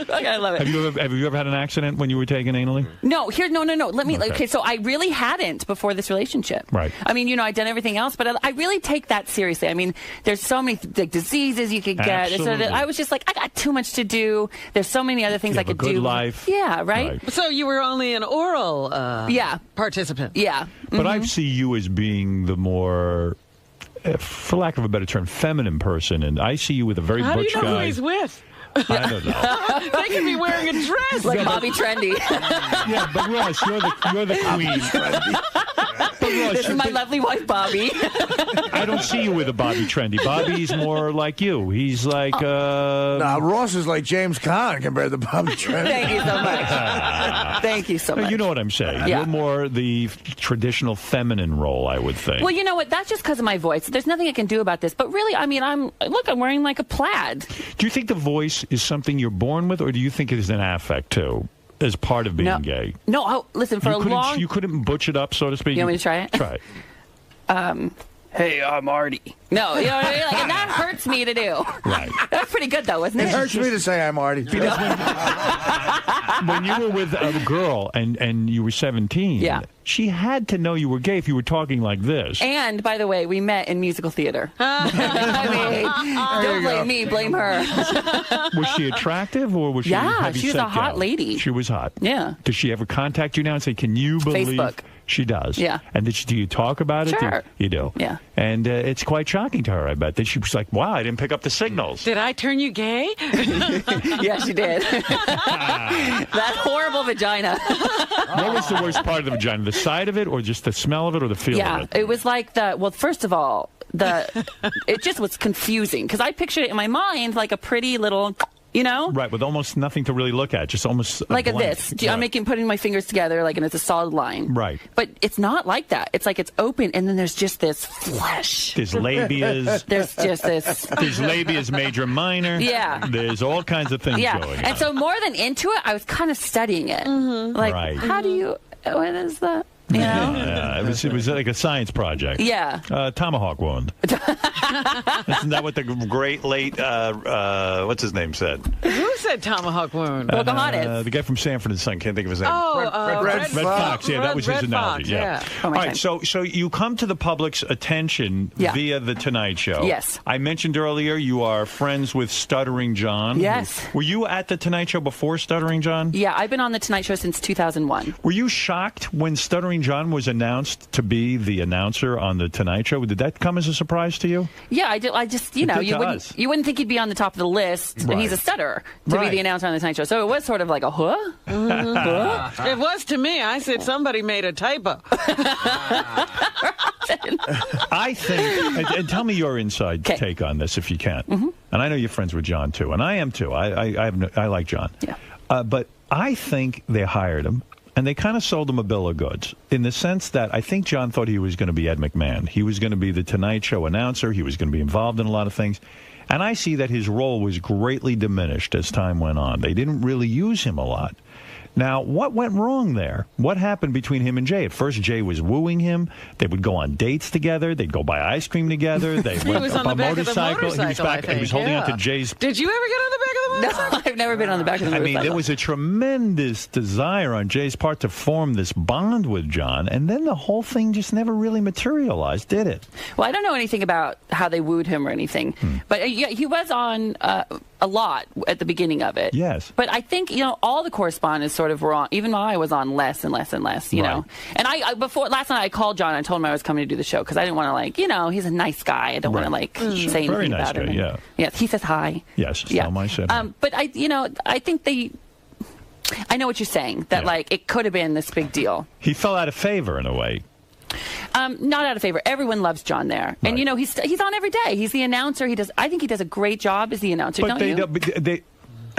I love it. Have you ever had an accident when you were taken anally? No. Let me. Okay, so I really hadn't before this relationship. Right. I mean, I'd done everything else, but I really take that seriously. I mean, there's so many diseases you could get. Absolutely. I was just like, I got too much to do. There's so many other things I could do. Good life. Yeah. Right. So you were only an oral. Participant. Yeah. But I see you as being the more, for lack of a better term, feminine person, and I see you with a very butch guy. How do you know who he's with? I don't know. They could be wearing a dress. Like Bobby Trendy. Yeah, but Ross, you're the queen. This is my lovely wife, Bobby. I don't see you with a Bobby Trendy. Bobby's more like you. He's like... Ross is like James Caan compared to Bobby Trendy. Thank you so much. Thank you so much. You know what I'm saying. Yeah. You're more the traditional feminine role, I would think. Well, you know what? That's just because of my voice. There's nothing I can do about this. But really, I mean, I'm wearing like a plaid. Do you think the voice is something you're born with, or do you think it is an affect, too, as part of being gay? No, listen, You couldn't butch it up, so to speak? You want me to try it? Try it. Hey, I'm Artie. No, you know what I mean? And that hurts me to do. Right. That was pretty good, though, wasn't it? It hurts me to say I'm Artie. When you were with a girl and you were 17, she had to know you were gay if you were talking like this. And, by the way, we met in musical theater. I mean, don't blame me, blame her. Was she attractive, or was she? Yeah, she was a hot lady. She was hot. Yeah. Does she ever contact you now and say, "Can you believe?" Facebook. She does. Yeah. And do you talk about it? Sure. You do. Yeah. And it's quite shocking to her, I bet. That she was like, "Wow, I didn't pick up the signals." Did I turn you gay? Yeah, she did. That horrible vagina. What was the worst part of the vagina? The side of it, or just the smell of it, or the feel of it? Yeah, it was like first of all, it just was confusing because I pictured it in my mind like a pretty little, Right, with almost nothing to really look at, just almost like blank. this. I'm putting my fingers together, and it's a solid line. Right. But it's not like that. It's like it's open, and then there's just this flesh. There's labias. There's just this. There's labias major, minor. Yeah. There's all kinds of things going on. And so more than into it, I was kind of studying it. Mm-hmm. Like, how do you? What is that? You know? It was like a science project. Yeah. Tomahawk wound. Isn't that what the great late, what's his name said? Who said tomahawk wound? The guy from Sanford and Son. Can't think of his name. Red Fox. Yeah, that was his Red analogy. Fox, Yeah. Oh, All right. So you come to the public's attention via the Tonight Show. Yes. I mentioned earlier you are friends with Stuttering John. Yes. Were you at the Tonight Show before Stuttering John? Yeah, I've been on the Tonight Show since 2001. Were you shocked when Stuttering John was announced to be the announcer on the Tonight Show? Did that come as a surprise to you? Yeah, I did. I just, you wouldn't think he'd be on the top of the list, and he's a stutterer to be the announcer on the Tonight Show. So it was sort of like a huh? It was to me. I said somebody made a typo. I think, and tell me your inside take on this if you can. Mm-hmm. And I know you're friends with John too, and I am too. I like John. Yeah. But I think they hired him. And they kind of sold him a bill of goods in the sense that I think John thought he was going to be Ed McMahon. He was going to be the Tonight Show announcer. He was going to be involved in a lot of things. And I see that his role was greatly diminished as time went on. They didn't really use him a lot. Now, what went wrong there? What happened between him and Jay? At first, Jay was wooing him. They would go on dates together. They'd go buy ice cream together. They He went was up on on the back of the motorcycle. He was motorcycle, he was holding on to Jay's. Did you ever get on the back of the motorcycle? No, I've never been on the back of the I motorcycle. mean, there was a tremendous desire on Jay's part to form this bond with John, and then the whole thing just never really materialized, did it? Well, I don't know anything about how they wooed him or anything, but yeah, he was on a lot at the beginning of it. Yes. But I think, all the correspondence sort of were on, even though I was on less and less and less, you know. And I before last night I called John and I told him I was coming to do the show because I didn't want to, he's a nice guy. I don't want to say anything Very nice about guy, him. yeah. Yes, he says hi. Yes, tell him I said hi. But I think I know what you're saying, that it could have been this big deal. He fell out of favor in a way. Not out of favor. Everyone loves John there, and he's on every day. He's the announcer. I think he does a great job as the announcer. But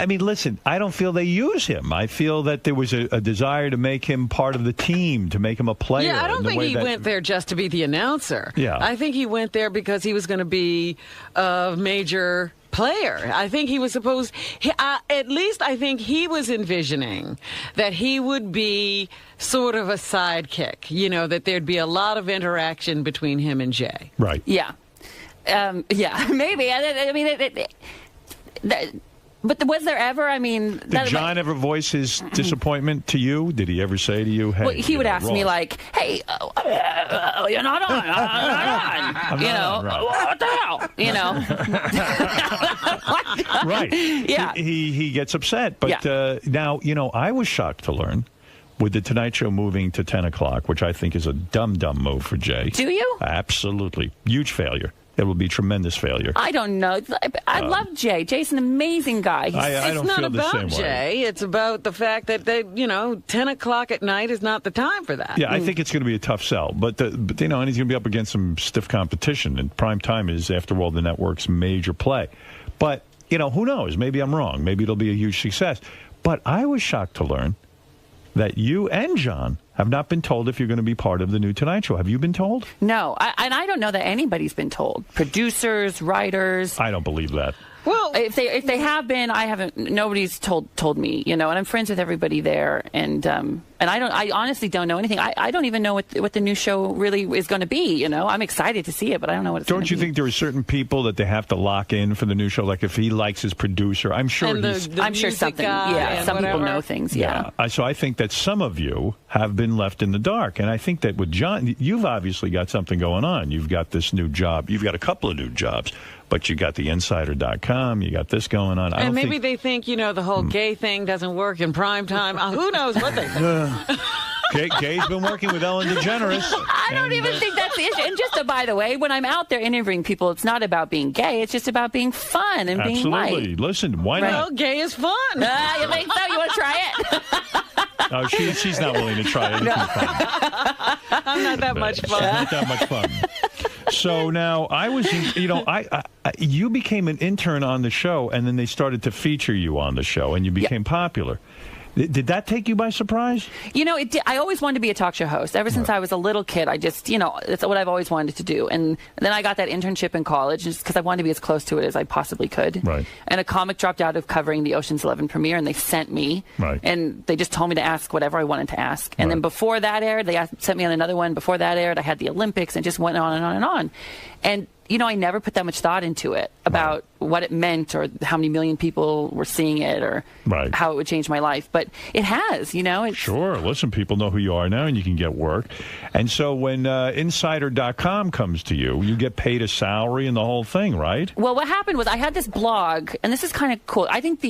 I mean, listen, I don't feel they use him. I feel that there was a desire to make him part of the team, to make him a player. Yeah, I don't think he went there just to be the announcer. Yeah. I think he went there because he was going to be a major player. I think he was supposed, at least I think he was envisioning that he would be sort of a sidekick, that there'd be a lot of interaction between him and Jay. Right. Yeah. Maybe. I mean, but was there ever? I mean, did John ever voice his disappointment to you? Did he ever say to you, "Hey"? Well, he would ask me like, "Hey, you're not on. I'm not on. What the hell? Right. Yeah. He gets upset, but now I was shocked to learn with the Tonight Show moving to 10 o'clock, which I think is a dumb move for Jay. Do you? Absolutely, huge failure. It will be tremendous failure. I don't know. I love Jay. Jay's an amazing guy. I don't it's not feel the same about way. Jay. It's about the fact that 10 o'clock at night is not the time for that. Yeah, I think it's going to be a tough sell. But and he's going to be up against some stiff competition. And prime time is, after all, the network's major play. But, who knows? Maybe I'm wrong. Maybe it'll be a huge success. But I was shocked to learn that you and John have not been told if you're going to be part of the new Tonight Show. Have you been told? No, and I don't know that anybody's been told. Producers, writers. I don't believe that. Well, if they have been, I haven't. Nobody's told me, and I'm friends with everybody there, and I honestly don't know anything. I don't even know what the new show really is going to be. I'm excited to see it, but I don't know what it's going to be. Don't you think there are certain people that they have to lock in for the new show? Like if he likes his producer, I'm sure I'm sure something. Yeah, some people know things. Yeah. So I think that some of you have been left in the dark, and I think that with John, you've obviously got something going on. You've got this new job. You've got a couple of new jobs. But you got the Insider.com, you got this going on. And maybe they think, the whole gay thing doesn't work in prime time. Who knows what they think. Gay's been working with Ellen DeGeneres. I don't even think that's the issue. And just by the way, when I'm out there interviewing people, it's not about being gay. It's just about being fun and being white. Absolutely. Listen, why not? Well, gay is fun. You think so? You want to try it? No, she's not willing to try anything fun. I'm not that much fun. Not that much fun. So now I was, you became an intern on the show, and then they started to feature you on the show, and you became popular. Did that take you by surprise? You know, it did. I always wanted to be a talk show host. Ever since I was a little kid, I just, it's what I've always wanted to do. And then I got that internship in college just because I wanted to be as close to it as I possibly could. Right. And a comic dropped out of covering the Ocean's 11 premiere, and they sent me. Right. And they just told me to ask whatever I wanted to ask. And then before that aired, they sent me on another one. Before that aired, I had the Olympics, and just went on and on and on. And I never put that much thought into it about what it meant or how many million people were seeing it or how it would change my life. But it has, Sure. Listen, people know who you are now and you can get work. And so when Insider.com comes to you, you get paid a salary and the whole thing, right? Well, what happened was I had this blog, and this is kind of cool. I think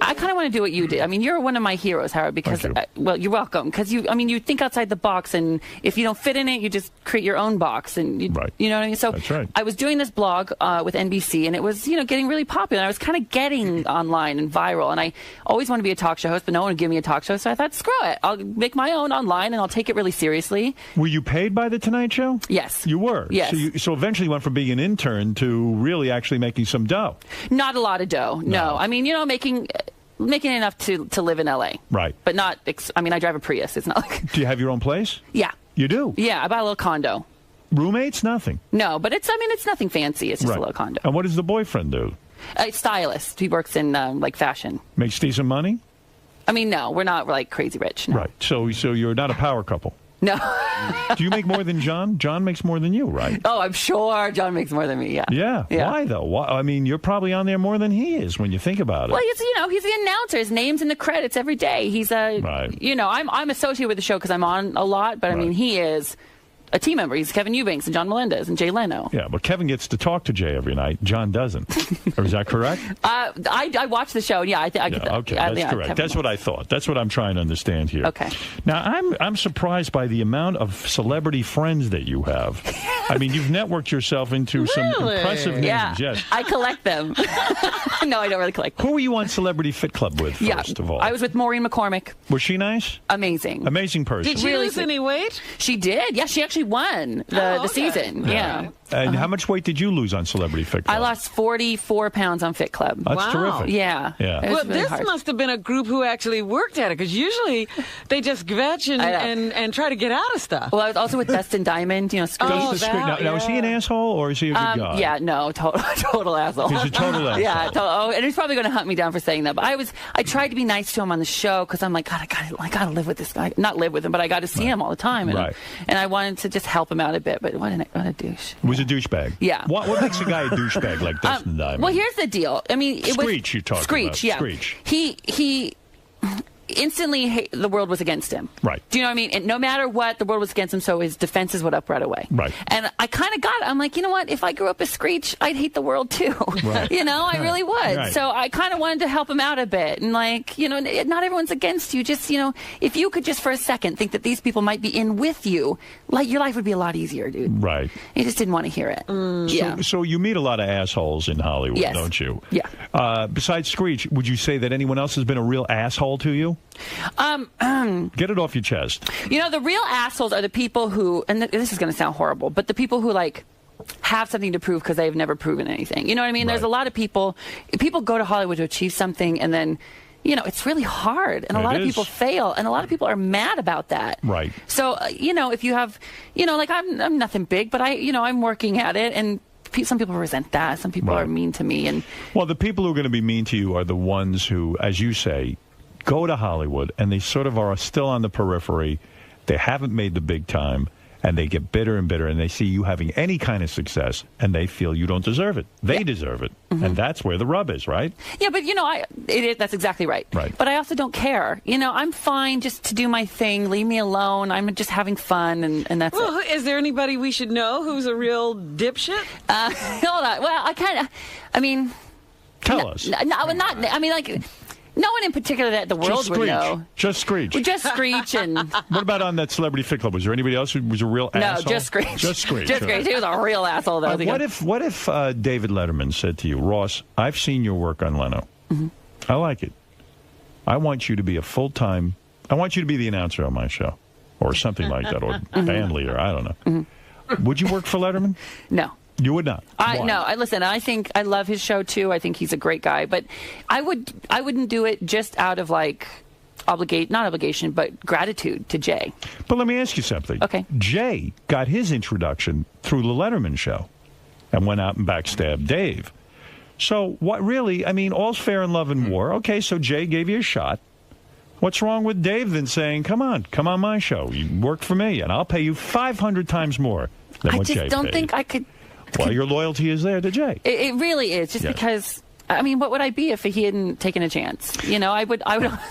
I kind of want to do what you did. I mean, you're one of my heroes, Howard, because, well, you're welcome. Because you think outside the box, and if you don't fit in it, you just create your own box. And you know what I mean? So That's right. I was doing this blog with NBC, and it was, getting really popular. I was kind of getting online and viral, and I always wanted to be a talk show host, but no one would give me a talk show. So I thought, screw it. I'll make my own online, and I'll take it really seriously. Were you paid by The Tonight Show? Yes. You were? Yes. So eventually you went from being an intern to really actually making some dough. Not a lot of dough, no. I mean, making enough to live in L.A. Right. But not, I drive a Prius. It's not like... Do you have your own place? Yeah. You do? Yeah, I bought a little condo. Roommates? Nothing? No, but it's nothing fancy. It's just a little condo. And what does the boyfriend do? Stylist. He works in, fashion. Makes decent money? I mean, no, we're not, crazy rich. No. Right. So you're not a power couple? No. Do you make more than John? John makes more than you, right? Oh, I'm sure John makes more than me, yeah. Yeah. Why, though? Why? I mean, you're probably on there more than he is when you think about it. Well, he's the announcer. His name's in the credits every day. He's I'm associated with the show because I'm on a lot, but I mean, he is a team member. He's Kevin Eubanks and John Melendez and Jay Leno. Yeah, but Kevin gets to talk to Jay every night. John doesn't. Or is that correct? I watch the show. Yeah, okay, that's correct. That's what I thought. That's what I'm trying to understand here. Okay. Now, I'm surprised by the amount of celebrity friends that you have. I mean, you've networked yourself into some impressive names. Yeah, yes. I collect them. No, I don't really collect them. Who were you on Celebrity Fit Club with, first of all? I was with Maureen McCormick. Was she nice? Amazing. Amazing person. Did she lose any weight? She did. Yeah, she actually won the season. Yeah. And how much weight did you lose on Celebrity Fit Club? I lost 44 pounds on Fit Club. That's terrific. Yeah. Well, really this must have been a group who actually worked at it, because usually they just kvetch and try to get out of stuff. Well, I was also with Dustin Diamond, Screech. Now, is he an asshole or is he a good guy? Yeah, no, total asshole. He's a total asshole. Yeah, and he's probably going to hunt me down for saying that. But I tried to be nice to him on the show because I'm like, God, I got to live with this guy. Not live with him, but I got to see him all the time. And I wanted to just help him out a bit. But what a douche. He was a douchebag. Yeah. What makes a guy a douchebag like Dustin Diamond? Well, here's the deal. I mean, Screech, you talked about. Screech, yeah. Screech. He instantly the world was against him. Right. Do you know what I mean? And no matter what, the world was against him, so his defenses went up right away. Right. And I kind of got it. I'm like, you know what? If I grew up as Screech, I'd hate the world too. Right. I really would. Right. So I kind of wanted to help him out a bit. And not everyone's against you. Just, if you could just for a second think that these people might be in with you, your life would be a lot easier, dude. Right. You just didn't want to hear it. Yeah. So you meet a lot of assholes in Hollywood, don't you? Yeah. Besides Screech, would you say that anyone else has been a real asshole to you? Get it off your chest. The real assholes are the people who, and this is going to sound horrible, but the people who have something to prove because they've never proven anything. You know what I mean? Right. There's a lot of people go to Hollywood to achieve something, and then it's really hard, and a lot of people fail, and a lot of people are mad about that. Right. So if you have, I'm nothing big, but I'm working at it, and some people resent that. Some people are mean to me, and well, the people who are going to be mean to you are the ones who, as you say, go to Hollywood, and they sort of are still on the periphery. They haven't made the big time, and they get bitter and bitter, and they see you having any kind of success, and they feel you don't deserve it. They deserve it, and that's where the rub is, right? Yeah, but that's exactly right. Right. But I also don't care. I'm fine just to do my thing. Leave me alone. I'm just having fun, and that's it. Is there anybody we should know who's a real dipshit? Hold on. Well, tell us. No one in particular that the world would know. Just Screech. Just Screech. And what about on that Celebrity Fit Club? Was there anybody else who was a real asshole? No, just Screech. Just Screech. Just Screech. He was a real asshole, though. What if David Letterman said to you, Ross, I've seen your work on Leno. I like it. I want you to be I want you to be the announcer on my show, or something like that, or band leader. I don't know. Would you work for Letterman? No. You would not. No. Listen. I think I love his show too. I think he's a great guy, but I wouldn't do it just out of not obligation, but gratitude to Jay. But let me ask you something. Okay. Jay got his introduction through the Letterman show and went out and backstabbed Dave. So what really, I mean, all's fair in love and war. Okay, so Jay gave you a shot. What's wrong with Dave then saying, come on my show. You work for me, and I'll pay you 500 times more than what Jay paid. I just don't think I could. Well, your loyalty is there to Jay. It really is, just because. I mean, what would I be if he hadn't taken a chance? You know, I would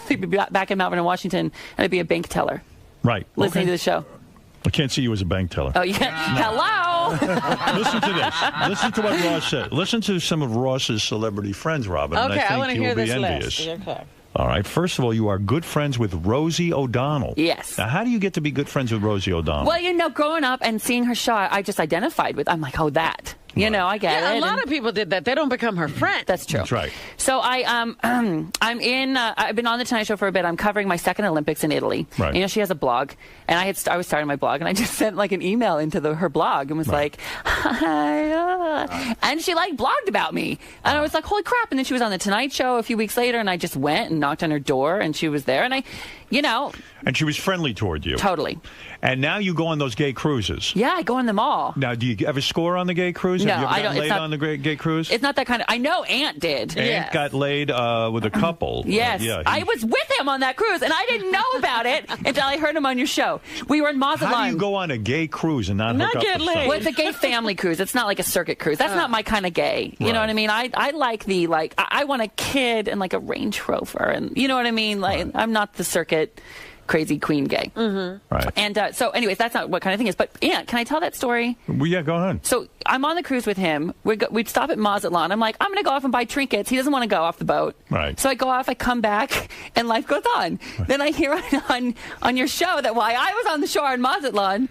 be back in Mount Vernon, Washington, and I'd be a bank teller. Right. Listening to the show. I can't see you as a bank teller. Oh, yeah. Hello. Listen to this. Listen to what Ross said. Listen to some of Ross's celebrity friends, Robin. Okay, and I want to think hear you'll be this envious. list. Okay. All right. First of all, you are good friends with Rosie O'Donnell. Yes. Now, how do you get to be good friends with Rosie O'Donnell? Well, you know, growing up and seeing her show, I just identified with. I'm like, oh, that. You know, I get it. Yeah, a lot of people did that. They don't become her friend. That's true. That's right. So I'm in. I've been on the Tonight Show for a bit. I'm covering my second Olympics in Italy. Right. You know, she has a blog, and I was starting my blog, and I just sent like an email into her blog and was like, hi, and she like blogged about me, and I was like, holy crap! And then she was on the Tonight Show a few weeks later, and I just went and knocked on her door, and she was there, and and she was friendly toward you. Totally. And now you go on those gay cruises. Yeah, I go on them all. Now, do you ever score on the gay cruise? No, Have you ever I don't. gotten laid on the gay cruise? It's not that kind of. I know Ant did. Ant got laid with a couple. Yes. I was with him on that cruise, and I didn't know about it until I heard him on your show. We were in Mazatlan. How do you go on a gay cruise and not hook up with someone? Well, it's a gay family cruise. It's not like a circuit cruise. That's not my kind of gay. You know what I mean? I like I want a kid and like a Range Rover, and you know what I mean? Like I'm not the circuit crazy queen gay. Mm-hmm. Right. And so anyways, that's not what kind of thing is. But yeah, can I tell that story? Well, yeah, go ahead. So I'm on the cruise with him. We'd stop at Mazatlan. I'm like, I'm going to go off and buy trinkets. He doesn't want to go off the boat. Right. So I go off, I come back, and life goes on. Right. Then I hear on your show that while I was on the shore in Mazatlan,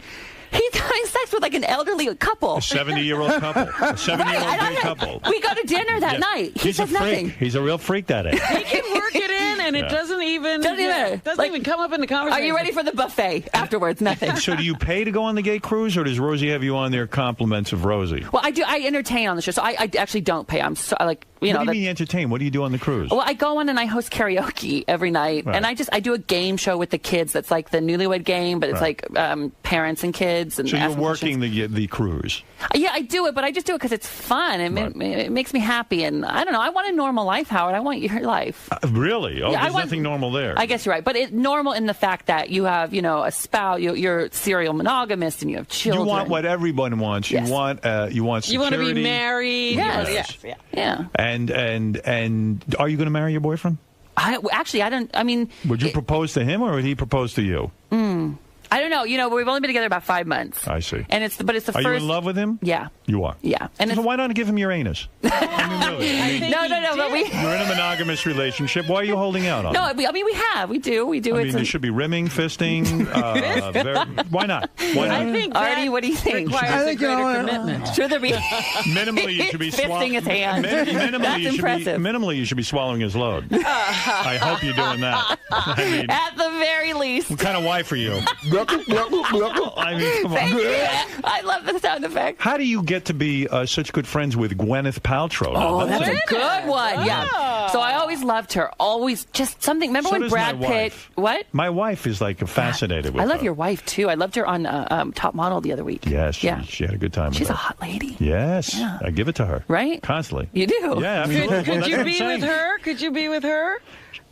he's having sex with like an elderly couple. A 70-year-old couple. A 70-year-old gay couple. We go to dinner that night. He says nothing. He's a real freak, that is. He can work it in, and it doesn't even come up in the conversation. Are you ready for the buffet afterwards? Nothing. So do you pay to go on the gay cruise, or does Rosie have you on there compliments of Rosie? Well, I do. I entertain on the show, so I actually don't pay. I'm so like, you know. What do you mean entertain? What do you do on the cruise? Well, I go on and I host karaoke every night, and I do a game show with the kids. That's like the Newlywed Game, but it's like parents and kids. And so you're working the cruise. Yeah, I do it, but I just do it because it's fun. It makes me happy, and I don't know. I want a normal life, Howard. I want your life. Really? Oh, yeah, there's nothing normal there. I guess you're right, but it's normal in the fact that you have, a spouse. You're serial monogamist, and you have children. You want what everyone wants. Yes. You want security. You want to be married. Yes. Yeah. And are you going to marry your boyfriend? I don't. I mean, would you propose to him, or would he propose to you? I don't know. We've only been together about 5 months. I see. And it's the first. Are you in love with him? Yeah. You are? Yeah. And so why not give him your anus? I mean, really. No. But you're in a monogamous relationship. Why are you holding out on him? No, we do. I mean, there should be rimming, fisting. Why not? I think Artie, what do you think? Requires a greater commitment. Should there be? Minimally, you should be fisting his hand. That's impressive. Minimally, you should be swallowing his load. I hope you're doing that. I mean, at the very least. What kind of wife are you? I mean, come on. I love the sound effect. How do you get to be such good friends with Gwyneth Paltrow? Oh, that's a good one. Yeah. So I always loved her. Always just something. Remember when Brad Pitt? What? My wife is like fascinated with her. I love your wife too. I loved her on Top Model the other week. Yes. She had a good time. She's with a hot lady. Yes. Yeah. I give it to her. Right? Constantly. You do. Yeah. Absolutely. Could you be with her? Could you be with her?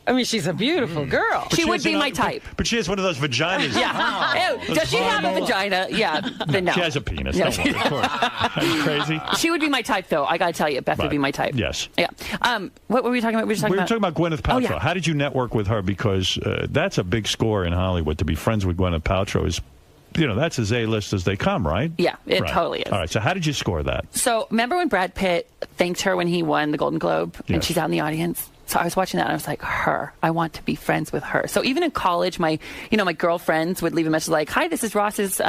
I mean, she's a beautiful girl. She would be my type. But she has one of those vaginas. Yeah. Ew, does she have a vagina? Yeah. Then no. She has a penis. Don't worry. Of course. Are you crazy? She would be my type, though. I got to tell you, Beth would be my type. Yes. Yeah. What were we talking about? We were talking about Gwyneth Paltrow. Oh, yeah. How did you network with her? Because that's a big score in Hollywood. To be friends with Gwyneth Paltrow is, that's as A-list as they come, right? Yeah, it totally is. All right. So how did you score that? So remember when Brad Pitt thanked her when he won the Golden Globe, and she's out in the audience? So I was watching that and I was like, I want to be friends with her. So even in college, my girlfriends would leave a message like, hi, this is Ross's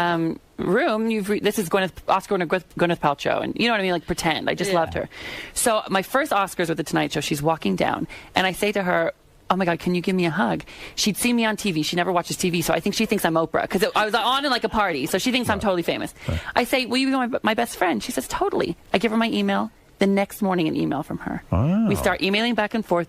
room. This is Oscar winner Gwyneth Paltrow. And you know what I mean? Like pretend. I just loved her. So my first Oscars with The Tonight Show, she's walking down and I say to her, oh my God, can you give me a hug? She'd seen me on TV. She never watches TV, so I think she thinks I'm Oprah because I was on in like a party. So she thinks I'm totally famous. I say, will you be my best friend? She says, totally. I give her my email. The next morning, an email from her. Oh. We start emailing back and forth,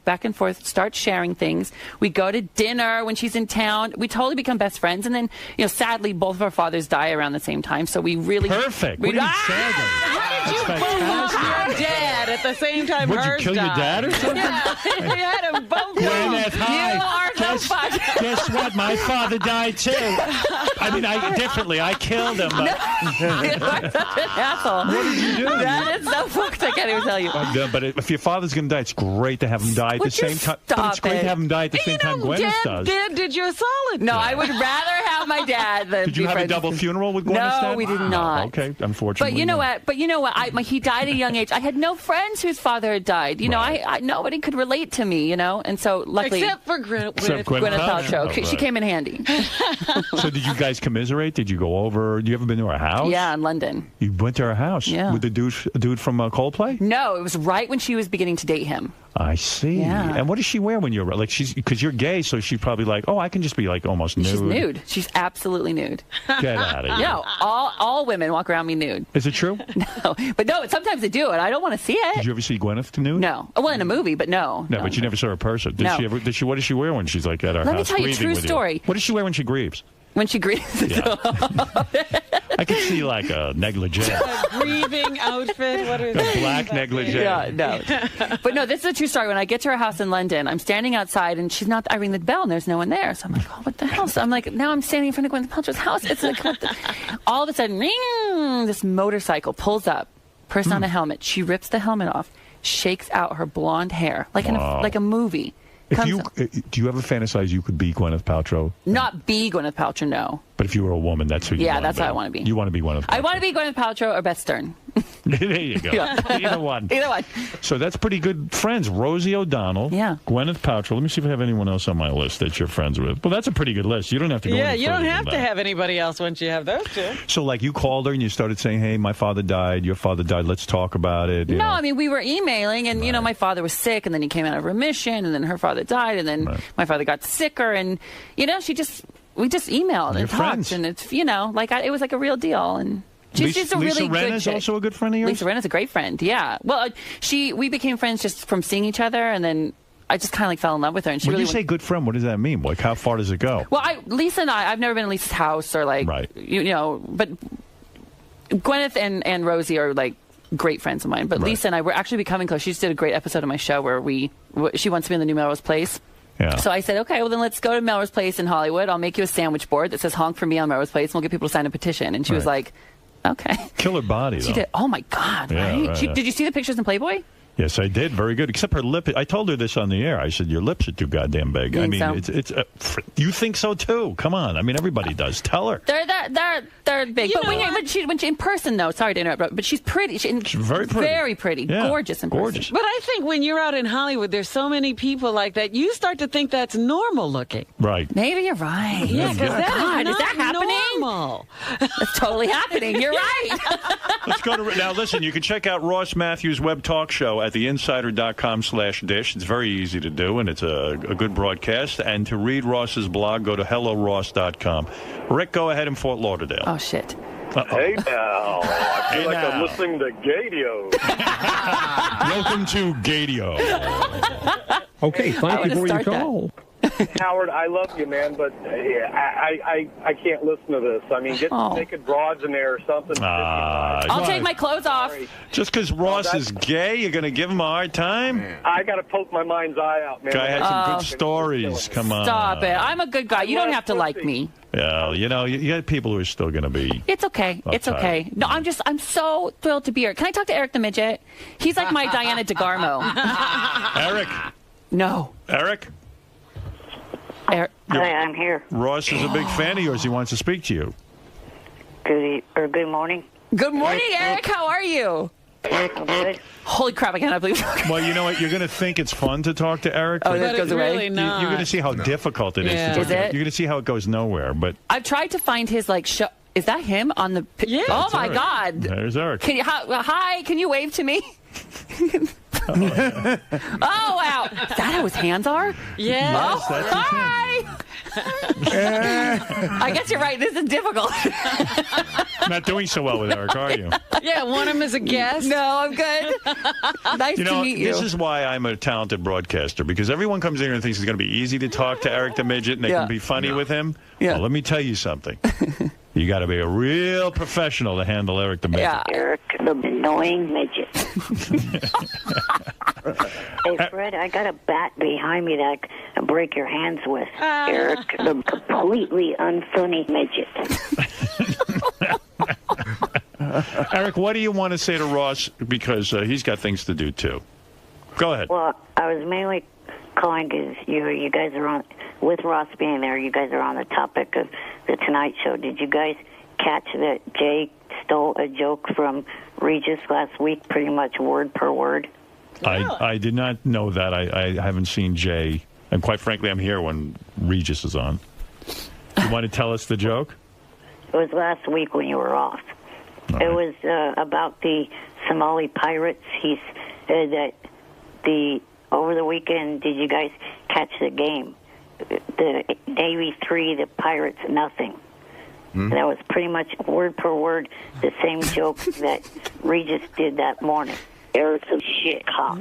start sharing things. We go to dinner when she's in town. We totally become best friends. And then, sadly, both of our fathers die around the same time. So we really... Perfect. What do you mean sadly? How did you both your dad at the same time Would you hers kill your died? dad or something? Yeah, we had them both. Gwyneth, hi. You are so fun. Guess what? My father died too. I mean, I killed him. You are such an asshole. What did you do? That is so fucked. I can't even tell you. But if your father's going to die, it's great to have him die at the same time. But it's great to have him die at the same time Gwyneth does. Dad did you a solid. No, I would rather have my dad than Did you be have a friends double with- funeral with Gwyneth's No, dad? we did not. Okay, unfortunately. But you know what? He died at a young age. I had no friends whose father had died. I nobody could relate to me. And so luckily, Except for Gwyneth Gwyneth Paltrow. Oh, She right. came in handy. So did you guys commiserate? Did you go over? You ever been to her house? Yeah, in London. You went to her house? Yeah. With the dude from Coldplay? No, it was right when she was beginning to date him. I see. Yeah. And what does she wear when you're like because you're gay, so she's probably like, oh, I can just be like almost nude. She's nude. She's absolutely nude. Get out of here. No, all women walk around me nude. Is it true? No, sometimes they do it. I don't want to see it. Did you ever see Gwyneth nude? No. Well, in a movie, but no. No, but you never saw her in person. Did No. she ever? What does she wear when she's like at our house? Let me tell you a grieving true with story. What does she wear when she grieves? When she grieves. Yeah. I could see like a negligee. A grieving outfit. What is A black negligee. Yeah, no. But no, this is a true story. When I get to her house in London, I'm standing outside and she's not. I ring the bell and there's no one there. So I'm like, oh, what the hell? So I'm like, now I'm standing in front of Gwyneth Paltrow's house. It's like, what the? All of a sudden, ring, this motorcycle pulls up. Person on a helmet. She rips the helmet off, shakes out her blonde hair like like a movie. Do you ever fantasize you could be Gwyneth Paltrow? Not be Gwyneth Paltrow, no. But if you were a woman, that's who you Yeah, want that's to be. how I want to be. You want to be Gwyneth Paltrow. I want to be Gwyneth Paltrow or Beth Stern. There you go. Yeah. Either one. Either one. So that's pretty good friends. Rosie O'Donnell. Yeah. Gwyneth Paltrow. Let me see if I have anyone else on my list that you're friends with. Well, that's a pretty good list. You don't have to go Yeah, any you don't further have than to that. have anybody else once you have those two. So, like, you called her and you started saying, hey, my father died, your father died, let's talk about it. You No, know? I mean, we were emailing, and, my father was sick, and then he came out of remission, and then her father died, and then my father got sicker, and, we just emailed and You're talked, friends. and it's, it was like a real deal, and she's just a Lisa really Ren good is chick. also a good friend of yours? Lisa Ren is a great friend, yeah. Well, we became friends just from seeing each other, and then I just kind of fell in love with her, and she When really you say good friend, what does that mean? Like, how far does it go? Well, Lisa and I've never been in Lisa's house or but Gwyneth and Rosie are like great friends of mine. But Lisa and I, we're actually becoming close. She just did a great episode of my show where she wants to be in the new Melrose Place. Yeah. So I said, okay, well then let's go to Melrose Place in Hollywood. I'll make you a sandwich board that says honk for me on Melrose Place, and we'll get people to sign a petition. And she was like, okay. Killer body, She though. did. Oh my God, Yeah, right? right, yeah. Did you see the pictures in Playboy? Yes, I did. Very good. Except her lip. I told her this on the air. I said, your lips are too goddamn big. You I think mean, so? it's you think so, too. Come on. I mean, everybody does. Tell her. They're big. But when she in person, though, sorry to interrupt, but she's pretty. She's very pretty. Very pretty. Yeah, Gorgeous in person. But I think when you're out in Hollywood, there's so many people like that, you start to think that's normal looking. Right. Maybe you're right. Yeah, because God, is is that happening? normal. That's totally happening. You're right. Let's go to now. Listen, you can check out Ross Mathews' web talk show at theinsider.com/dish. It's very easy to do, and it's a good broadcast. And to read Ross's blog, go to helloross.com. Rick, go ahead in Fort Lauderdale. Oh shit. Hey now, I feel Hey like I'm now. listening to Gadio. Welcome to Gadio. Okay, thank you for your call. Howard, I love you, man, but I can't listen to this. I mean, get some naked broads in there or something. I'll take my clothes off. Just because Ross is gay, you're going to give him a hard time? I got to poke my mind's eye out, man. Guy had some good stories. Come on. Stop it. I'm a good guy. You don't have to like me. Yeah, you got people who are still going to be. It's okay. It's Outside. okay. No, I'm so thrilled to be here. Can I talk to Eric the Midget? He's like my Diana DeGarmo. Eric. No. Eric? Eric. Hi, I'm here. Ross is a big fan of yours. He wants to speak to you. Good morning. Good morning, Eric. How are you? I'm good. Holy crap, I cannot believe it. Well, you know what? You're going to think it's fun to talk to Eric. Oh, but that goes away? Really You're not. going to see how difficult it is. Yeah. To talk Is to him. it? You're going to see how it goes nowhere. But I've tried to find his show. Is that him on the? Yeah. Oh That's my Eric. God. There's Eric. Hi. Can you wave to me? Oh, wow. Is that how his hands are? Yeah. Oh, hi. I guess you're right. This is difficult. Not doing so well with Eric, are you? Yeah, want him as a guest? No, I'm good. Nice to meet you. This is why I'm a talented broadcaster, because everyone comes in here and thinks it's going to be easy to talk to Eric the Midget and they can be funny with him. Yeah. Well, let me tell you something. You got to be a real professional to handle Eric the Midget. Yeah. Eric the annoying midget. Hey, Fred, I got a bat behind me that I can break your hands with. Eric the completely unfunny midget. Eric, what do you want to say to Ross? Because he's got things to do, too. Go ahead. Well, I was mainly calling because you guys are on, with Ross being there, you guys are on the topic of the Tonight Show. Did you guys catch that Jay stole a joke from Regis last week, pretty much word per word? I did not know that. I haven't seen Jay. And quite frankly, I'm here when Regis is on. You want to tell us the joke? It was last week when you were off. It was about the Somali pirates. He said that over the weekend, did you guys catch the game? The Navy 3, the Pirates nothing. That was pretty much word per word the same joke that Regis did that morning. Eric's a shit cock.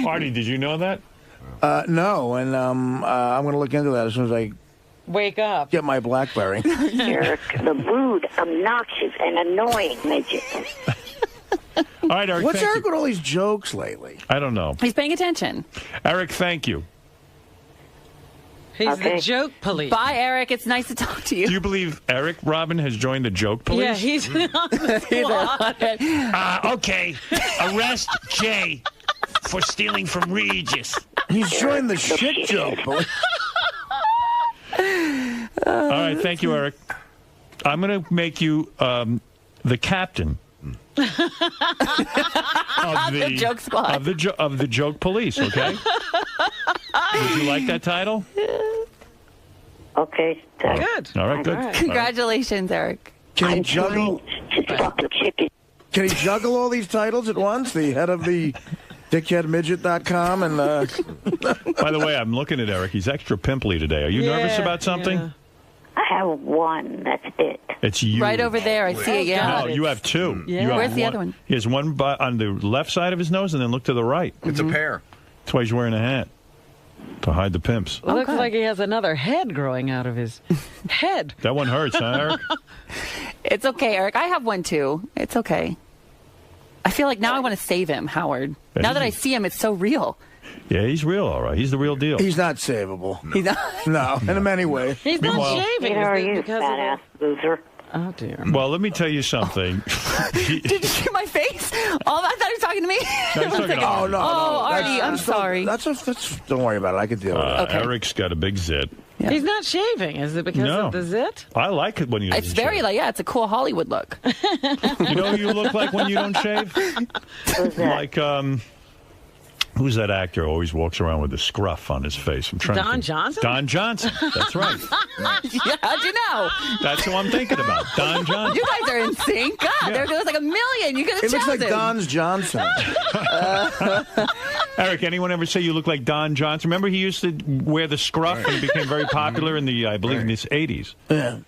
Artie, did you know that? No, and I'm going to look into that as soon as I wake up. Get my BlackBerry. Eric, the rude, obnoxious, and annoying midget. All right, Eric. What's Eric with all these jokes lately? I don't know. He's paying attention. Eric, thank you. He's the joke police. Bye, Eric. It's nice to talk to you. Do you believe Eric Robin has joined the joke police? Yeah, he's on the squad. Okay, arrest Jay for stealing from Regis. He's joined the shit joke police. All right, thank you, Eric. I'm going to make you the captain of the joke squad of the joke police. Okay. Would you like that title? Okay. Good. All right, good. Congratulations, Eric. Can he juggle? Can he juggle all these titles at once? The head of the dickheadmidget.com and. By the way, I'm looking at Eric. He's extra pimply today. Are you nervous about something? I have one. That's it. It's you. Right over there. I see it. Yeah. No, you have two. Yeah. You have Where's the other one? He has one on the left side of his nose, and then look to the right. It's a pair. That's why he's wearing a hat. To hide the pimps. Looks like he has another head growing out of his head. That one hurts, huh, Eric? It's okay, Eric. I have one, too. It's okay. I feel like now I want to save him, Howard. Now that I see him, it's so real. Yeah, he's real, all right. He's the real deal. He's not savable. He's not. No, in many ways. He's not shaving. Neither are you, because fat-ass loser. Oh, dear. Well, let me tell you something. Did you see my face? Oh, I thought he was talking to me. No, he's talking to Artie. No. Artie, I'm sorry. That's don't worry about it. I can deal with it. Okay. Eric's got a big zit. Yeah. He's not shaving. Is it because of the zit? I like it when you don't It's very shave. like, it's a cool Hollywood look. You know who you look like when you don't shave? Like, who's that actor who always walks around with a scruff on his face? I'm trying to think. Johnson? Don Johnson. That's right. Yeah, how'd you know? That's who I'm thinking about. Don Johnson. You guys are in sync. God, there goes like a million. You could have It looks like chosen. Don's Johnson. Eric, anyone ever say you look like Don Johnson? Remember he used to wear the scruff and it became very popular in the, I believe, in the 80s. Yeah.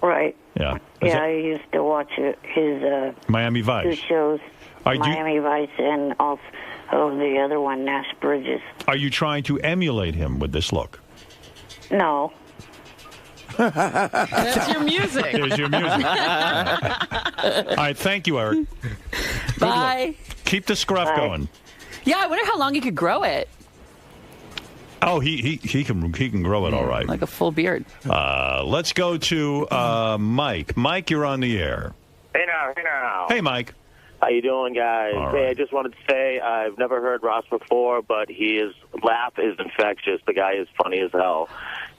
Right. Yeah. Yeah, I used to watch his Miami two Vice. shows, Miami Vice and also the other one, Nash Bridges. Are you trying to emulate him with this look? No. That's your music. There's your music. All right, thank you, Eric. Bye. Keep the scruff going. Yeah, I wonder how long you could grow it. Oh, he can grow it all right. Like a full beard. Let's go to Mike. Mike, you're on the air. Hey now. Hey, Mike. How you doing, guys? All Hey, right. I just wanted to say I've never heard Ross before, but his laugh is infectious. The guy is funny as hell.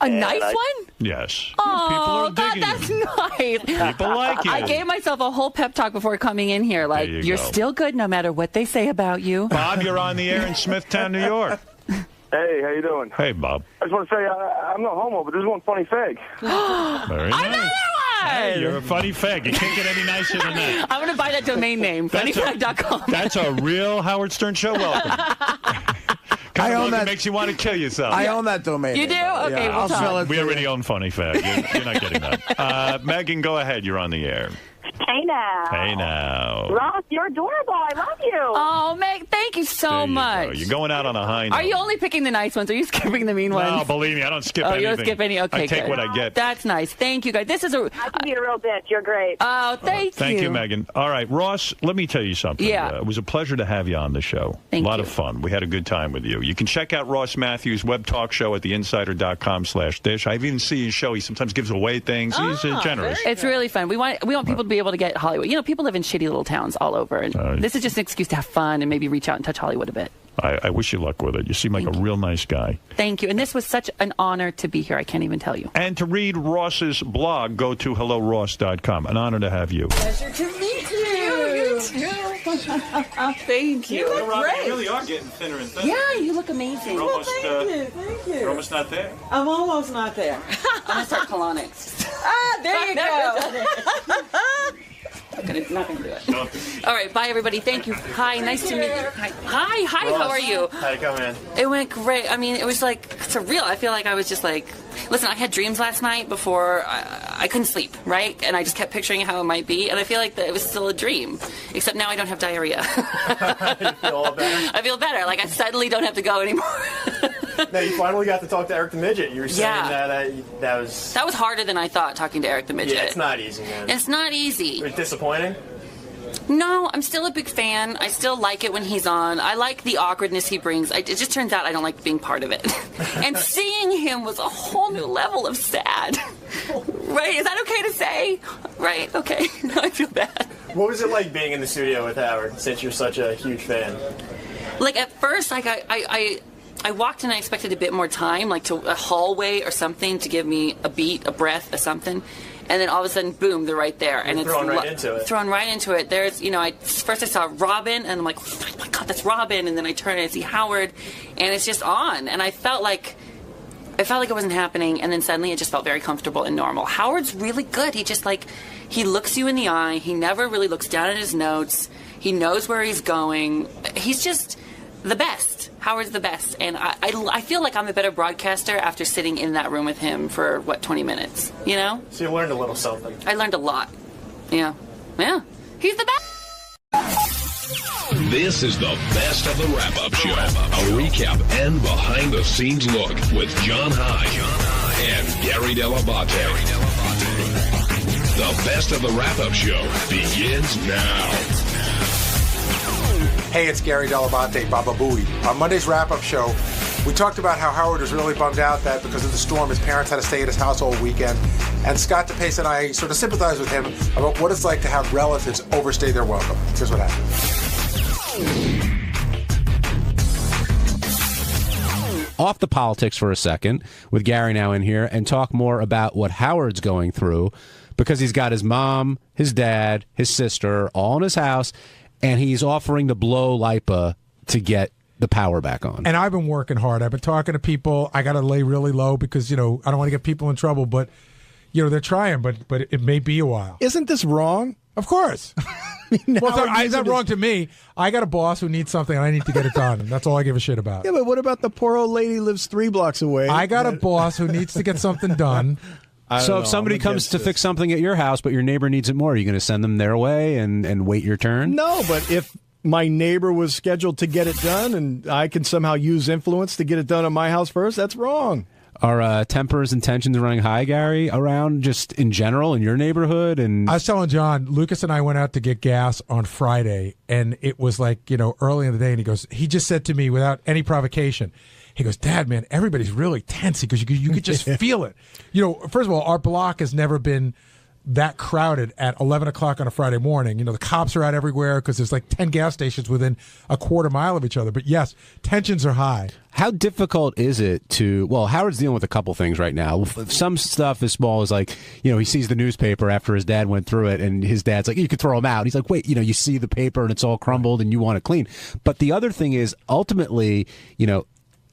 A nice one? Yes. Oh, God, that's nice. People like you. I gave myself a whole pep talk before coming in here. Like, you you're go. still good no matter what they say about you. Bob, you're on the air in Smithtown, New York. Hey, how you doing? Hey, Bob. I just want to say I'm no homo, but there's one funny fig. Very nice. God. You're a funny fag. You can't get any nicer than that. I'm going to buy that domain name, funnyfag.com. That's a real Howard Stern show. Welcome. I own that. Makes you want to kill yourself. I own that domain. You do? Okay, yeah, we'll I'll talk. sell it. We already own Funny Fag. You're not getting that. Megan, go ahead. You're on the air. Hey now. Hey now. Ross, you're adorable. I love you. Oh, Meg, thank you so much. You're going out on a high note. Are you only picking the nice ones? Are you skipping the mean ones? No, believe me, I don't skip anything. anything. You don't skip any? Okay, I take good. what I get. That's nice. Thank you, guys. This is a... I can be a real bitch. You're great. Oh, thank you. Thank you, Megan. All right, Ross, let me tell you something. Yeah. It was a pleasure to have you on the show. Thank a lot you. of fun. We had a good time with you. You can check out Ross Mathews' web talk show at theinsider.com/dish. I even see his show. He sometimes gives away things. He's generous. It's really fun. We want people to be able to get Hollywood. You know, people live in shitty little towns all over, and this is just an excuse to have fun and maybe reach out and touch Hollywood a bit. I wish you luck with it. You seem like a real nice guy. Thank you. And this was such an honor to be here. I can't even tell you. And to read Ross's blog, go to helloross.com. An honor to have you. Pleasure to meet you. Thank you. You look great. really are getting thinner and thinner. Yeah, you look amazing. You're almost, Thank you. You're almost not there. I'm almost not there. I'm going to start colonics. There you go. Not gonna do it. All right, bye everybody. Thank you. Hi, nice to meet you. Hi. How are you? How'd it go, man? It went great. I mean, it was like surreal. I feel like I was just like, listen, I had dreams last night before I couldn't sleep, right? And I just kept picturing how it might be, and I feel like that it was still a dream, except now I don't have diarrhea. You feel all better? I feel better. Like I suddenly don't have to go anymore. No, you finally got to talk to Eric the Midget. You were saying that was... That was harder than I thought, talking to Eric the Midget. Yeah, it's not easy, man. It's not easy. It's disappointing? No, I'm still a big fan. I still like it when he's on. I like the awkwardness he brings. It just turns out I don't like being part of it. And seeing him was a whole new level of sad. Right? Is that okay to say? Right? Okay. Now I feel bad. What was it like being in the studio with Howard, since you're such a huge fan? Like, at first, like, I walked in, I expected a bit more time, like to a hallway or something to give me a beat, a breath, or something. And then all of a sudden, boom, they're right there. And it's thrown right into it. Thrown right into it. There's, you know, first I saw Robin, and I'm like, oh my God, that's Robin. And then I turn and I see Howard, and it's just on. And I felt like it wasn't happening, and then suddenly it just felt very comfortable and normal. Howard's really good. He just, like, he looks you in the eye. He never really looks down at his notes. He knows where he's going. He's just the best. Howard's the best. And I feel like I'm a better broadcaster after sitting in that room with him for, 20 minutes, you know? So you learned a little something. I learned a lot. Yeah. Yeah. He's the best. This is the best of the wrap-up show. A recap and behind-the-scenes look with John High and Gary Dell'Abate. The best of the wrap-up show begins now. Hey, it's Gary Dell'Abate, Baba Booey. On Monday's wrap-up show, we talked about how Howard was really bummed out that because of the storm, his parents had to stay at his house all weekend. And Scott DePace and I sort of sympathized with him about what it's like to have relatives overstay their welcome. Here's what happened. Off the politics for a second, with Gary now in here, and talk more about what Howard's going through, because he's got his mom, his dad, his sister all in his house, and he's offering to blow LIPA to get the power back on. And I've been working hard. I've been talking to people. I got to lay really low because, I don't want to get people in trouble. But, they're trying, but it may be a while. Isn't this wrong? Of course. Well, it's not wrong to me. I got a boss who needs something, and I need to get it done. That's all I give a shit about. Yeah, but what about the poor old lady who lives 3 blocks away? I got a boss who needs to get something done. So if somebody comes to fix something at your house, but your neighbor needs it more, are you going to send them their way and wait your turn? No, but if my neighbor was scheduled to get it done and I can somehow use influence to get it done at my house first, that's wrong. Are tempers and tensions running high, Gary, around just in general in your neighborhood? And I was telling John, Lucas and I went out to get gas on Friday, and it was like, early in the day, and he just said to me without any provocation, he goes, Dad, man, everybody's really tense because you could just feel it. First of all, our block has never been that crowded at 11 o'clock on a Friday morning. The cops are out everywhere because there's like 10 gas stations within a quarter mile of each other. But yes, tensions are high. How difficult is it Howard's dealing with a couple things right now. Some stuff as small as like, he sees the newspaper after his dad went through it and his dad's like, you could throw him out. He's like, wait, you see the paper and it's all crumbled and you want it clean. But the other thing is ultimately,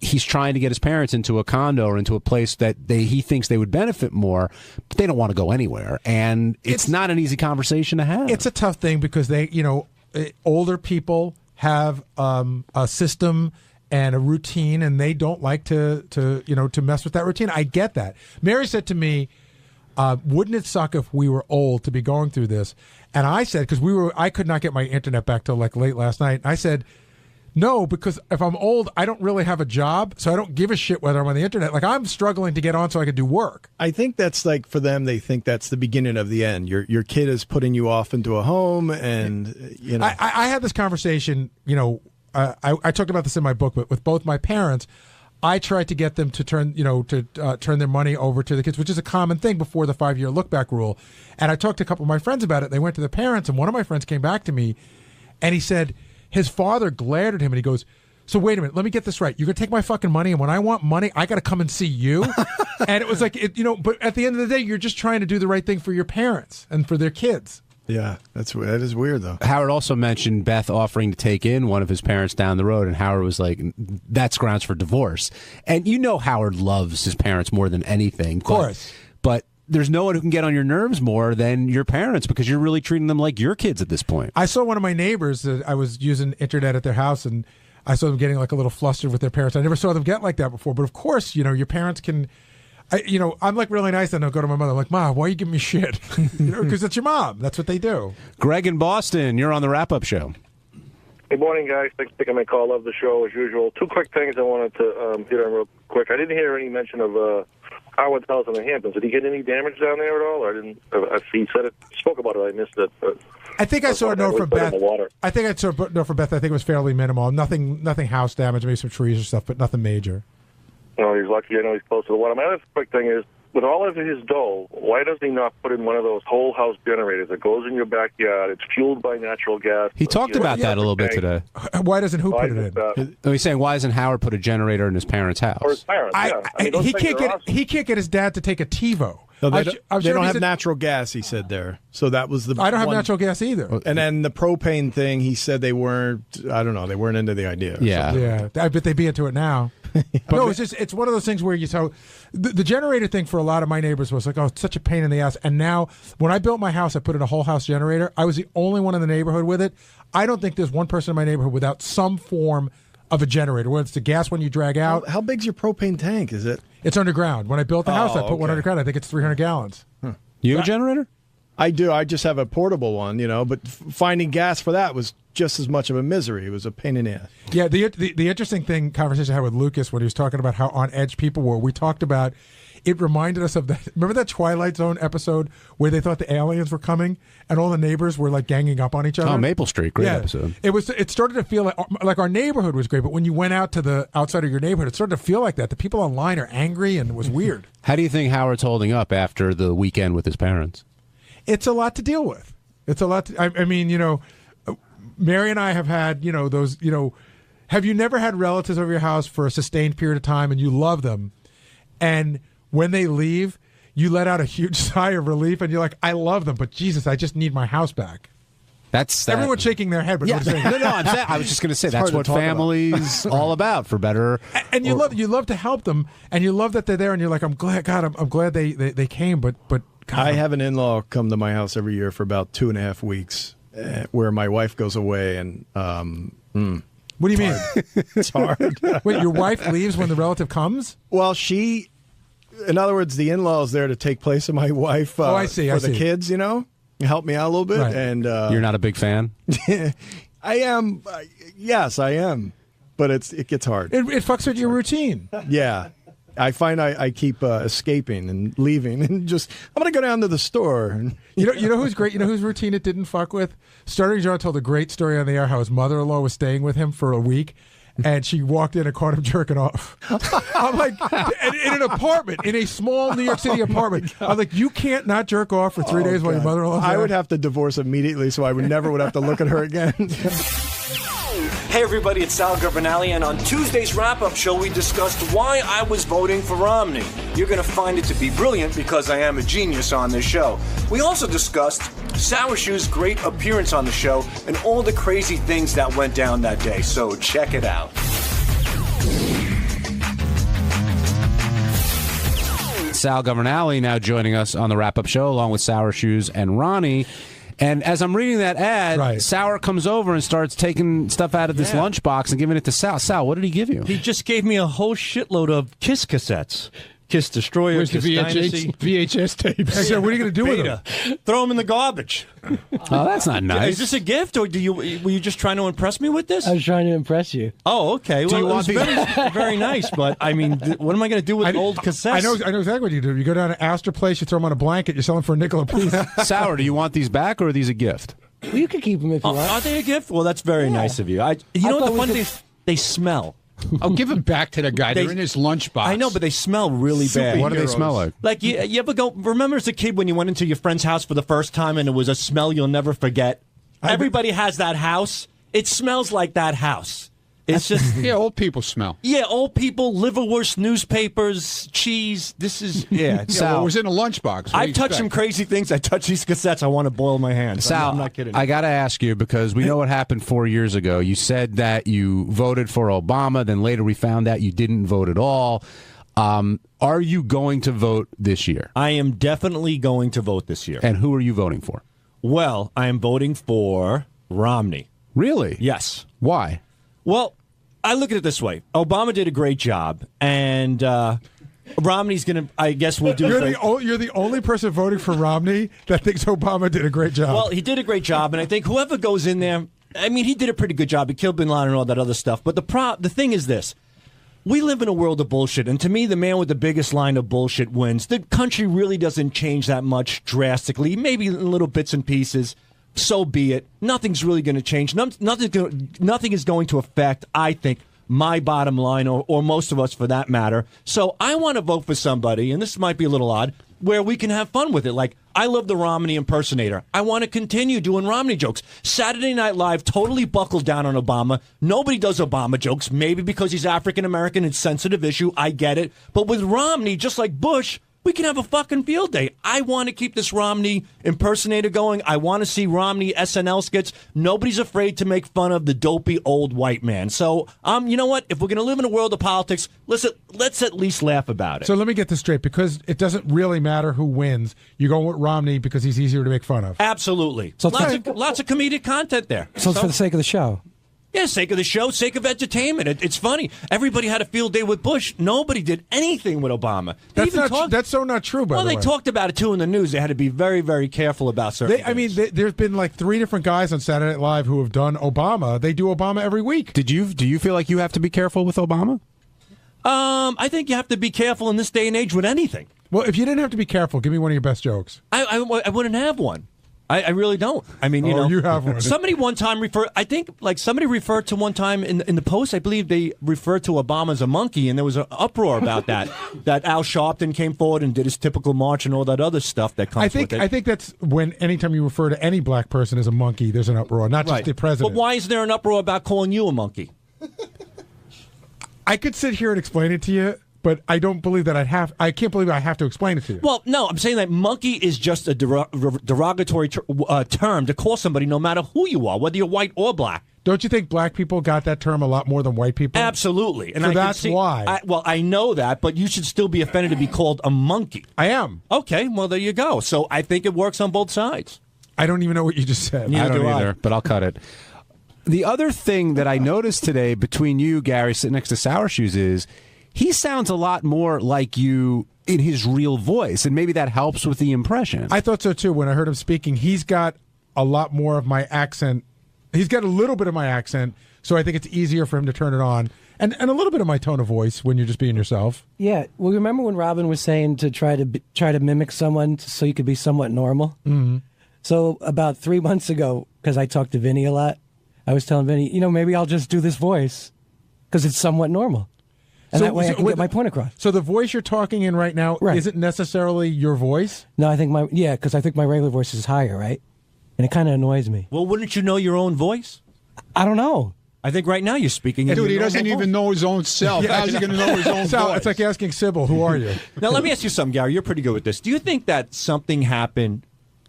he's trying to get his parents into a condo or into a place that he thinks they would benefit more, but they don't want to go anywhere. And it's not an easy conversation to have. It's a tough thing because older people have a system and a routine, and they don't like to mess with that routine. I get that. Mary said to me, wouldn't it suck if we were old to be going through this? And I said, because I could not get my internet back till like late last night. And I said, no, because if I'm old, I don't really have a job, so I don't give a shit whether I'm on the internet. Like, I'm struggling to get on so I can do work. I think that's like, for them, they think that's the beginning of the end. Your kid is putting you off into a home, and, you know. I had this conversation, I talked about this in my book, but with both my parents, I tried to get them to turn their money over to the kids, which is a common thing before the 5-year look-back rule. And I talked to a couple of my friends about it. They went to the parents, and one of my friends came back to me, and he said his father glared at him, and he goes, so wait a minute, let me get this right. You're going to take my fucking money, and when I want money, I got to come and see you? And it was like, but at the end of the day, you're just trying to do the right thing for your parents and for their kids. Yeah, that is weird, though. Howard also mentioned Beth offering to take in one of his parents down the road, and Howard was like, that's grounds for divorce. And Howard loves his parents more than anything. Of course. But there's no one who can get on your nerves more than your parents, because you're really treating them like your kids at this point. I saw one of my neighbors that I was using internet at their house, and I saw them getting like a little flustered with their parents. I never saw them get like that before. But of course, your parents can... I'm like really nice, and I'll go to my mother. I'm like, Mom, why are you giving me shit? Because it's your mom. That's what they do. Greg in Boston, you're on the wrap-up show. Good morning, guys. Thanks for taking my call. Love the show as usual. 2 quick things I wanted to hit on real quick. I didn't hear any mention of Howard's house in the Hamptons. Did he get any damage down there at all? Or he said it, spoke about it. I missed it. But I think I saw a note from Beth. I think I saw a note from Beth. I think it was fairly minimal. Nothing house damage, maybe some trees or stuff, but nothing major. No, he's lucky. I know he's close to the water. My other quick thing is, with all of his dough, why does he not put in one of those whole house generators that goes in your backyard? It's fueled by natural gas. He talked about that a little bit today. Why doesn't who put it in? He's saying, why doesn't Howard put a generator in his parents' house? Or his parents, yeah. He can't get his dad to take a TiVo. No, they don't have natural gas, he said there. So that was the I don't have natural gas either. And then the propane thing, he said they weren't, I don't know, they weren't into the idea. Yeah. I bet they'd be into it now. No, it's one of those things where the generator thing for a lot of my neighbors was like, oh, it's such a pain in the ass. And now, when I built my house, I put in a whole house generator. I was the only one in the neighborhood with it. I don't think there's one person in my neighborhood without some form of a generator, whether it's the gas one you drag out. How big's your propane tank? Is it? It's underground. When I built the house, I put one underground. I think it's 300 gallons. You have a generator? I do. I just have a portable one, but finding gas for that was just as much of a misery. It was a pain in the ass. Yeah, the interesting conversation I had with Lucas when he was talking about how on edge people were, we talked about, it reminded us of that. Remember that Twilight Zone episode where they thought the aliens were coming and all the neighbors were like ganging up on each other? Oh, Maple Street, great episode. It started to feel like our neighborhood was great, but when you went out to the outside of your neighborhood, it started to feel like that. The people online are angry, and it was weird. How do you think Howard's holding up after the weekend with his parents? It's a lot to deal with. It's a lot. I mean, Mary and I have had, those, have you never had relatives over your house for a sustained period of time and you love them, and when they leave, you let out a huge sigh of relief and you're like, I love them, but Jesus, I just need my house back. Everyone's shaking their head, but no, I was just going to say that's what family's all about, for better. And you love to help them, and you love that they're there, and you're like, I'm glad they came, but God, I have an in-law come to my house every year for about 2.5 weeks, where my wife goes away, and what do you mean? It's hard. Wait, your wife leaves when the relative comes? Well, in other words, the in-law is there to take place of my wife. I see. For the kids, help me out a little bit. Right. And you're not a big fan? I am. Yes, I am. But it gets hard. It fucks with your routine. Yeah. I find I keep escaping and leaving and just, I'm going to go down to the store. And, you know who's great? You know whose routine it didn't fuck with? Starting John told a great story on the air how his mother-in-law was staying with him for a week, and she walked in and caught him jerking off. I'm like, in an apartment, in a small New York City apartment. I'm like, you can't not jerk off for 3 days while your mother-in-law's there? I would have to divorce immediately, so I would never have to look at her again. Hey everybody, it's Sal Garbinelli, and on Tuesday's wrap-up show we discussed why I was voting for Romney. You're going to find it to be brilliant because I am a genius on this show. We also discussed Sour Shoe's great appearance on the show and all the crazy things that went down that day, so check it out. Sal Governale now joining us on the wrap-up show, along with Sour Shoes and Ronnie. And as I'm reading that ad, Sour comes over and starts taking stuff out of this lunchbox and giving it to Sal. Sal, what did he give you? He just gave me a whole shitload of Kiss cassettes. Kiss Destroyer, Where's Kiss the Dynasty. VHS tapes? So what are you going to do with them? Throw them in the garbage. Oh, that's not nice. Is this a gift, or were you just trying to impress me with this? I was trying to impress you. Oh, okay. Do Well, you it want was very, very nice, but I mean, what am I going to do with old cassettes? I know exactly what you do. You go down to Astor Place, you throw them on a blanket, you sell them for $0.05 a piece. Sour, do you want these back, or are these a gift? Well, you can keep them if you want. Are they a gift? Well, that's very nice of you. You know what the fun thing is? They smell. I'll give them back to the guy. They're in his lunchbox. I know, but they smell really bad. What do they smell like? Like, you ever remember as a kid when you went into your friend's house for the first time and it was a smell you'll never forget? Everybody has that house. It smells like that house. It's just... Yeah, old people smell. Yeah, old people, liverwurst, newspapers, cheese. This is... Yeah. Well, it was in a lunchbox. I've touched some crazy things. I touch these cassettes. I want to boil my hands. Sal, I'm not kidding. I got to ask you, because we know what happened 4 years ago. You said that you voted for Obama, then later we found out you didn't vote at all. Are you going to vote this year? I am definitely going to vote this year. And who are you voting for? Well, I am voting for Romney. Really? Yes. Why? Well, I look at it this way. Obama did a great job, and Romney's going to, I guess, will do You're the only person voting for Romney that thinks Obama did a great job. Well, he did a great job, and I think whoever goes in there, I mean, he did a pretty good job. He killed Bin Laden and all that other stuff. But the thing is this. We live in a world of bullshit, and to me, the man with the biggest line of bullshit wins. The country really doesn't change that much drastically, maybe in little bits and pieces. So be it. Nothing's really going to change. Nothing is going to affect, I think, my bottom line, or most of us for that matter. So I want to vote for somebody, and this might be a little odd, where we can have fun with it. Like, I love the Romney impersonator. I want to continue doing Romney jokes. Saturday Night Live totally buckled down on Obama. Nobody does Obama jokes, maybe because he's African-American and sensitive issue. I get it. But with Romney, just like Bush, we can have a fucking field day. I want to keep this Romney impersonator going. I want to see Romney SNL skits. Nobody's afraid to make fun of the dopey old white man. So, you know what? If we're going to live in a world of politics, let's at least laugh about it. So let me get this straight. Because it doesn't really matter who wins, you're going with Romney because he's easier to make fun of. Absolutely. So lots of comedic content there. So it's for the sake of the show. Yeah, sake of the show, sake of entertainment. It's funny. Everybody had a field day with Bush. Nobody did anything with Obama. That's so not true, by the way. Well, they talked about it, too, in the news. They had to be very, very careful about certain things. There's been like 3 different guys on Saturday Night Live who have done Obama. They do Obama every week. Do you feel like you have to be careful with Obama? I think you have to be careful in this day and age with anything. Well, if you didn't have to be careful, give me one of your best jokes. I wouldn't have one. I really don't. I mean, you have one. Somebody one time somebody referred to one time in the Post, I believe they referred to Obama as a monkey, and there was an uproar about that. That Al Sharpton came forward and did his typical march and all that other stuff that comes with it. I think that's when anytime you refer to any black person as a monkey, there's an uproar, not just the president. But why is there an uproar about calling you a monkey? I could sit here and explain it to you, but I don't believe that I can't believe I have to explain it to you. Well, no, I'm saying that monkey is just a derogatory term to call somebody no matter who you are, whether you're white or black. Don't you think black people got that term a lot more than white people? Absolutely. And so that's why. I know that, but you should still be offended to be called a monkey. I am. Okay, well, there you go. So I think it works on both sides. I don't even know what you just said. I don't either, but I'll cut it. The other thing that I noticed today between you, Gary, sitting next to Sour Shoes is he sounds a lot more like you in his real voice, and maybe that helps with the impression. I thought so, too. When I heard him speaking, he's got a lot more of my accent. He's got a little bit of my accent, so I think it's easier for him to turn it on. And a little bit of my tone of voice when you're just being yourself. Yeah. Well, remember when Robin was saying to try to mimic someone so you could be somewhat normal? Mm-hmm. So about 3 months ago, because I talked to Vinny a lot, I was telling Vinny, maybe I'll just do this voice because it's somewhat normal. And that way I can get my point across. So the voice you're talking in right now isn't necessarily your voice? No, I think because I think my regular voice is higher, right? And it kind of annoys me. Well, wouldn't you know your own voice? I don't know. I think right now you're speaking. Dude, he doesn't even know his own self. How's he going to know his own voice? It's like asking Sybil, who are you? Now, let me ask you something, Gary. You're pretty good with this. Do you think that something happened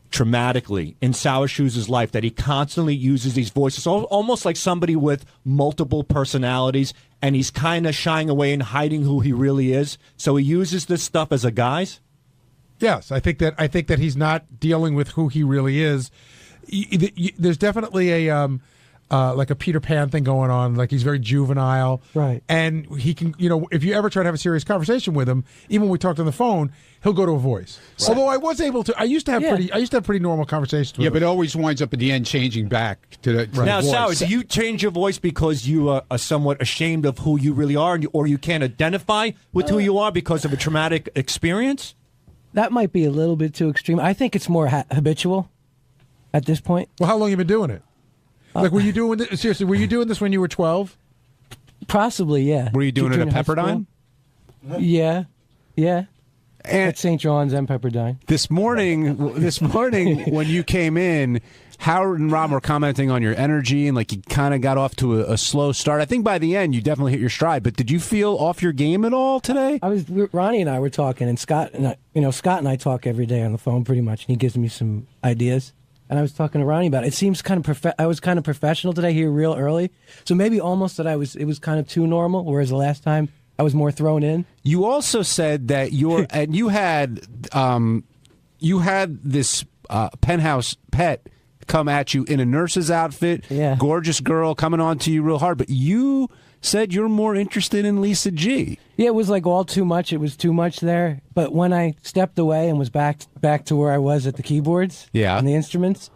traumatically in Sour Shoes' life that he constantly uses these voices, almost like somebody with multiple personalities, and he's kind of shying away and hiding who he really is. So he uses this stuff as a guise. Yes, I think that he's not dealing with who he really is. There's definitely a like a Peter Pan thing going on. Like he's very juvenile, right? And he can, if you ever try to have a serious conversation with him, even when we talked on the phone, he'll go to a voice. Right. Although I was able to, I used to have pretty normal conversations with him. But it always winds up at the end changing back to the Now, voice. Sal, do you change your voice because you are somewhat ashamed of who you really are, or you can't identify with who you are because of a traumatic experience? That might be a little bit too extreme. I think it's more habitual at this point. Well, how long have you been doing it? Like, were you doing this, seriously? Were you doing this when you were 12? Possibly, yeah. Were you doing it at Junior high Pepperdine? school? Yeah. At St. John's and Pepperdine. This morning, when you came in, Howard and Rob were commenting on your energy and like you kind of got off to a slow start. I think by the end you definitely hit your stride. But did you feel off your game at all today? Ronnie and I were talking, and Scott and I talk every day on the phone pretty much, and he gives me some ideas. And I was talking to Ronnie about it. It seems kind of I was kind of professional today here real early. So maybe almost that it was kind of too normal, whereas the last time I was more thrown in. You also said that you had this penthouse pet come at you in a nurse's outfit, gorgeous girl coming on to you real hard, but you said you're more interested in Lisa G. Yeah, it was like all too much. It was too much there. But when I stepped away and was back to where I was at the keyboards and the instruments,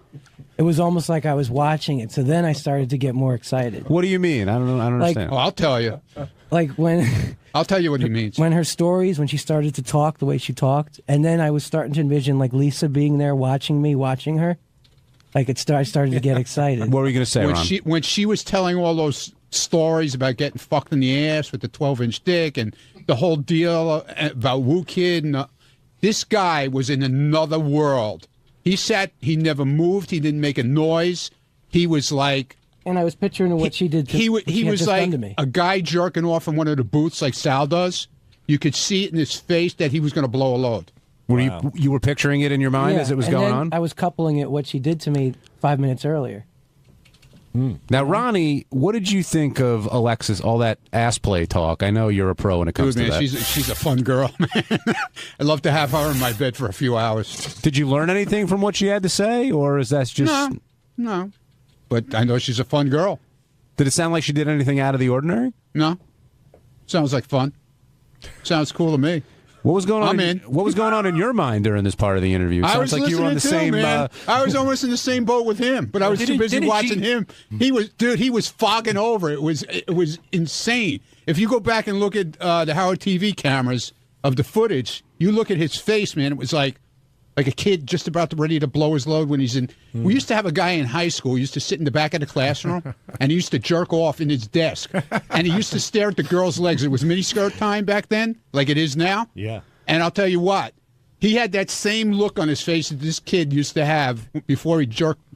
it was almost like I was watching it. So then I started to get more excited. What do you mean? I don't understand. I'll tell you. Like when I'll tell you what he means. When her stories, when she started to talk the way she talked, and then I was starting to envision like Lisa being there watching me, watching her. Like I started to get excited. What were you going to say, Ron? When she was telling all those stories about getting fucked in the ass with the 12-inch dick and the whole deal about Woo Kid, and this guy was in another world. He never moved. He didn't make a noise. He was like... And I was picturing what she did to He she had was just like done to me. a guy jerking off in one of the booths like Sal does. You could see it in his face that he was going to blow a load. You were picturing it in your mind as it was going on? I was coupling it what she did to me 5 minutes earlier. Now, Ronnie, what did you think of Alexis, all that ass play talk? I know you're a pro when it comes Dude, man, to that. she's a fun girl, man. I'd love to have her in my bed for a few hours. Did you learn anything from what she had to say, or is that just... No. But I know she's a fun girl. Did it sound like she did anything out of the ordinary? No. Sounds like fun. Sounds cool to me. What was going on? I'm in. What was going on in your mind during this part of the interview? I Sounds was like you were on the same. Man. I was almost in the same boat with him, but I was too busy watching him. He was fogging over. It was insane. If you go back and look at the Howard TV cameras of the footage, you look at his face, man. It was like a kid just about ready to blow his load when he's in. We used to have a guy in high school who used to sit in the back of the classroom, and he used to jerk off in his desk, and he used to stare at the girls' legs. It was miniskirt time back then, like it is now. Yeah. And I'll tell you what, he had that same look on his face that this kid used to have before he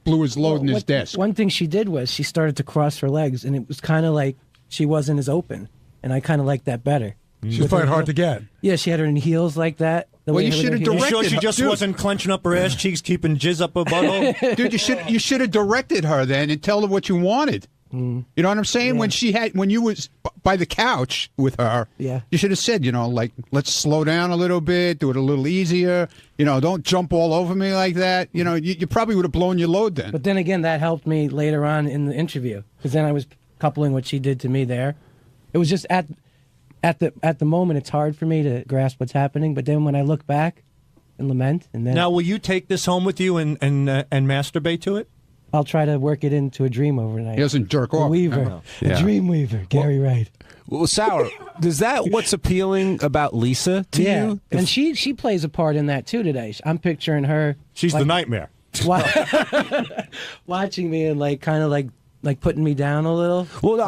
blew his load in his desk. One thing she did was she started to cross her legs, and it was kind of like she wasn't as open, and I kind of liked that better. She's playing hard to get. Yeah, she had her in heels like that. Well, you should have directed. Sure, she just wasn't clenching up her ass cheeks, keeping jizz up her butthole. Dude, you should have directed her then and tell her what you wanted. You know what I'm saying? Yeah. When you was by the couch with her, you should have said, like, let's slow down a little bit, do it a little easier. Don't jump all over me like that. You probably would have blown your load then. But then again, that helped me later on in the interview because then I was coupling what she did to me there. It was just at the moment, it's hard for me to grasp what's happening. But then when I look back and lament, and then now, will you take this home with you and masturbate to it? I'll try to work it into a dream overnight. He doesn't jerk off. Weaver, a dream weaver, Gary Wright. Well, Sour, is that what's appealing about Lisa to you? And she plays a part in that too today. I'm picturing her. She's the nightmare. Watching me and kind of putting me down a little. Well,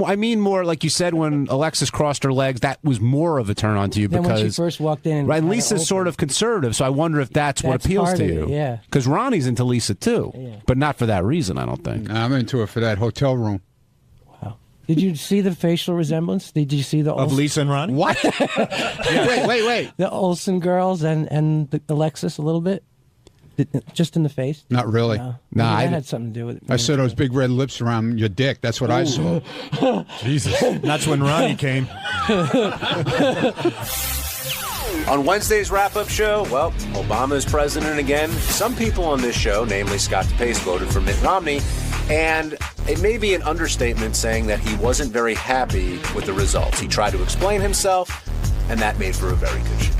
I mean more like you said when Alexis crossed her legs. That was more of a turn on to you then because when she first walked in. Right, Lisa's sort of conservative, so I wonder if that's what appeals to you. Yeah, because Ronnie's into Lisa too, but not for that reason. I don't think. I'm into her for that hotel room. Wow! Did you see the facial resemblance? Did you see the of Lisa and Ronnie? What? Wait! The Olsen girls and the Alexis a little bit. Just in the face? Not really. No. Nah, Maybe that had something to do with it. I saw those big red lips around your dick. That's what I saw. Jesus. That's when Ronnie came. On Wednesday's wrap-up show, well, Obama is president again. Some people on this show, namely Scott DePace, voted for Mitt Romney, and it may be an understatement saying that he wasn't very happy with the results. He tried to explain himself, and that made for a very good show.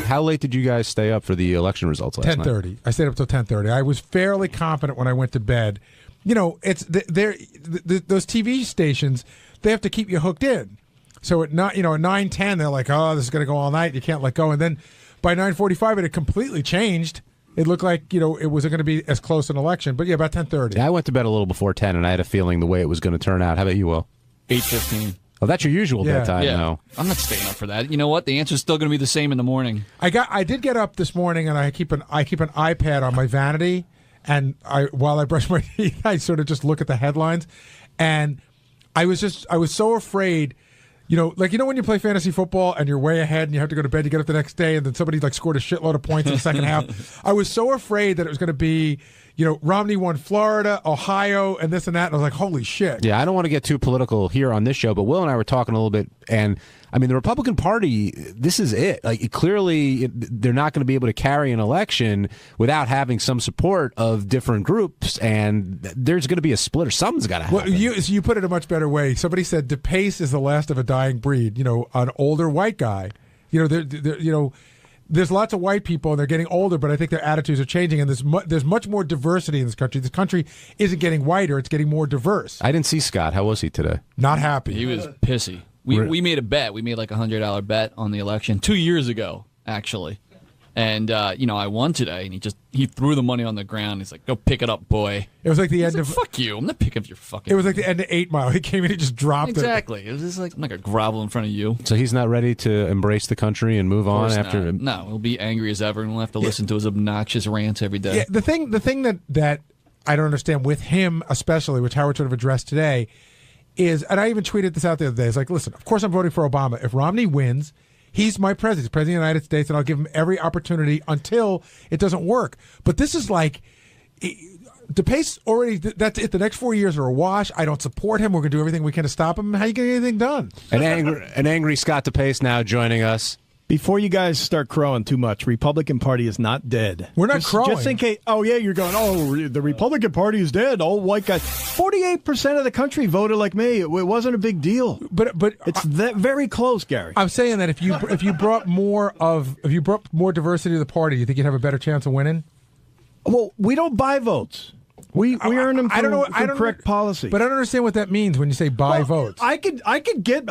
How late did you guys stay up for the election results last night? 10:30. I stayed up till 10:30. I was fairly confident when I went to bed. You know, it's those TV stations. They have to keep you hooked in. So at 9:10, they're like, "Oh, this is going to go all night. You can't let go." And then by 9:45, it had completely changed. It looked like it wasn't going to be as close an election. But yeah, about 10:30. Yeah, I went to bed a little before 10, and I had a feeling the way it was going to turn out. How about you, Will? 8:15. Oh, that's your usual bedtime. Yeah. No, I'm not staying up for that. You know what? The answer's still going to be the same in the morning. I did get up this morning, and I keep an iPad on my vanity, and while I brush my teeth, I sort of just look at the headlines, and I was so afraid. When you play fantasy football and you're way ahead and you have to go to bed, you get up the next day, and then somebody scored a shitload of points in the second half. I was so afraid that it was going to be, Romney won Florida, Ohio, and this and that. And I was like, holy shit. Yeah, I don't want to get too political here on this show, but Will and I were talking a little bit, and I mean, the Republican Party, this is it. Clearly, they're not going to be able to carry an election without having some support of different groups, and there's going to be a split, or something's got to happen. Well, you put it a much better way. Somebody said DePace is the last of a dying breed. An older white guy. There's lots of white people, and they're getting older, but I think their attitudes are changing, and there's much more diversity in this country. This country isn't getting whiter; it's getting more diverse. I didn't see Scott. How was he today? Not happy. He was pissy. We made a bet. We made like $100 bet on the election 2 years ago, actually. And, I won today, and he threw the money on the ground. He's like, go pick it up, boy. It was like the end of... Fuck you. I'm not picking up your fucking... It was like the end of 8 Mile. He came in and just dropped exactly. It was just like, I'm not going to grovel in front of you. So he's not ready to embrace the country and move on after... No, he'll be angry as ever, and we'll have to listen to his obnoxious rants every day. Yeah, the thing that I don't understand with him especially, which Howard sort of addressed today, is, and I even tweeted this out the other day, it's like, listen, of course I'm voting for Obama. If Romney wins, he's my president. He's president of the United States, and I'll give him every opportunity until it doesn't work. But this is like, DePace already, that's it. The next 4 years are a wash. I don't support him. We're going to do everything we can to stop him. How are you going to get anything done? An angry Scott DePace now joining us. Before you guys start crowing too much, Republican Party is not dead. We're not crowing. Just in case. Oh, yeah, you're going, the Republican Party is dead. All white guys. 48% of the country voted like me. It wasn't a big deal. But it's that very close, Gary. I'm saying that if you brought more diversity to the party, you think you'd have a better chance of winning? Well, we don't buy votes. We earn them through correct policy. But I don't understand what that means when you say buy votes. I could get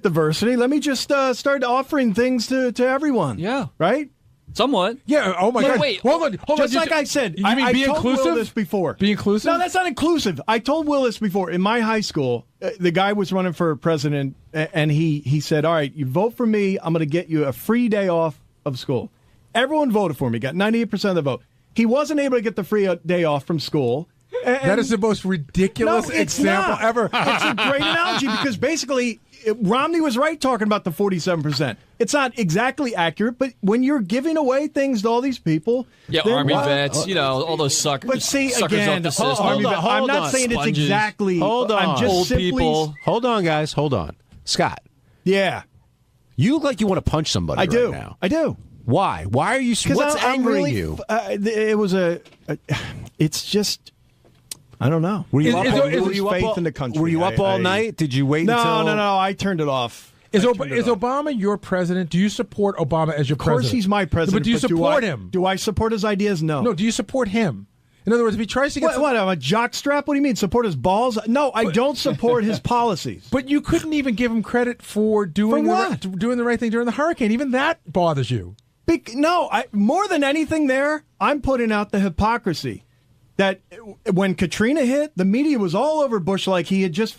diversity. Let me just start offering things to everyone. Yeah. Right? Somewhat. Yeah. Oh my God. Wait. Hold on. Just like I said. You mean be told inclusive? Will this before. Be inclusive? No, that's not inclusive. I told Will this before. In my high school, the guy was running for president, and he said, "All right, you vote for me. I'm going to get you a free day off of school." Everyone voted for him. He got 98% of the vote. He wasn't able to get the free day off from school. That is the most ridiculous example ever. It's a great analogy because basically Romney was right talking about the 47%. It's not exactly accurate, but when you're giving away things to all these people... Yeah, Army vets, all those suckers. But see, suckers again, off the system. I'm not saying Sponges. it's exactly... Hold on. I'm just Old simply... people. Hold on, guys. Hold on. Scott. Yeah. You look like you want to punch somebody I do. right now. I do. Why? Why are you... What's angering you? It was it's just... I don't know. Were you faith in the country. Were you up all night? Did you wait until... No. I turned it off. Is Obama your president? Do you support Obama as your president? Of course he's my president. But do you support him? Do I support his ideas? No. No, do you support him? In other words, if he tries to get... What, I'm a jockstrap? What do you mean? Support his balls? No, I don't support his policies. But you couldn't even give him credit for doing the right thing during the hurricane. Even that bothers you. More than anything there, I'm putting out the hypocrisy. That when Katrina hit, the media was all over Bush like he had just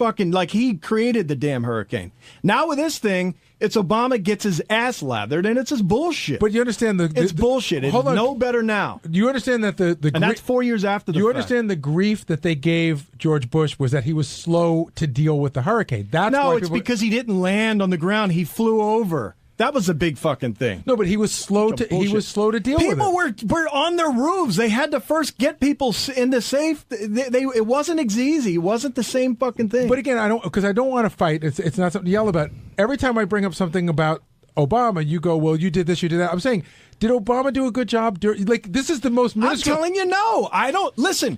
he created the damn hurricane. Now with this thing, it's Obama gets his ass lathered, and it's his bullshit. But you understand it's bullshit. It's no better now. Do you understand that and that's 4 years after the fact. You understand the grief that they gave George Bush was that he was slow to deal with the hurricane. That's because he didn't land on the ground. He flew over. That was a big fucking thing. No, but he was slow to deal with it. People were on their roofs. They had to first get people into safe. It wasn't easy. It wasn't the same fucking thing. But again, I don't want to fight. It's not something to yell about. Every time I bring up something about Obama, you go, well, you did this, you did that. I'm saying, did Obama do a good job? This is the most minuscule. I'm telling you, no. I don't. Listen.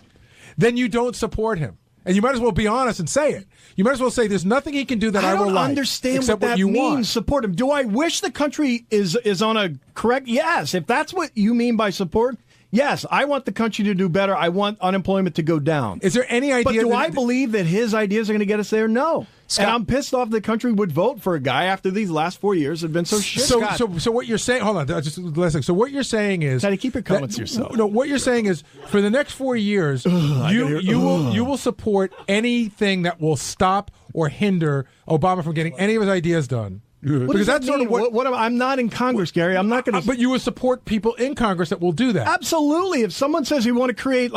Then you don't support him. And you might as well be honest and say it. You might as well say there's nothing he can do that I will like. I don't understand except what that you means, want. support him. Do I wish the country is on a correct? Yes. If that's what you mean by support, yes. I want the country to do better. I want unemployment to go down. Is there any idea? But do I believe that his ideas are going to get us there? No. Scott, and I'm pissed off the country would vote for a guy after these last 4 years have been so shit. So what you're saying? Hold on, just listen. So what you're saying is, Teddy, keep your comments to yourself. No, what you're saying is, for the next 4 years, you will support anything that will stop or hinder Obama from getting any of his ideas done. Because that's sort of what I'm not in Congress, Gary. I'm not going to. But you will support people in Congress that will do that. Absolutely. If someone says we want to create,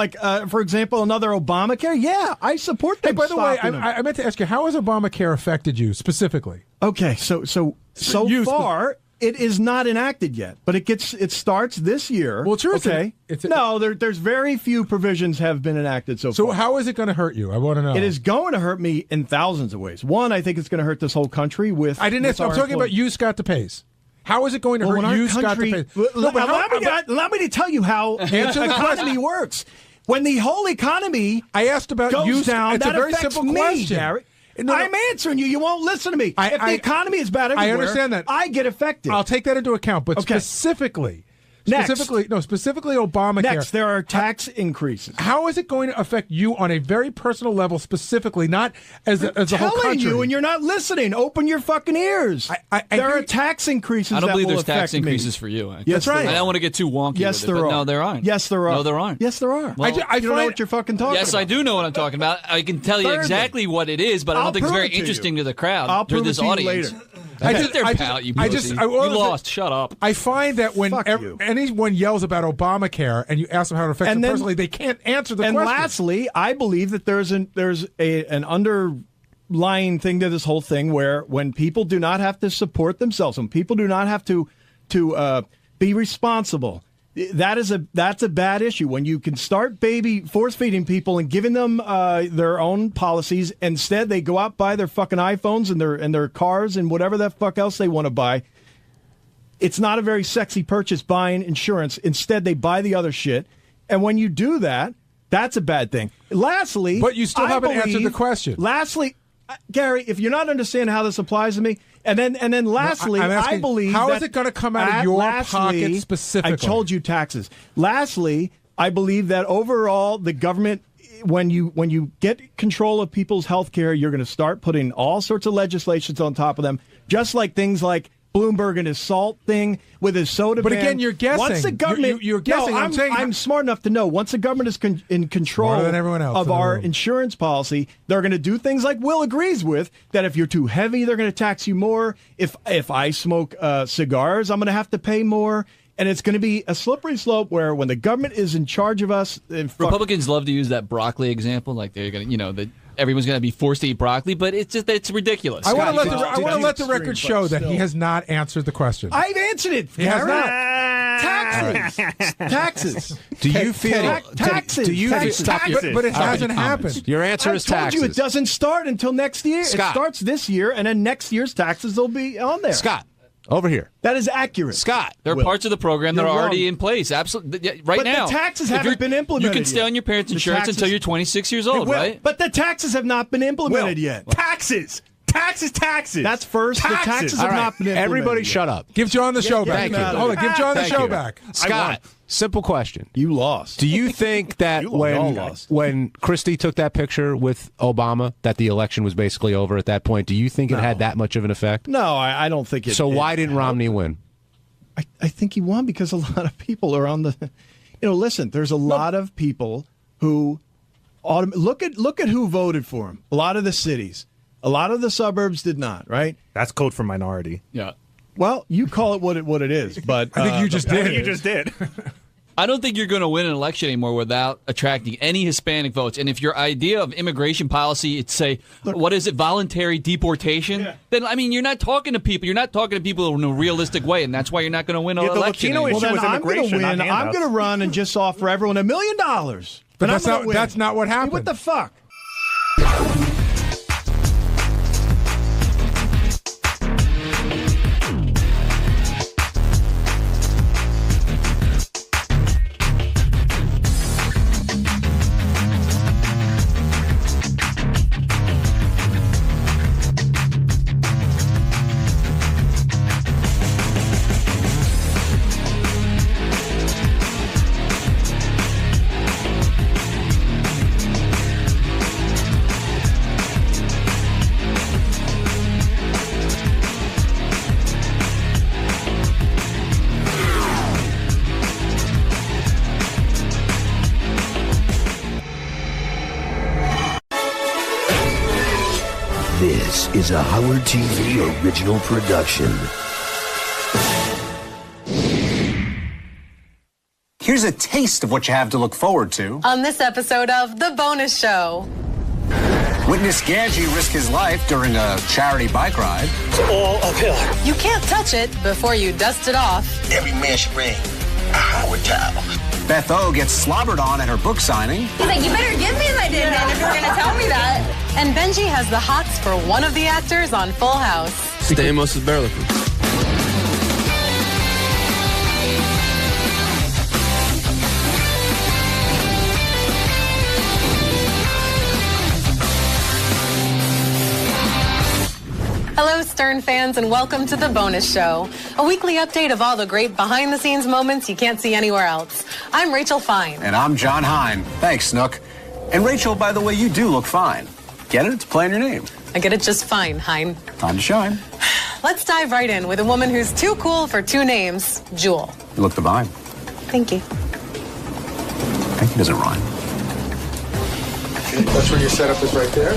for example, another Obamacare, yeah, I support them. Hey, by the way, I meant to ask you, how has Obamacare affected you specifically? Okay, so far it is not enacted yet, but it starts this year. Well, sure. Okay. There's very few provisions have been enacted so far. So how is it going to hurt you? I want to know. It is going to hurt me in thousands of ways. One, I think it's going to hurt this whole country with. I didn't ask. I'm talking about you, Scott DePace. How is it going to hurt you, Scott DePace? Allow me to tell you how the economy works. When the whole economy I asked about goes you, down, it's that a very affects simple me, question. Gary. No, I'm answering you. You won't listen to me. If the economy is bad everywhere, I understand that. I get affected. I'll take that into account, but specifically Obamacare. Next, there are tax increases. How is it going to affect you on a very personal level, specifically, not as a whole country? Telling you, and you're not listening. Open your fucking ears. There are tax increases. I don't believe there's tax increases for you. That's right. I don't want to get too wonky. Yes, with it, there are. No, there aren't. Yes, there are. No, there aren't. Yes, there are. Well, I don't know what you're fucking talking about. Yes, I do know what I'm talking about. I can tell you exactly what it is, but I don't think it's very interesting to the crowd. I'll prove this it to audience. you later. You lost. Shut up. I find that when anyone yells about Obamacare and you ask them how it affects them personally, they can't answer the question. And lastly, I believe that there's an underlying thing to this whole thing where when people do not have to support themselves, when people do not have to be responsible, that's a bad issue. When you can start force feeding people and giving them their own policies, instead they go out buy their fucking iPhones and their cars and whatever the fuck else they want to buy. It's not a very sexy purchase buying insurance. Instead, they buy the other shit. And when you do that, that's a bad thing. Lastly, but you still haven't answered the question. Lastly, Gary, if you're not understanding how this applies to me, and then lastly, I believe how is it going to come out of your pocket specifically? I told you taxes. Lastly, I believe that overall the government, when you get control of people's health care, you're going to start putting all sorts of legislations on top of them, just like things like Bloomberg and his salt thing with his soda ban. But again, you're guessing. Once the government, you're guessing. No, I'm smart enough to know. Once the government is in control of our insurance policy, they're going to do things like Will agrees with, that if you're too heavy, they're going to tax you more. If I smoke cigars, I'm going to have to pay more. And it's going to be a slippery slope where when the government is in charge of us... Republicans love to use that broccoli example, like they're going to, everyone's going to be forced to eat broccoli, but it's ridiculous. I want to let the record show that he has not answered the question. I've answered it. He has not. Taxes. Do you feel taxes? Do you taxes? But it hasn't happened. Your answer is taxes. I told you it doesn't start until next year. Scott. It starts this year, and then next year's taxes will be on there. Scott. Over here. That is accurate. Scott. There are parts of the program that are already in place. Absolutely. Right now. But the taxes haven't been implemented You can stay on your parents' insurance until you're 26 years old, right? But the taxes have not been implemented yet. Taxes. That's first. The taxes have not been implemented. Everybody yet. shut up. Give John the show back. Hold on. Give John the show back. Scott, simple question. You lost. Do you think that when Christie took that picture with Obama, that the election was basically over at that point? Do you think it had that much of an effect? No, I don't think it. So why didn't Romney win? I think he won because a lot of people are on the... listen, there's a lot of people who... Look at who voted for him. A lot of the cities. A lot of the suburbs did not, right? That's code for minority. Yeah. Well, you call it what it is, but I think you just did. You just did. I don't think you're going to win an election anymore without attracting any Hispanic votes. And if your idea of immigration policy is, say, what is it, voluntary deportation, then, I mean, you're not talking to people. You're not talking to people in a realistic way, and that's why you're not going to win an election anymore. Well, then I'm going to win. I'm going to run and just offer everyone $1 million. But that's not what happened. What the fuck? This is a Howard TV original production. Here's a taste of what you have to look forward to. On this episode of The Bonus Show. Witness Ganji risk his life during a charity bike ride. It's all uphill. You can't touch it before you dust it off. Every man should bring a Howard towel. Beth O gets slobbered on at her book signing. He's like, you better give me my din if you're going to tell me that. And Benji has the hots for one of the actors on Full House. Stamos is barely. Hello, Stern fans, and welcome to The Bonus Show, a weekly update of all the great behind-the-scenes moments you can't see anywhere else. I'm Rachel Fine. And I'm John Hine. Thanks, Snook. And Rachel, by the way, you do look fine. Get it? It's playing your name. I get it just fine, Hine. Time to shine. Let's dive right in with a woman who's too cool for two names, Jewel. You look divine. Thank you. Thank you doesn't rhyme. That's where your setup is right there.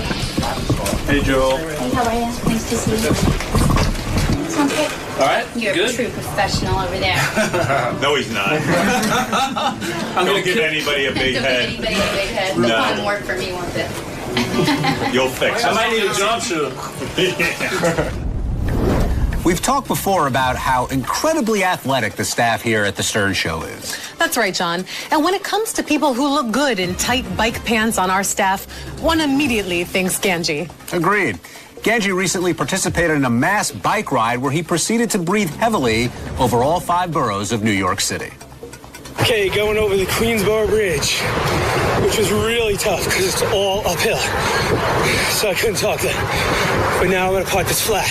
Hey, Joel. Hey, how are you? Nice to see you. Sounds good. All right. You're good. a true professional over there. No, he's not. I'm going to give anybody a big head. Anybody a big head. No. Fun work for me, won't it? You'll fix it. I might need a job soon. We've talked before about how incredibly athletic the staff here at the Stern Show is. That's right, John. And when it comes to people who look good in tight bike pants on our staff, one immediately thinks Ganji. Agreed. Ganji recently participated in a mass bike ride where he proceeded to breathe heavily over all 5 boroughs of New York City. Okay, going over the Queensboro Bridge, which was really tough because it's all uphill. So I couldn't talk then. But now I'm going to park this flat.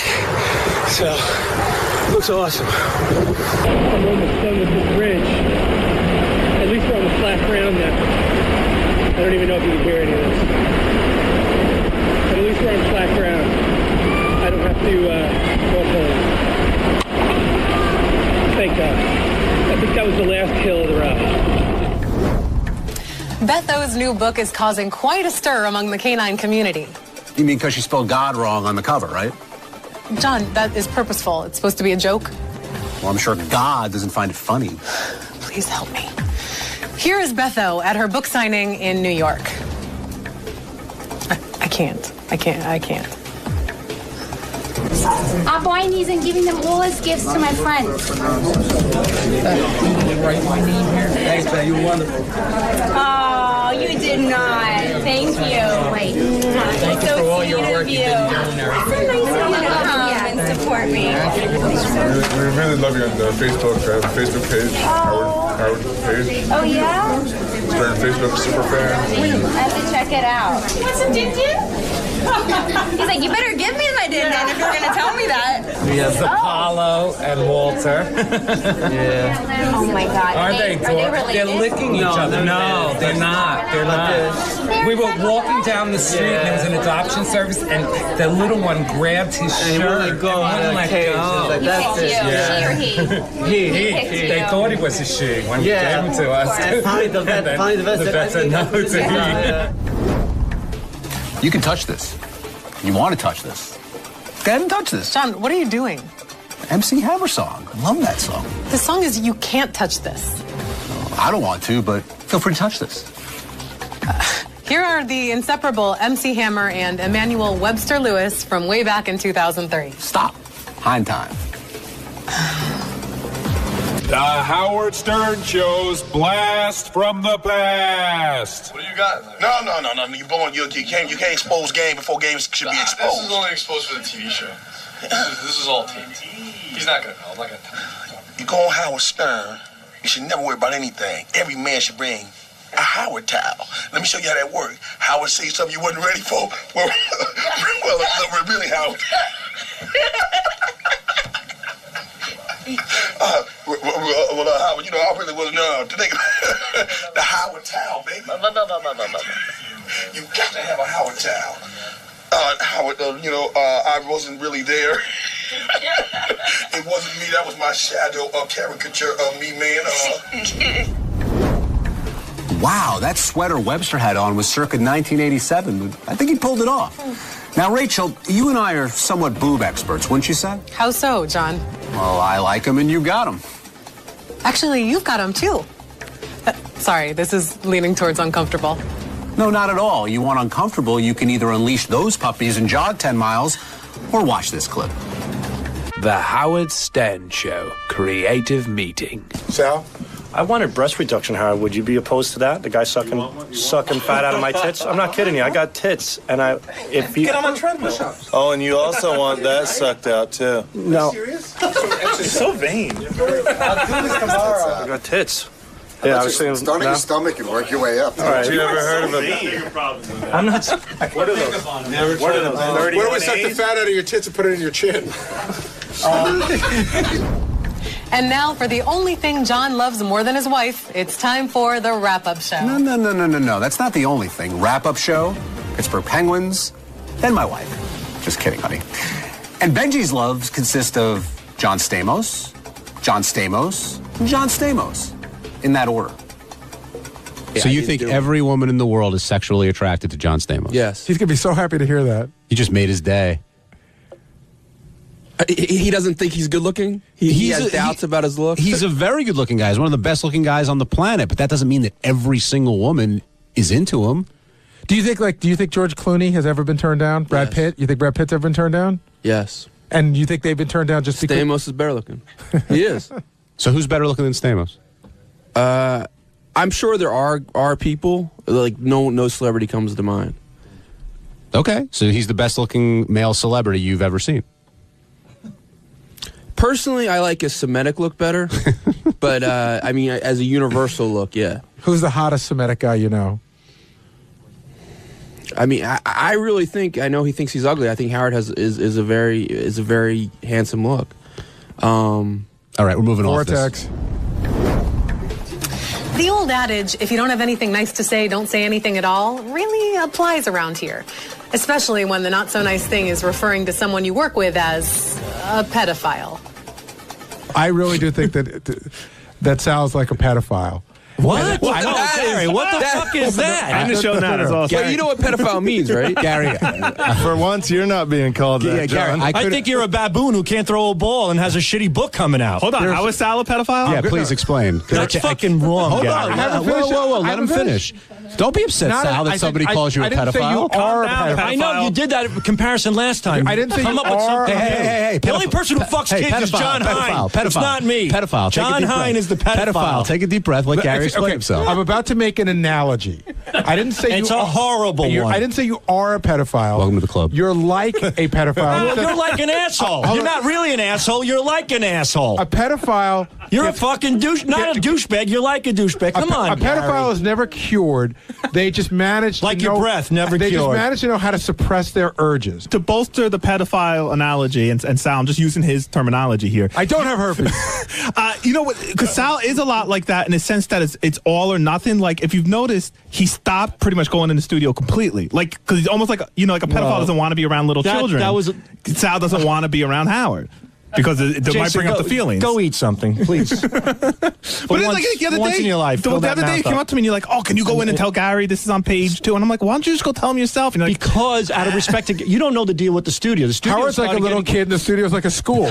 So, it looks awesome. I'm almost done with this bridge. At least we're on the flat ground now. I don't even know if you can hear any of this. But at least we're on flat ground. I don't have to walk home. Thank God. I think that was the last hill of the ride. Beth O's new book is causing quite a stir among the canine community. You mean because she spelled God wrong on the cover, right? John, that is purposeful. It's supposed to be a joke. Well, I'm sure God doesn't find it funny. Please help me. Here is Beth O at her book signing in New York. I can't. I'm buying these and giving them all as gifts to my friends. Write my name here. Thanks, man. You were wonderful. Oh, you did not. Thank you. Wait. Thank you for all your work you've been doing there. It's so nice of you to come and support me. We really love you on the Facebook page, Howard page. Oh, yeah? Stern Facebook super fan. I have to check it out. You want some din-din? He's like, you better give me my din-din if you're going to tell me that. We have Apollo and Walter. Yeah. Oh, my God. Aren't they? They're licking each other. No, they're not. They're not. We were walking down the street and there was an adoption service and the little one grabbed his shirt and wouldn't let go. Like, that's it. She or he? He. They thought he was a she when he gave him to us. Finally the vet said no to he. You can touch this. You want to touch this. Go ahead and touch this. John, what are you doing? MC Hammer song. Love that song. The song is You Can't Touch This. I don't want to, but feel free to touch this. Here are the inseparable MC Hammer and Emmanuel Webster Lewis from way back in 2003. Stop. Hind time. The Howard Stern Show's blast from the past. What do you got? No. You can't expose game before games should be exposed. This is only exposed for the TV show. This is all taped. He's not gonna know. I'm not gonna tell him. You go on Howard Stern, you should never worry about anything. Every man should bring a Howard towel. Let me show you how that works. Howard sees something you wasn't ready for. Well, really, Howard. Howard, you know, I really want to know today. The Howard towel, baby. You got to have a Howard towel. Howard, I wasn't really there. It wasn't me. That was my shadow, caricature of me, man. Wow, that sweater Webster had on was circa 1987. I think he pulled it off. Now, Rachel, you and I are somewhat boob experts, wouldn't you say? How so, John? Well, I like them and you got them. Actually, you've got them too. Sorry, this is leaning towards uncomfortable. No, not at all. You want uncomfortable, you can either unleash those puppies and jog 10 miles or watch this clip. The Howard Stern Show Creative Meeting. Sal? I wanted breast reduction, Howard. Would you be opposed to that? The guy sucking fat out of my tits? I'm not kidding you. I got tits, and get on my treadmill. Oh, and you also want that sucked out too. No. Serious? You're so vain. I'll do this tomorrow. I got tits. Yeah, I was saying. Start at your stomach and work your way up. All right. You ever heard of a? I'm not. What are those? What are those? Why don't we suck the fat out of your tits and put it in your chin? And now, for the only thing John loves more than his wife, it's time for the wrap-up show. No. That's not the only thing. Wrap-up show. It's for penguins and my wife. Just kidding, honey. And Benji's loves consist of John Stamos, John Stamos, and John Stamos. In that order. So you think every woman in the world is sexually attracted to John Stamos? Yes. He's going to be so happy to hear that. You just made his day. He doesn't think he's good looking? He has doubts about his look? He's a very good looking guy. He's one of the best looking guys on the planet, but that doesn't mean that every single woman is into him. Do you think George Clooney has ever been turned down? Brad Pitt? You think Brad Pitt's ever been turned down? Yes. And you think they've been turned down just because Stamos is better looking. He is. So who's better looking than Stamos? I'm sure there are people, like no celebrity comes to mind. Okay, so he's the best looking male celebrity you've ever seen. Personally, I like his Semitic look better, but I mean, as a universal look, yeah. Who's the hottest Semitic guy you know? I mean, I really think I know he thinks he's ugly. I think Howard is a very handsome look. All right, we're moving Vortex. off this. The old adage, if you don't have anything nice to say, don't say anything at all, really applies around here. Especially when the not-so-nice thing is referring to someone you work with as a pedophile. I really do think that sounds like a pedophile. What? Gary, what the fuck is that? End the show now. That's awesome. Well, you know what pedophile means, right? Gary. For once, you're not being called that, Gary, John. I think you're a baboon who can't throw a ball and has a shitty book coming out. Hold on. How is Sal a pedophile? Yeah, please explain. That's fucking wrong, Hold Gary. on. Whoa. Let him finish. Don't be upset, Sal, that somebody calls you a pedophile. I know you did that comparison last time. I didn't say Come you up with are. something. Hey, the only person who fucks kids is John Hine. It's not me. Pedophile. John Hine is the pedophile. Take a deep breath. Let Gary explain himself. I'm about to make an analogy. I didn't say it's a horrible one. I didn't say you are a pedophile. Welcome to the club. You're like a pedophile. Well, you're like an asshole. You're not really an asshole. You're like an asshole. A pedophile. You're a fucking douche. Not a douchebag. You're like a douchebag. Come on, a pedophile is never cured. They just manage like to your know, breath, never they cured. They just manage to know how to suppress their urges. To bolster the pedophile analogy, and Sal, I'm just using his terminology here. I don't have herpes. You know what? Because Sal is a lot like that in the sense that it's all or nothing. Like, if you've noticed, he stopped pretty much going in the studio completely. Like, because he's almost like, like a pedophile doesn't want to be around little children. Sal doesn't want to be around Howard. Because it might bring up the feelings. Go eat something, please. But it's like the other once day, in your life, the other day, you came up to me and you're like, "Oh, can you go in and tell Gary this is on page 2?" And I'm like, "Why don't you just go tell him yourself?" And you're like, because out of respect to you don't know the deal with the studio. The studio Howard's like a little kid, and the studio's like a school.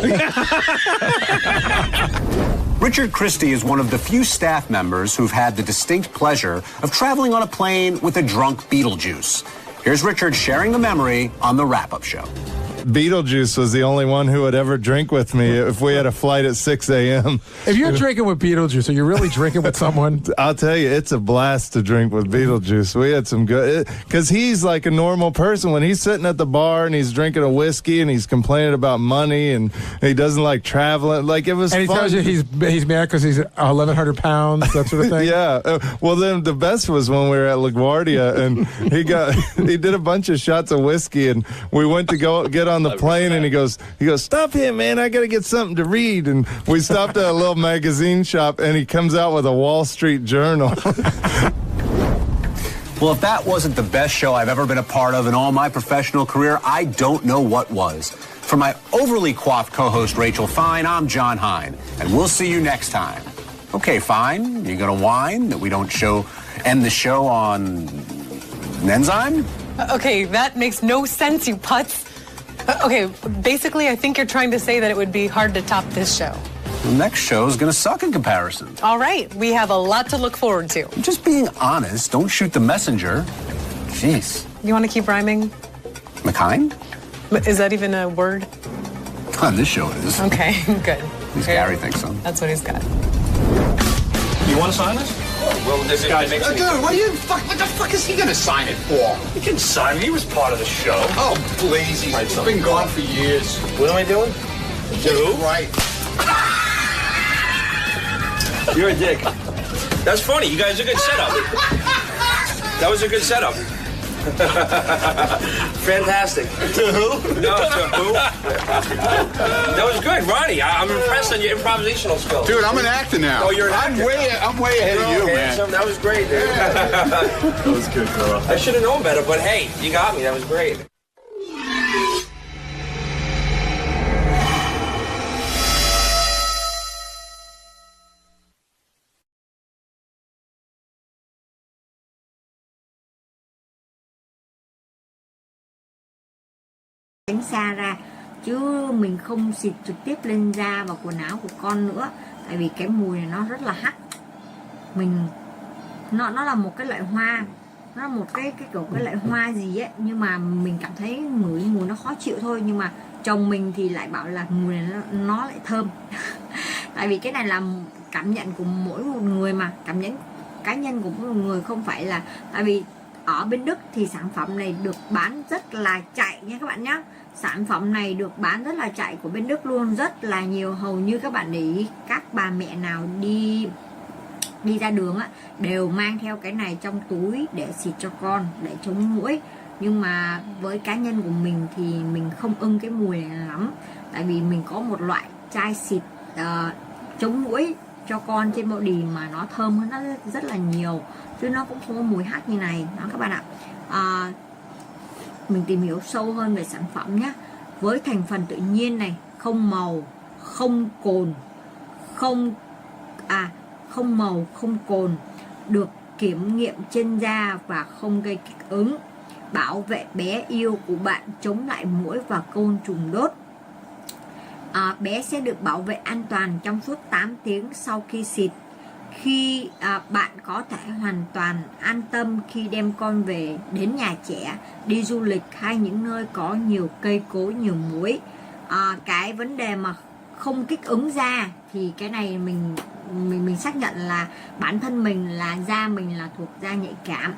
Richard Christie is one of the few staff members who've had the distinct pleasure of traveling on a plane with a drunk Beetlejuice. Here's Richard sharing the memory on the wrap-up show. Beetlejuice was the only one who would ever drink with me if we had a flight at 6 a.m. If you're drinking with Beetlejuice, are you really drinking with someone? I'll tell you, it's a blast to drink with Beetlejuice. We had some good, because he's like a normal person. When he's sitting at the bar and he's drinking a whiskey and he's complaining about money and he doesn't like traveling, like it was and he fun. tells you he's mad because he's 1,100 pounds, that sort of thing? Yeah. Well, then the best was when we were at LaGuardia and he did a bunch of shots of whiskey and we went to go get on the plane and he goes, stop here, man, I got to get something to read. And we stopped at a little magazine shop and he comes out with a Wall Street Journal. Well, if that wasn't the best show I've ever been a part of in all my professional career, I don't know what was. For my overly coiffed co-host Rachel Fine, I'm John Hine, and we'll see you next time. Okay, Fine, you gonna whine that we don't end the show on an enzyme? Okay, that makes no sense, you putz. Okay, basically, I think you're trying to say that it would be hard to top this show. The next show is going to suck in comparison. All right, we have a lot to look forward to. I'm just being honest. Don't shoot the messenger. Jeez. You want to keep rhyming? McKine? Is that even a word? On this show it is. Okay, good. At least Gary thinks so. That's what he's got. You want to sign this? Well, this guy makes me... Dude, what the fuck is he going to sign it for? He can sign it. He was part of the show. Oh, please. He's been gone for years. What am I doing? Dude. Right. You're a dick. That's funny. You guys are a good setup. That was a good setup. Fantastic. To who? No, to who? That was good, Ronnie. I'm impressed on your improvisational skills. Dude, I'm an actor now. Oh, you're an actor. I'm way ahead of you, handsome. man. That was great, dude. That was good, girl. I should have known better, but hey, you got me. That was great. Tránh xa ra chứ mình không xịt trực tiếp lên da và quần áo của con nữa, tại vì cái mùi này nó rất là hắc. Nó là một cái loại hoa, nó là một cái kiểu cái loại hoa gì ấy, nhưng mà mình cảm thấy ngửi mùi nó khó chịu thôi, nhưng mà chồng mình thì lại bảo là mùi này nó lại thơm. Tại vì cái này là cảm nhận của mỗi một người mà, cảm nhận cá nhân của mỗi một người, không phải là tại vì ở bên Đức thì sản phẩm này được bán rất là chạy nha các bạn nhé. Sản phẩm này được bán rất là chạy của bên Đức luôn, rất là nhiều. Hầu như các bạn để ý, các bà mẹ nào đi ra đường á đều mang theo cái này trong túi để xịt cho con, để chống muỗi. Nhưng mà với cá nhân của mình thì mình không ưng cái mùi này lắm, tại vì mình có một loại chai xịt chống muỗi cho con trên body mà nó thơm hơn nó rất là nhiều, chứ nó cũng không có mùi hắc như này đó các bạn ạ. Mình tìm hiểu sâu hơn về sản phẩm nhé. Với thành phần tự nhiên này, không màu, không cồn, không màu, không cồn, được kiểm nghiệm trên da và không gây kích ứng, bảo vệ bé yêu của bạn chống lại muỗi và côn trùng đốt. Bé sẽ được bảo vệ an toàn trong suốt 8 tiếng sau khi xịt. Khi bạn có thể hoàn toàn an tâm khi đem con về đến nhà trẻ, đi du lịch hay những nơi có nhiều cây cối, nhiều muỗi. Cái vấn đề mà không kích ứng da thì cái này mình xác nhận là bản thân mình là da mình là thuộc da nhạy cảm,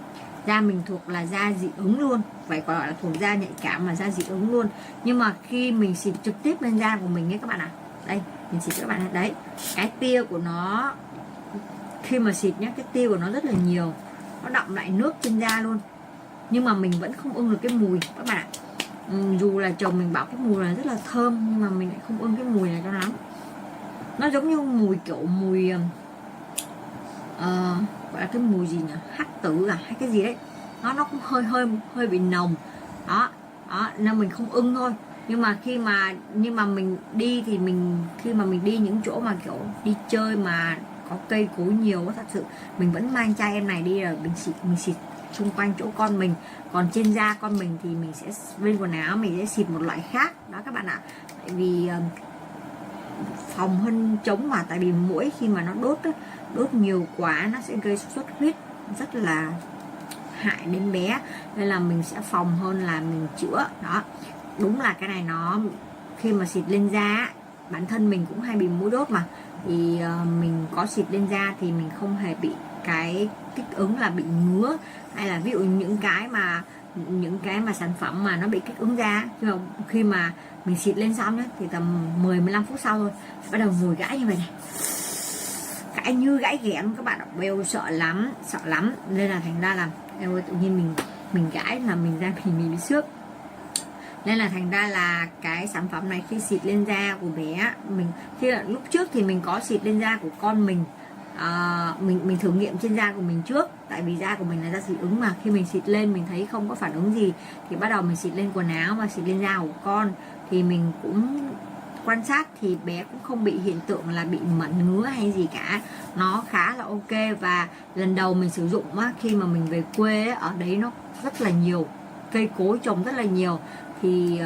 da mình thuộc là da dị ứng luôn, phải gọi là thuộc da nhạy cảm mà da dị ứng luôn. Nhưng mà khi mình xịt trực tiếp lên da của mình ấy các bạn ạ, đây mình xịt cho các bạn đấy, cái tia của nó khi mà xịt nhá, cái tia của nó rất là nhiều, nó đọng lại nước trên da luôn, nhưng mà mình vẫn không ưng được cái mùi các bạn ạ. Dù là chồng mình bảo cái mùi này rất là thơm, nhưng mà mình lại không ưng cái mùi này cho lắm. Nó giống như mùi kiểu mùi gọi là cái mùi gì nhỉ, hắc tử hay cái gì đấy, nó cũng hơi bị nồng đó nên mình không ưng thôi. Nhưng mà khi mình đi thì khi mà mình đi những chỗ mà kiểu đi chơi mà có cây cối nhiều, thật sự mình vẫn mang chai em này đi rồi mình xịt xung quanh chỗ con mình. Còn trên da con mình thì mình sẽ bên quần áo mình sẽ xịt một loại khác đó các bạn ạ. Tại vì phòng hơn chống, mà tại vì muỗi khi mà nó đốt nhiều quá nó sẽ gây xuất huyết rất là hại đến bé, nên là mình sẽ phòng hơn là mình chữa. Đó, đúng là cái này nó khi mà xịt lên da, bản thân mình cũng hay bị muỗi đốt mà, thì mình có xịt lên da thì mình không hề bị cái kích ứng là bị ngứa, hay là ví dụ những cái mà sản phẩm mà nó bị kích ứng da, khi mà mình xịt lên xong nhé, thì tầm 10-15 phút sau thôi bắt đầu ngồi gãi như vậy này, gãi như gãi ghẹn các bạn ạ. Beo sợ lắm, nên là thành ra là em ơi, tự nhiên mình gãi là mình ra mình bị xước. Nên là thành ra là cái sản phẩm này khi xịt lên da của bé khi lúc trước thì mình có xịt lên da của con mình, mình thử nghiệm trên da của mình trước, tại vì da của mình là da dị ứng mà. Khi mình xịt lên mình thấy không có phản ứng gì thì bắt đầu mình xịt lên quần áo và xịt lên da của con, thì mình cũng quan sát thì bé cũng không bị hiện tượng là bị mẩn ngứa hay gì cả, nó khá là ok. Và lần đầu mình sử dụng khi mà mình về quê ở đấy nó rất là nhiều cây cối trồng rất là nhiều, thì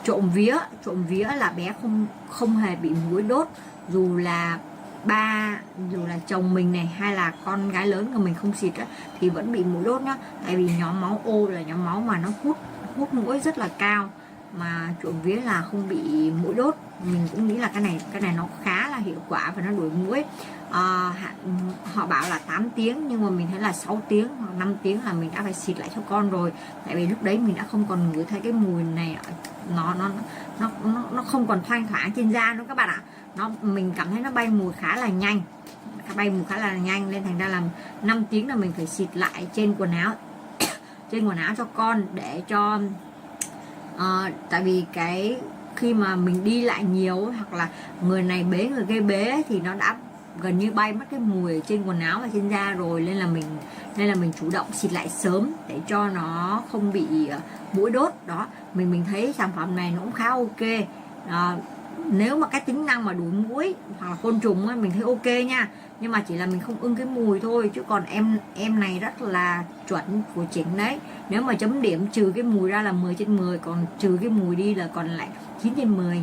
trộm vía là bé không hề bị muỗi đốt, dù là chồng mình này hay là con gái lớn của mình không xịt thì vẫn bị muỗi đốt nhá. Tại vì nhóm máu O là nhóm máu mà nó hút muỗi rất là cao, mà trộm vía là không bị muỗi đốt. Mình cũng nghĩ là cái này nó khá là hiệu quả và nó đuổi muỗi. Họ bảo là 8 tiếng nhưng mà mình thấy là 6 tiếng hoặc 5 tiếng là mình đã phải xịt lại cho con rồi, tại vì lúc đấy mình đã không còn ngửi thấy cái mùi này, nó không còn thoang thoảng trên da nữa các bạn ạ. Mình cảm thấy nó bay mùi khá là nhanh, nên thành ra là 5 tiếng là mình phải xịt lại trên quần áo cho con, để cho tại vì khi mà mình đi lại nhiều hoặc là người này bế người kia bế thì nó đã gần như bay mất cái mùi trên quần áo và trên da rồi, nên là mình chủ động xịt lại sớm để cho nó không bị muỗi đốt. Đó, mình thấy sản phẩm này nó cũng khá ok. Nếu mà cái tính năng mà đuổi muỗi hoặc là côn trùng ấy, mình thấy ok nha, nhưng mà chỉ là mình không ưng cái mùi thôi, chứ còn em này rất là chuẩn của chỉnh đấy. Nếu mà chấm điểm trừ cái mùi ra là 10/10, còn trừ cái mùi đi là còn lại 9/10.